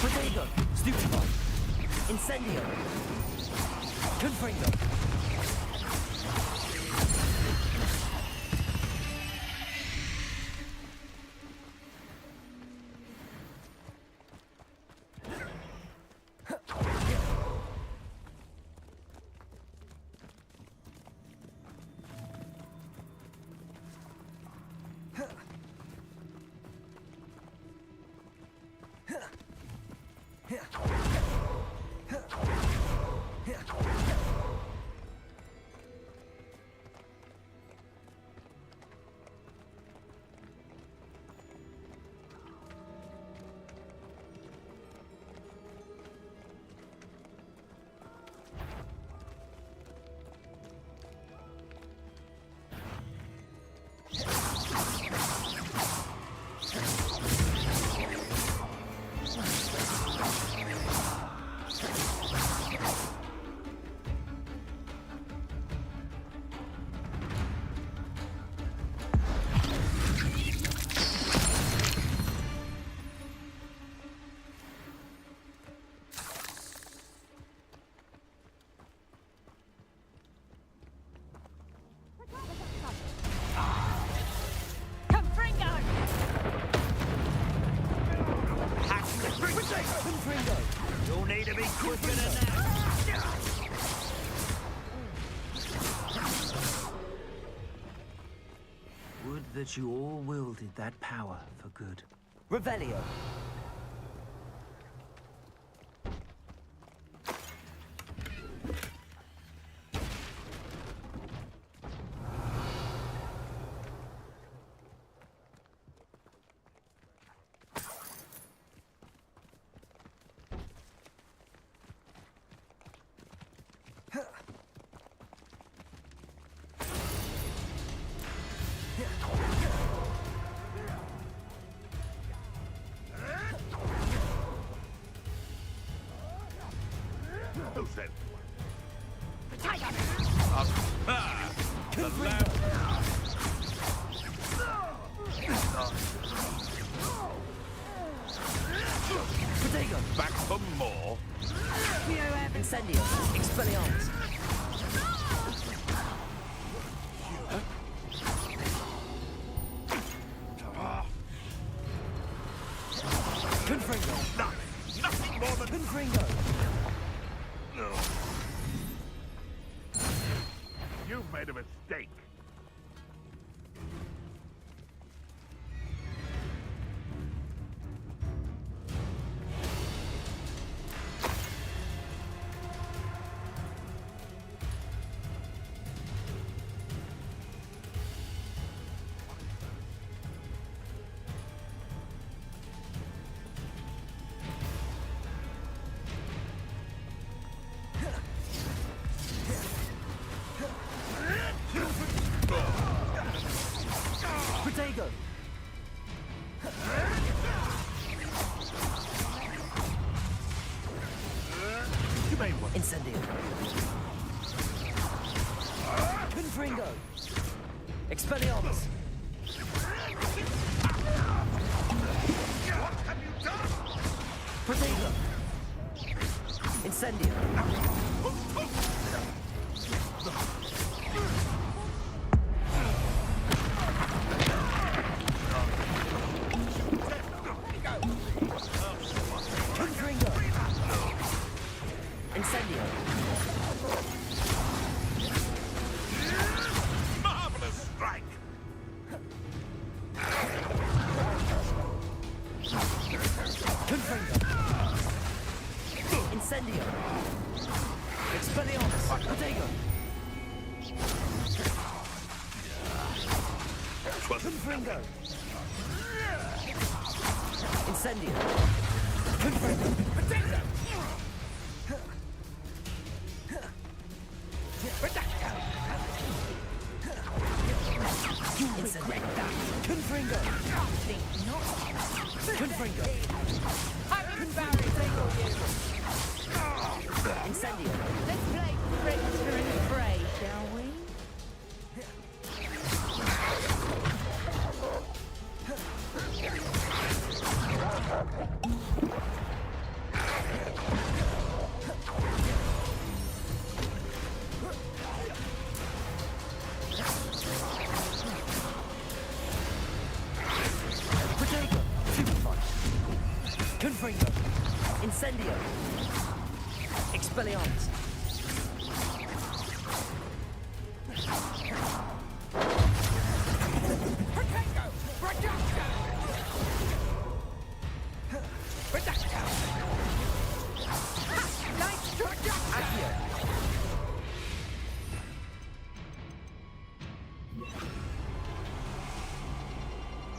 Protego. Stupefy. Incendio. Confringo. You'll need to be quicker than that. Would that you all wielded that power for good. Revelio. Who said? The lamp. Protego. Back for more. Incendio. Expelliarmus. Confringo. Nothing more than Confringo. You've made a mistake. Incendio. Confringo. Expelliarmus. What have you done? Protego. Incendio. Confringo. Incendio. Marvelous strike! Confringo. Incendio. Expelliarmus. Protego. Confringo. Incendio. Confringo. Protego. Incendio. Confringo. Confringo. Incendio. Let's play Pritzker and Frey, shall we? Protego. Super punch. Confringo. Incendio. Expelliarmus. Protego! Reducto! Reducto! Nice reducto! Accio.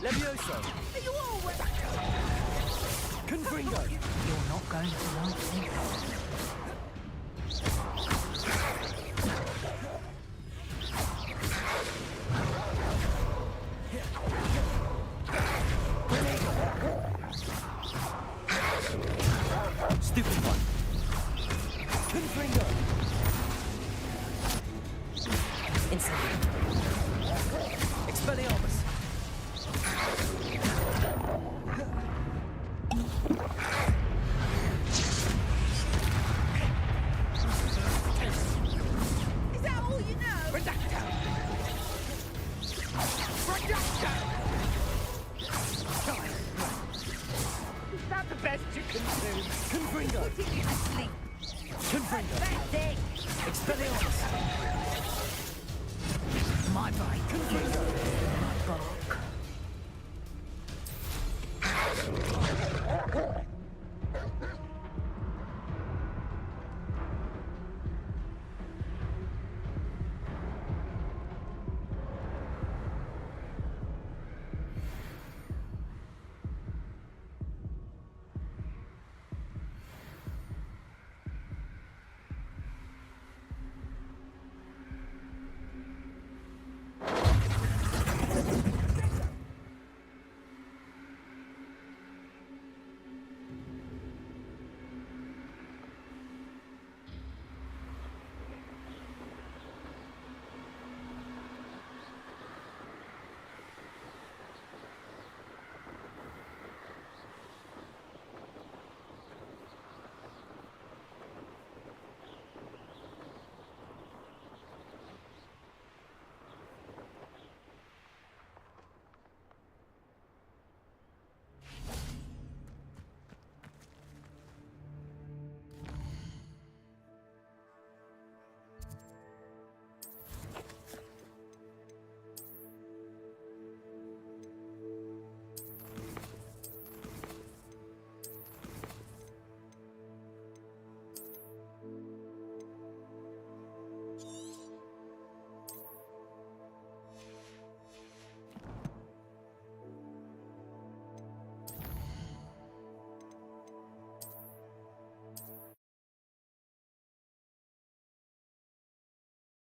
Levioso. Are you all reducto? Confringo. You're not going to like this. Stupid one. Confringo. Incendio. Expelliarmus. Is that all you know? Reducto! Reducto! Is that the best you can do? Confringo. Putting you to sleep. Confringo. Pathetic! Expelliarmus. My bike. Confringo.